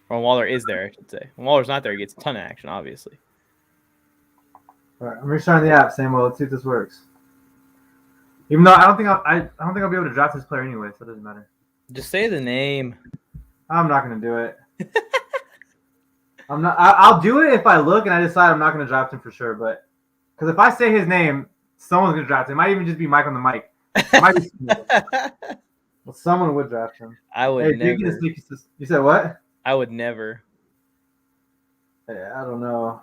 Or when Waller is there, I should say. When Waller's not there, he gets a ton of action, obviously. All right, I'm restarting the app, Samuel. Let's see if this works. Even though I don't think I'll be able to draft this player anyway, so it doesn't matter. Just say the name. I'm not gonna do it. I'm not. I'll do it if I look and I decide I'm not gonna draft him for sure. But because if I say his name, someone's gonna draft him. It might even just be Mike on the mic. It might be well, someone would draft him. I would never. You said what? I would never. Yeah, I don't know.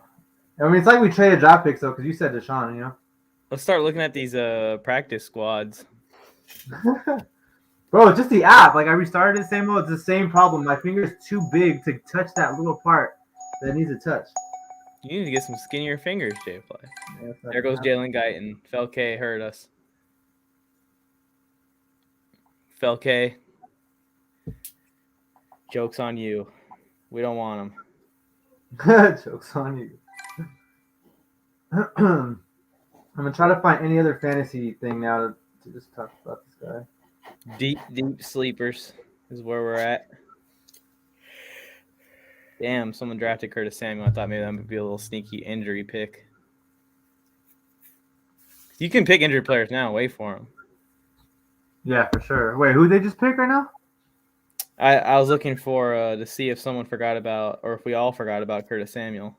I mean, it's like we traded draft picks though, because you said Deshaun. You know. Let's start looking at these practice squads. Bro, it's just the app. Like, I restarted it, Samuel. It's the same problem. My finger's too big to touch that little part that it needs to touch. You need to get some skinnier fingers, Jay Fly. Yeah, There goes Jalen Guyton. Felke hurt us. Felke. Joke's on you. We don't want him. Joke's on you. I'm going to try to find any other fantasy thing now to just talk about this guy. Deep sleepers is where we're at. Damn, someone drafted Curtis Samuel. I thought maybe that would be a little sneaky injury pick. You can pick injured players now. Wait for them. Yeah, for sure. Wait, who they just pick right now? I was looking for to see if someone forgot about, or if we all forgot about Curtis Samuel.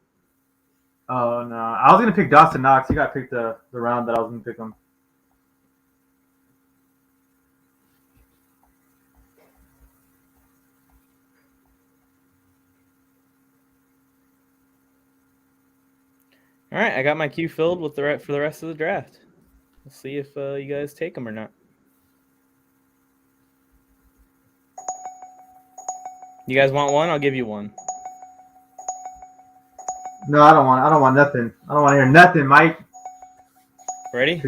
Oh, no. I was going to pick Dawson Knox. He got picked the round that I was going to pick him. All right, I got my queue filled with for the rest of the draft. We'll see if you guys take them or not. You guys want one? I'll give you one. No, I don't want nothing. I don't want to hear nothing, Mike. Ready?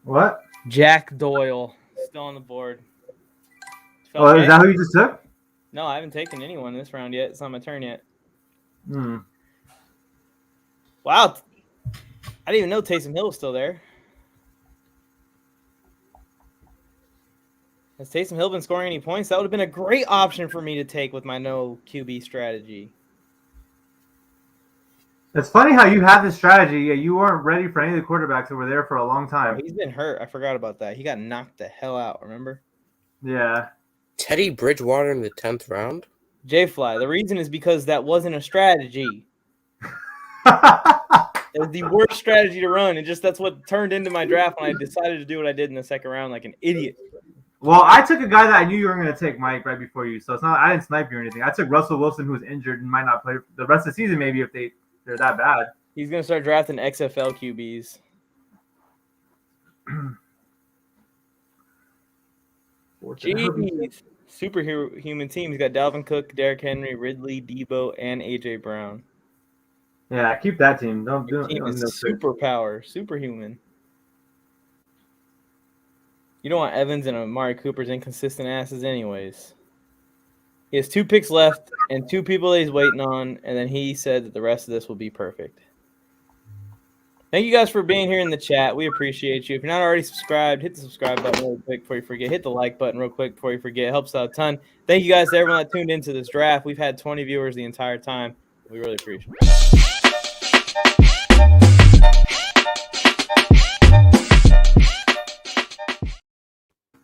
What? Jack Doyle, still on the board. Oh, is that who you just took? No, I haven't taken anyone this round yet. It's not my turn yet. Wow. I didn't even know Taysom Hill was still there. Has Taysom Hill been scoring any points? That would have been a great option for me to take with my no QB strategy. It's funny how you have this strategy. Yeah, you weren't ready for any of the quarterbacks that were there for a long time. He's been hurt. I forgot about that. He got knocked the hell out, remember? Yeah. Teddy Bridgewater in the 10th round? J-Fly, the reason is because that wasn't a strategy. It was the worst strategy to run. And just that's what turned into my draft when I decided to do what I did in the second round like an idiot. Well, I took a guy that I knew you were going to take, Mike, right before you. So it's not I didn't snipe you or anything. I took Russell Wilson, who's injured and might not play the rest of the season maybe if they're that bad. He's going to start drafting XFL QBs. Jeez. Superhuman team. He's got Dalvin Cook, Derrick Henry, Ridley, Debo, and A.J. Brown. Yeah, keep that team. Don't do it. Superpower. Superhuman. You don't want Evans and Amari Cooper's inconsistent asses anyways. He has 2 picks left and 2 people that he's waiting on, and then he said that the rest of this will be perfect. Thank you guys for being here in the chat. We appreciate you. If you're not already subscribed, hit the subscribe button real quick before you forget. Hit the like button real quick before you forget. It helps out a ton. Thank you guys to everyone that tuned into this draft. We've had 20 viewers the entire time. We really appreciate it.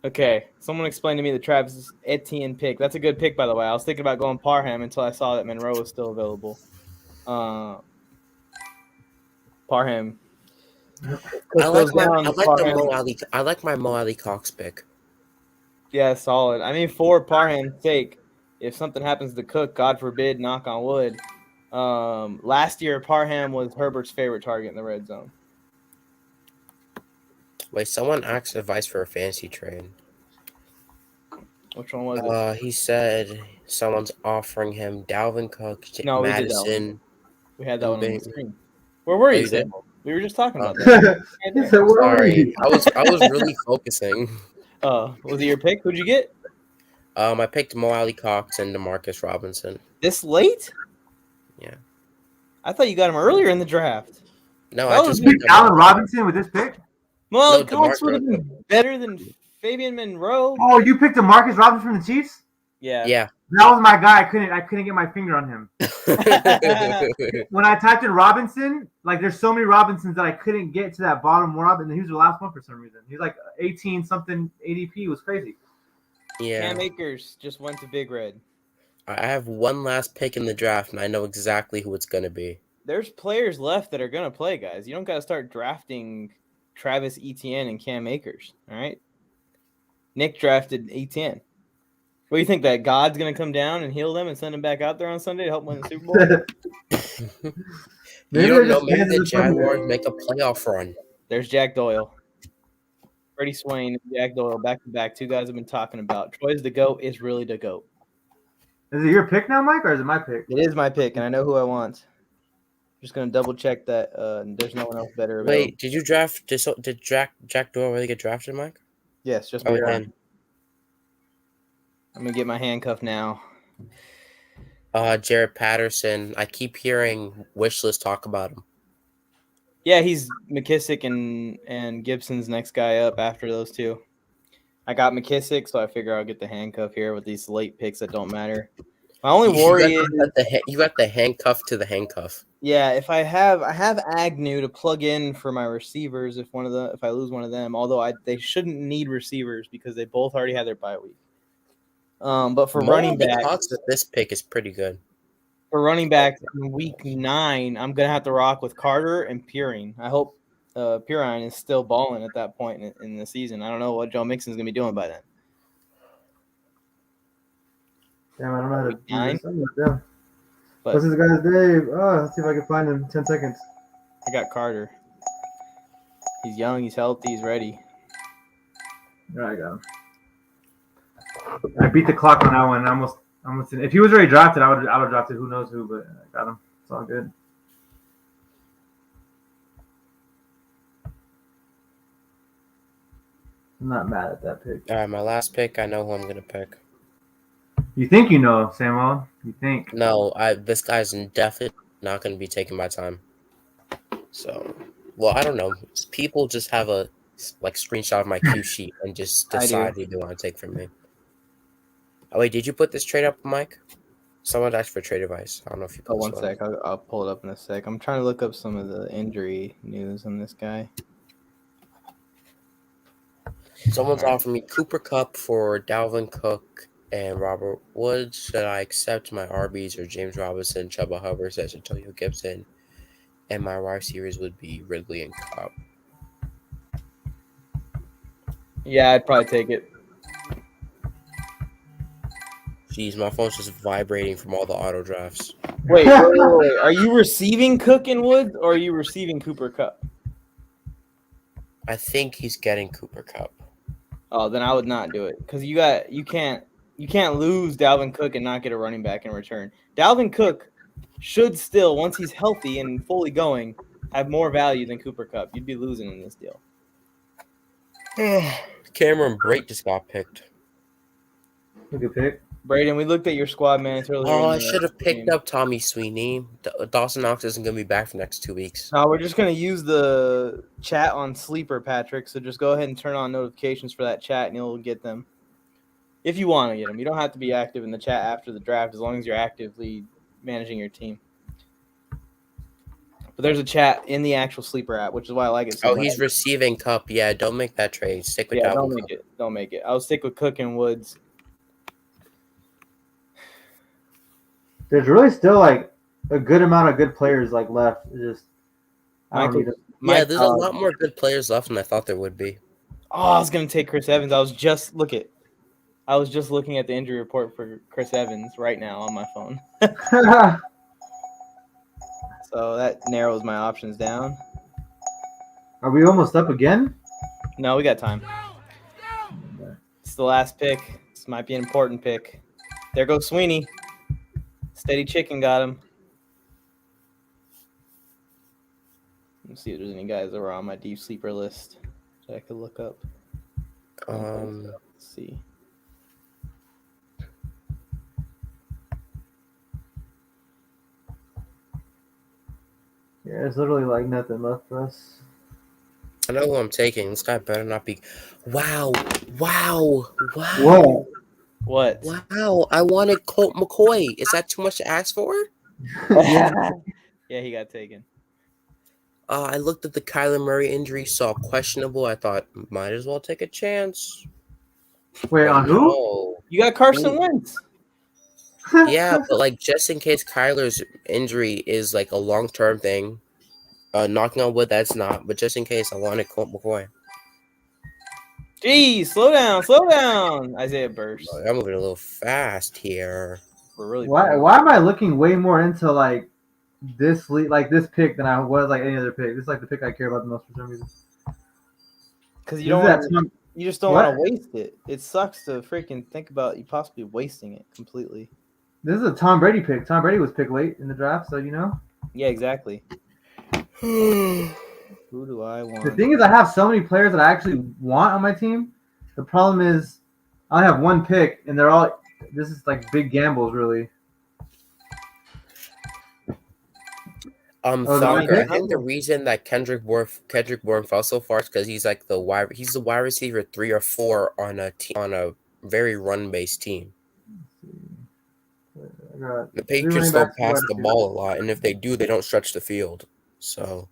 Okay, someone explained to me the Travis Etienne pick. That's a good pick, by the way. I was thinking about going Parham until I saw that Monroe was still available. Parham. I like my Mo Ali Cox pick. Yeah, solid. I mean, for Parham's sake, if something happens to Cook, God forbid, knock on wood. Last year, Parham was Herbert's favorite target in the red zone. Wait, someone asked advice for a fantasy trade. Which one was it? He said someone's offering him Dalvin Cook, No, we did that one. Madison. We had that and one on the Bing. screen. Where were Oh, you, you did? Sam? We were just talking about Oh. that. Right there. So where were Sorry, you? I was really focusing. Was it your pick? Who'd you get? I picked Mo Alley Cox and Demarcus Robinson. This late? Yeah. I thought you got him earlier in the draft. No, That I was just You picked Allen Robinson with this pick? Well, No, Cox DeMarcus. would have been better than Fabian Monroe. Oh, you picked Demarcus Robinson from the Chiefs? Yeah. Yeah. That was my guy. I couldn't get my finger on him. When I typed in Robinson, like there's so many Robinsons that I couldn't get to that bottom Robinson. He was the last one for some reason. He's like 18 something ADP. It was crazy. Yeah. Cam Akers just went to Big Red. I have one last pick in the draft, and I know exactly who it's going to be. There's players left that are going to play, guys. You don't got to start drafting Travis Etienne and Cam Akers, all right? Nick drafted Etienne. What do you think, that God's going to come down and heal them and send them back out there on Sunday to help win the Super Bowl? Maybe You they're don't know, just maybe fans the of the Sunday. Jaguars make a playoff run. There's Jack Doyle. Freddie Swain and Jack Doyle back-to-back. Two guys have been talking about. Troy's the GOAT is really the GOAT. Is it your pick now, Mike, or is it my pick? It is my pick, and I know who I want. Just going to double-check that there's no one else better available. Wait, did you draft? Did Jack Doyle really get drafted, Mike? Yes, just Oh, my then. I'm going to get my handcuff now. Jared Patterson. I keep hearing Wishlist talk about him. Yeah, he's McKissick and Gibson's next guy up after those two. I got McKissick, so I figure I'll get the handcuff here with these late picks that don't matter. My only worry is You got the handcuff to the handcuff. yeah, if I have Agnew to plug in for my receivers if I lose one of them, although they shouldn't need receivers because they both already had their bye week. But for running back, this pick is pretty good. For running back in week 9, I'm gonna have to rock with Carter and Pirine. I hope Pirine is still balling at that point in the season. I don't know what Joe Mixon's gonna be doing by then. Damn, I don't know how to do Nine? this. Damn. But What's this guy's name? Oh, let's see if I can find him. 10 seconds. I got Carter. He's young, he's healthy, he's ready. There I go. I beat the clock on that one. Almost. If he was already drafted, I would have drafted who knows who, but I got him. It's all good. I'm not mad at that pick. All right, my last pick. I know who I'm gonna pick. You think you know, Samuel? You think? No, this guy's definitely not gonna be taking my time. So, well, I don't know. People just have a screenshot of my cue sheet and just I do. decide who they want to take from me. Oh wait, did you put this trade up, Mike? Someone asked for trade advice. I don't know if you put Oh, one this sec. I'll pull it up in a sec. I'm trying to look up some of the injury news on this guy. Someone's offering me Cooper Kupp for Dalvin Cook and Robert Woods. Should I accept my RBs or James Robinson, Chuba Hubbard, says Antonio Gibson, and my wide receivers would be Ridley and Kupp. Yeah, I'd probably take it. Jeez, my phone's just vibrating from all the auto drafts. Wait. Are you receiving Cook and Woods or are you receiving Cooper Kupp? I think he's getting Cooper Kupp. Oh, then I would not do it because you can't lose Dalvin Cook and not get a running back in return. Dalvin Cook should still, once he's healthy and fully going, have more value than Cooper Kupp. You'd be losing in this deal. Cameron Brate just got picked. Good pick. Braden, we looked at your squad minutes earlier. Oh, I should have picked up Tommy Sweeney. Dawson Knox isn't going to be back for the next 2 weeks. No, we're just going to use the chat on Sleeper, Patrick. So just go ahead and turn on notifications for that chat, and you'll get them. If you want to get them. You don't have to be active in the chat after the draft as long as you're actively managing your team. But there's a chat in the actual Sleeper app, which is why I like it so much. He's receiving Kupp. Yeah, don't make that trade. Stick with Yeah, Dalvin don't Cook. make it. Don't make it. I'll stick with Cook and Woods. There's really still like a good amount of good players like left. It's just I don't Michael- need it. Yeah, there's a lot more good players left than I thought there would be. Oh, I was gonna take Chris Evans. I I was just looking at the injury report for Chris Evans right now on my phone. So that narrows my options down. Are we almost up again? No, we got time. It's the last pick. This might be an important pick. There goes Sweeney. Steady chicken got him. Let's see if there's any guys that were on my deep sleeper list that I could look up. Let's see. Yeah, there's literally like nothing left for us. I know who I'm taking. This guy better not be. Wow. What? What? Wow. I wanted Colt McCoy. Is that too much to ask for? Yeah. Yeah, he got taken. I looked at the Kyler Murray injury, saw questionable. I thought, might as well take a chance. Wait, on who? No. You got Carson Wentz. Yeah, but like just in case Kyler's injury is like a long-term thing, knocking on wood, that's not. But just in case, I wanted Colt McCoy. Jeez, slow down. Isaiah Burst. I'm moving a little fast here. We're really Why am I looking way more into like this pick than I was like any other pick? This is like the pick I care about the most for some reason. Because you just don't want to waste it. It sucks to freaking think about you possibly wasting it completely. This is a Tom Brady pick. Tom Brady was picked late in the draft, so you know. Yeah, exactly. Who do I want? The thing is, I have so many players that I actually want on my team. The problem is, I have one pick, and they're all. This is like big gambles, really. Thonker, I think the reason that Kendrick Bourne fell so far is because he's like the wide receiver 3 or 4 on a very run based team. The Patriots don't pass the ball a lot, and if they do, they don't stretch the field. So,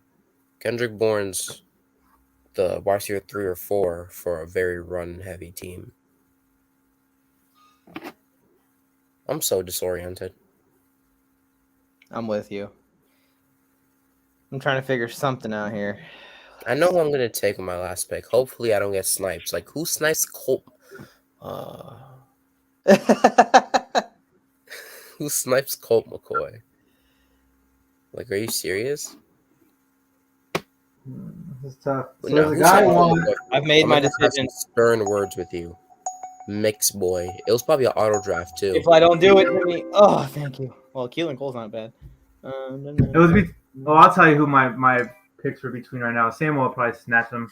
Kendrick Bourne's the wide receiver 3 or 4 for a very run-heavy team. I'm so disoriented. I'm with you. I'm trying to figure something out here. I know who I'm going to take on my last pick. Hopefully, I don't get snipes. Like, who snipes Colt? Who snipes Colt McCoy? Like, are you serious? This is tough. So No, the guy I've made my decision. Stern words with you, Mix boy. It was probably an auto draft too. If I don't do it, oh, thank you. Well, Keelan Cole's not bad. It was. I'll tell you who my picks were between right now. Samuel will probably snatch them.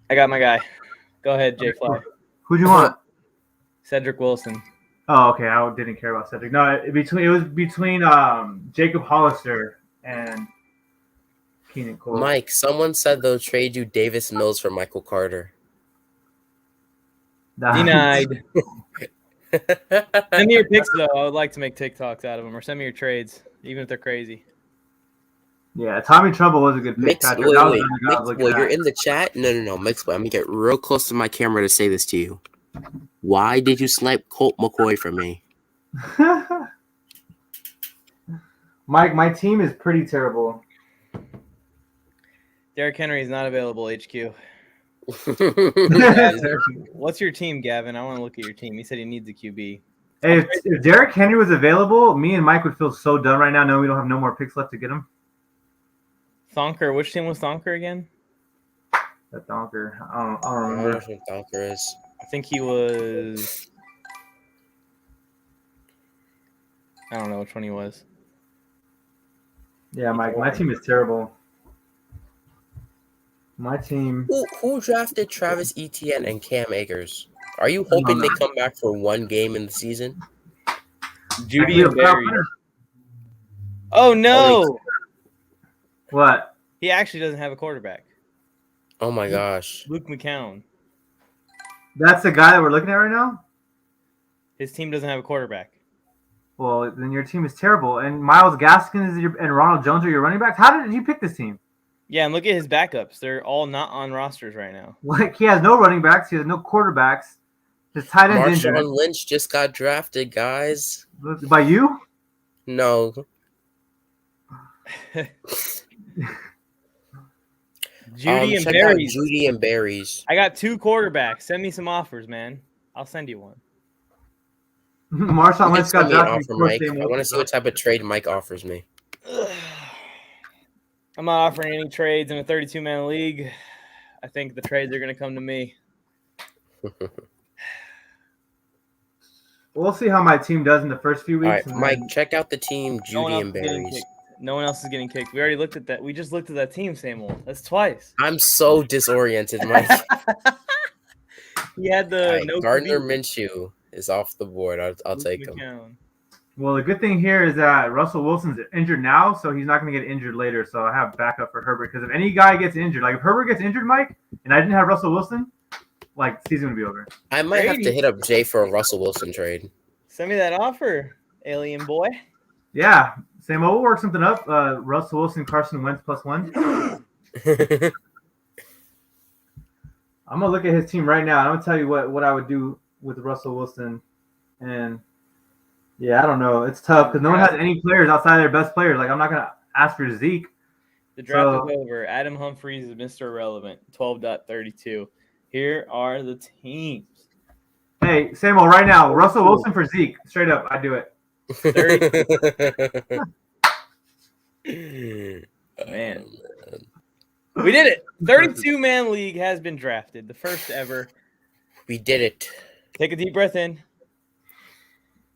I got my guy. Go ahead, Jay Fly. Who'd you want? Cedric Wilson. Oh, okay. I didn't care about Cedric. No, it was between Jacob Hollister and Keenan Cole. Mike, someone said they'll trade you Davis Mills for Michael Carter. Denied. Send me your picks, though. I would like to make TikToks out of them, or send me your trades, even if they're crazy. Yeah, Tommy Trumbull was a good pick. Mix boy, you're in the chat? No. Mix boy, I'm going to get real close to my camera to say this to you. Why did you snipe Colt McCoy from me? Mike, my team is pretty terrible. Derrick Henry is not available, HQ. What's your team, Gavin? I want to look at your team. He said he needs a QB. Hey, if Derrick Henry was available, me and Mike would feel so done right now knowing we don't have no more picks left to get him. Thonker. Which team was Thonker again? That Thonker. I don't remember. I don't know who Thonker is. I think he was... I don't know which one he was. Yeah, Mike, my team is terrible. My team... Who drafted Travis Etienne and Cam Akers? Are you hoping they come back for one game in the season? Judy and Barry. Oh, no! What? He actually doesn't have a quarterback. Oh, my gosh. Luke McCown. That's the guy that we're looking at right now? His team doesn't have a quarterback. Well, then your team is terrible. And Myles Gaskin and Ronald Jones are your running backs? How did you pick this team? Yeah, and look at his backups. They're all not on rosters right now. Like, he has no running backs. He has no quarterbacks. His tight end injured. Marshawn Lynch just got drafted, guys. By you? No. Judy and check out Berries. Judy and Berries. I got 2 quarterbacks. Send me some offers, man. I'll send you one. Marshawn Lynch got Send me an drafted offer, before Mike. Sam I want to see what type of trade Mike offers me. I'm not offering any trades in a 32-man league. I think the trades are going to come to me. We'll see how my team does in the first few All weeks. right, Mike, check out the team No one Judy else and is getting Berries. kicked. No one else is getting kicked. We already looked at that. We just looked at that team, Samuel. That's twice. I'm so disoriented, Mike. He had the All right, no Gardner QB. Minshew is off the board. I'll take him. McCown. Well, the good thing here is that Russell Wilson's injured now, so he's not going to get injured later. So I have backup for Herbert because if any guy gets injured, like if Herbert gets injured, Mike, and I didn't have Russell Wilson, like season would be over. I might have to Brady. hit up Jay for a Russell Wilson trade. Send me that offer, alien boy. Yeah, Sam, we'll work something up. Russell Wilson, Carson Wentz +1. I'm gonna look at his team right now. And I'm gonna tell you what I would do with Russell Wilson, and yeah, I don't know. It's tough because no one has any players outside their best players. Like I'm not gonna ask for Zeke. The draft is over. Adam Humphries is Mr. Irrelevant. 12.32. Here are the teams. Hey, Samuel, right now, Russell Wilson for Zeke. Straight up, I'd do it. 30. Man. We did it. 32-man league has been drafted. The first ever. We did it. Take a deep breath in.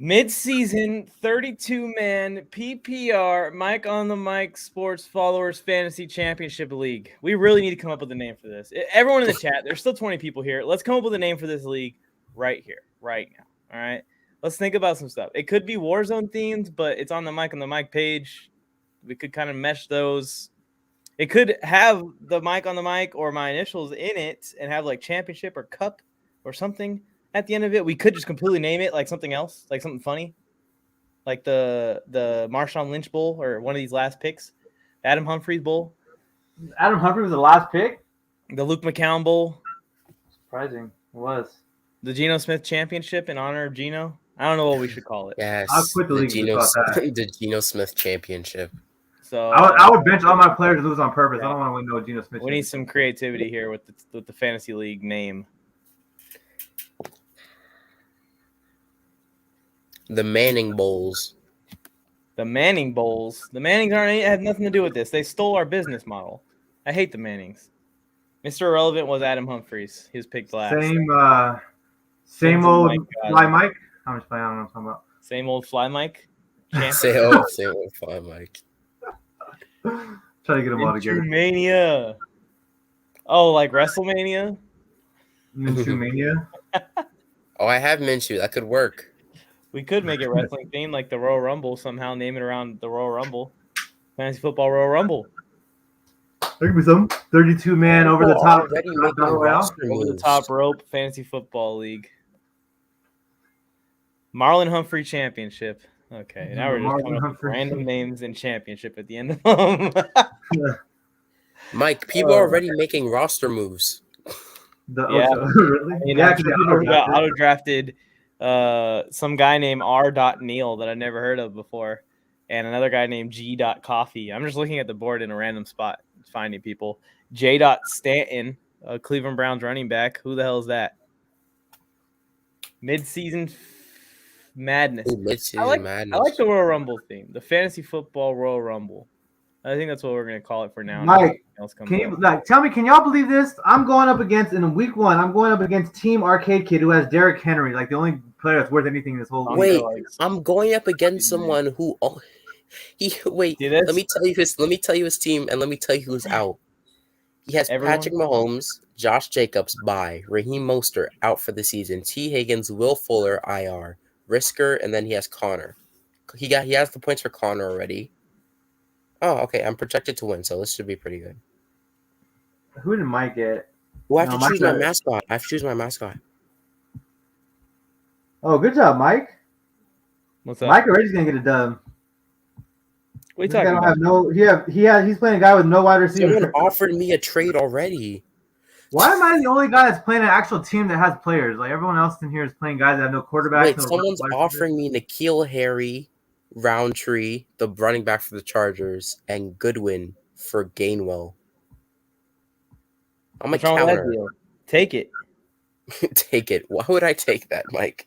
Mid-season 32-man PPR Mike on the Mic Sports Followers Fantasy Championship League. We really need to come up with a name for this. Everyone in the chat, there's still 20 people here. Let's come up with a name for this league right here, right now. All right? Let's think about some stuff. It could be Warzone themed, but it's on the Mic page. We could kind of mesh those. It could have the Mic on the Mic or my initials in it and have like championship or cup or something at the end of it. We could just completely name it like something else, like something funny, like the Marshawn Lynch Bowl or one of these last picks, Adam Humphries Bowl. Adam Humphrey was the last pick. The Luke McCown Bowl. Surprising, it was. The Geno Smith Championship in honor of Geno. I don't know what we should call it. Yes, I'll quit the league the Geno Smith Championship. So I would bench all my players to lose on purpose. I don't want to win no Geno Smith. we need some creativity here with the fantasy league name. The Manning Bowls. The Manning Bowls. The Mannings have nothing to do with this. They stole our business model. I hate the Mannings. Mr. Irrelevant was Adam Humphries. He was picked last. Same old Fly Mike. I'm just playing. I don't know what I'm talking about. Same old Fly Mike. Same old Fly Mike. Try to get them all together. Mania. Oh, like WrestleMania? Minshew Mania. Oh, I have Minshew. That could work. We could make it wrestling themed, like the Royal Rumble. Somehow name it around the Royal Rumble. Fantasy Football Royal Rumble. There could be some 32-man over the top. Over the top rope fantasy football league. Marlon Humphrey Championship. Okay, now we're just coming up with random names and championship at the end of them. Mike, people are already making roster moves. Really? Yeah, got auto drafted some guy named R. Neal that I never heard of before, and another guy named G. Coffee. I'm just looking at the board in a random spot, finding people. J. Stanton, Cleveland Browns running back. Who the hell is that? Mid-season madness. Ooh, madness. I like the Royal Rumble theme, the fantasy football Royal Rumble. I think that's what we're gonna call it for now. Mike, can you tell me? Can y'all believe this? I'm going up against in week 1. I'm going up against Team Arcade Kid, who has Derrick Henry, like the only player that's worth anything in this whole league. Wait, I'm going up against someone who. Let me tell you his team, and let me tell you who's out. He has Patrick Mahomes, Josh Jacobs bye, Raheem Mostert out for the season, T. Higgins, Will Fuller IR, Risker, and then he has Connor. He has the points for Connor already. Oh, okay. I'm projected to win, so this should be pretty good. Who did Mike get? Well, I have to choose my mascot. I have to choose my mascot. Oh, good job, Mike. What's up? Mike already's gonna get a dub. What are you talking about? He's playing a guy with no wide receiver. Someone offered me a trade already. Why am I the only guy that's playing an actual team that has players? Like everyone else in here is playing guys that have no quarterback. Wait, someone's offering me N'Keal Harry, Roundtree, the running back for the Chargers, and Goodwin for Gainwell. I'm a What's wrong with that counter. deal? Take it. Take it. Why would I take that, Mike?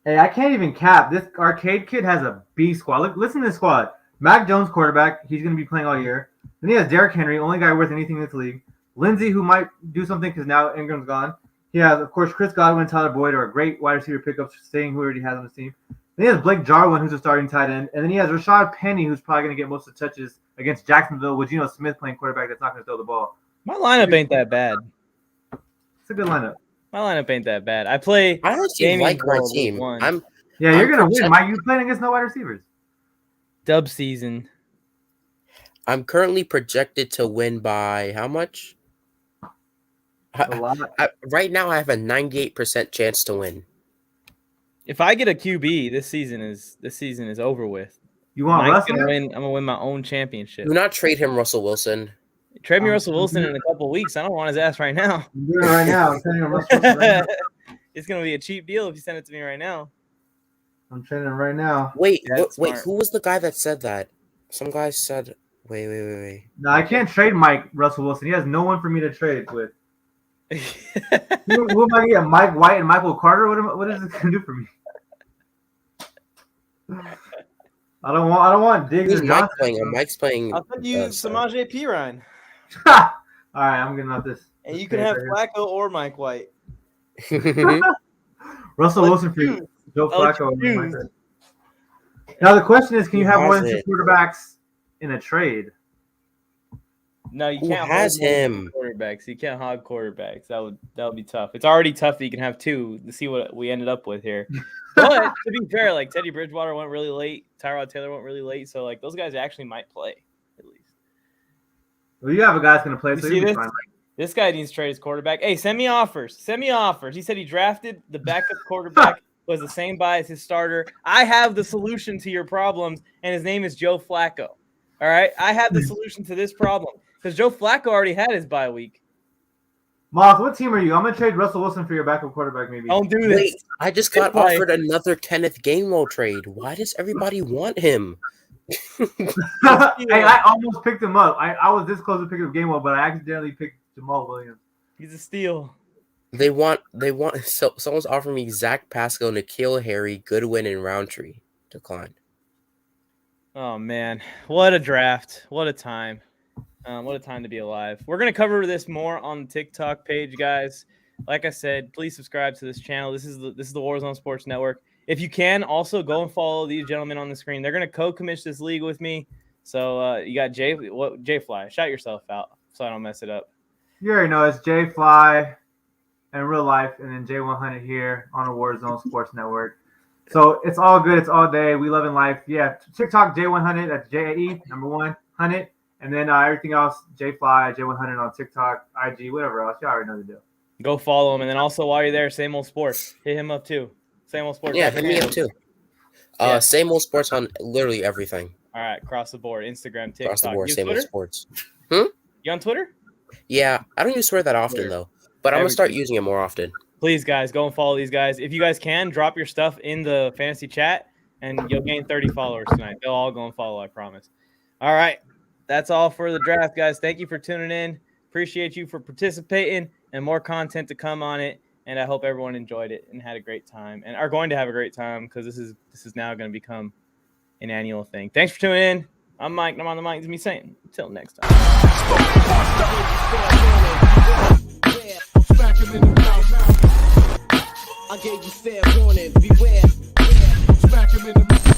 Hey, I can't even cap. This arcade kid has a B squad. Look, listen to this squad. Mac Jones, quarterback. He's going to be playing all year. Then he has Derrick Henry, only guy worth anything in this league. Lindsey, who might do something because now Ingram's gone. He has, of course, Chris Godwin, Tyler Boyd are great wide receiver pickups, staying who already has on the team. Then he has Blake Jarwin, who's a starting tight end. And then he has Rashad Penny, who's probably going to get most of the touches against Jacksonville with Geno Smith playing quarterback that's not going to throw the ball. My lineup ain't that bad. It's a good lineup. My lineup ain't that bad. I play. I honestly like my team. Yeah, you're going to win. Mike, you playing against no wide receivers. Dub season. I'm currently projected to win by how much? A lot. Right now, I have a 98% chance to win. If I get a QB, this season is over with. You want Mike's Russell? gonna win. I'm gonna win my own championship. Do not trade him, Russell Wilson. Trade me Russell Wilson in a couple of weeks. I don't want his ass right now. I'm doing it right now. I'm sending him Russell Wilson right now. It's gonna be a cheap deal if you send it to me right now. I'm trading him right now. Wait, That's wait. smart. Who was the guy that said that? Some guy said, wait. No, I can't trade Mike Russell Wilson. He has no one for me to trade with. Who am I gonna get? Mike White and Michael Carter? What is this gonna do for me? I don't want Diggs Who's and Mike Johnson. playing? Mike's playing. I'll send you Samaje Perine, All right, I'm getting off this. and you can have Flacco or Mike White. Russell Let's Wilson for choose. Joe Let's Flacco. and Mike choose. White. Now the question is, can you Who have more has than two it? quarterbacks in a trade? No, you Who can't. has hold him? quarterbacks? You can't hog quarterbacks. That would be tough. It's already tough that you can have two. To see what we ended up with here. But to be fair, like Teddy Bridgewater went really late. Tyrod Taylor went really late. So like those guys actually might play at least. Well, you have a guy that's gonna play. You So see you'll be this? fine. This guy needs to trade his quarterback. Hey, send me offers. Send me offers. He said he drafted the backup quarterback was the same buy as his starter. I have the solution to your problems, and his name is Joe Flacco. All right, I have the solution to this problem because Joe Flacco already had his bye week. Moth, what team are you? I'm gonna trade Russell Wilson for your backup quarterback, maybe. Don't do this. Wait, I just got Goodbye. offered another Kenneth Gainwell trade. Why does everybody want him? Hey, I almost picked him up. I was this close to picking up Gainwell, but I accidentally picked Jamal Williams. He's a steal. They want. So someone's offering me Zach Pascal, N'Keal Harry, Goodwin, and Roundtree. Declined. Oh man, what a draft! What a time! What a time to be alive. We're gonna cover this more on the TikTok page, guys. Like I said, please subscribe to this channel. This is the Warzone Sports Network. If you can, also go and follow these gentlemen on the screen. They're gonna co-commission this league with me. So you got Jay Fly. Shout yourself out so I don't mess it up. You already know it's Jay Fly in real life, and then J100 here on the Warzone Sports Network. So it's all good. It's all day. We love in life. Yeah, TikTok J100. That's JAE number 100, and then everything else J Fly J100 on TikTok, IG, whatever else. You already know the deal. Go follow him, and then also while you're there, Same Old Sports. Hit him up too. Same Old Sports. Yeah, hit me up too. Yeah. Same old sports on literally everything. All right, across the board. Instagram, TikTok. Across the board, You same old Twitter? sports. You on Twitter? Yeah, I don't use Twitter that often Twitter. though, but I'm gonna start Everything. using it more often. Please, guys, go and follow these guys. If you guys can, drop your stuff in the fantasy chat, and you'll gain 30 followers tonight. They'll all go and follow, I promise. All right, that's all for the draft, guys. Thank you for tuning in. Appreciate you for participating, and more content to come on it. And I hope everyone enjoyed it and had a great time, and are going to have a great time because this is now going to become an annual thing. Thanks for tuning in. I'm Mike. I'm on the mic. It's me saying until next time. Smack him in the mouth. I gave you fair warning. Beware. Smack him in the mouth.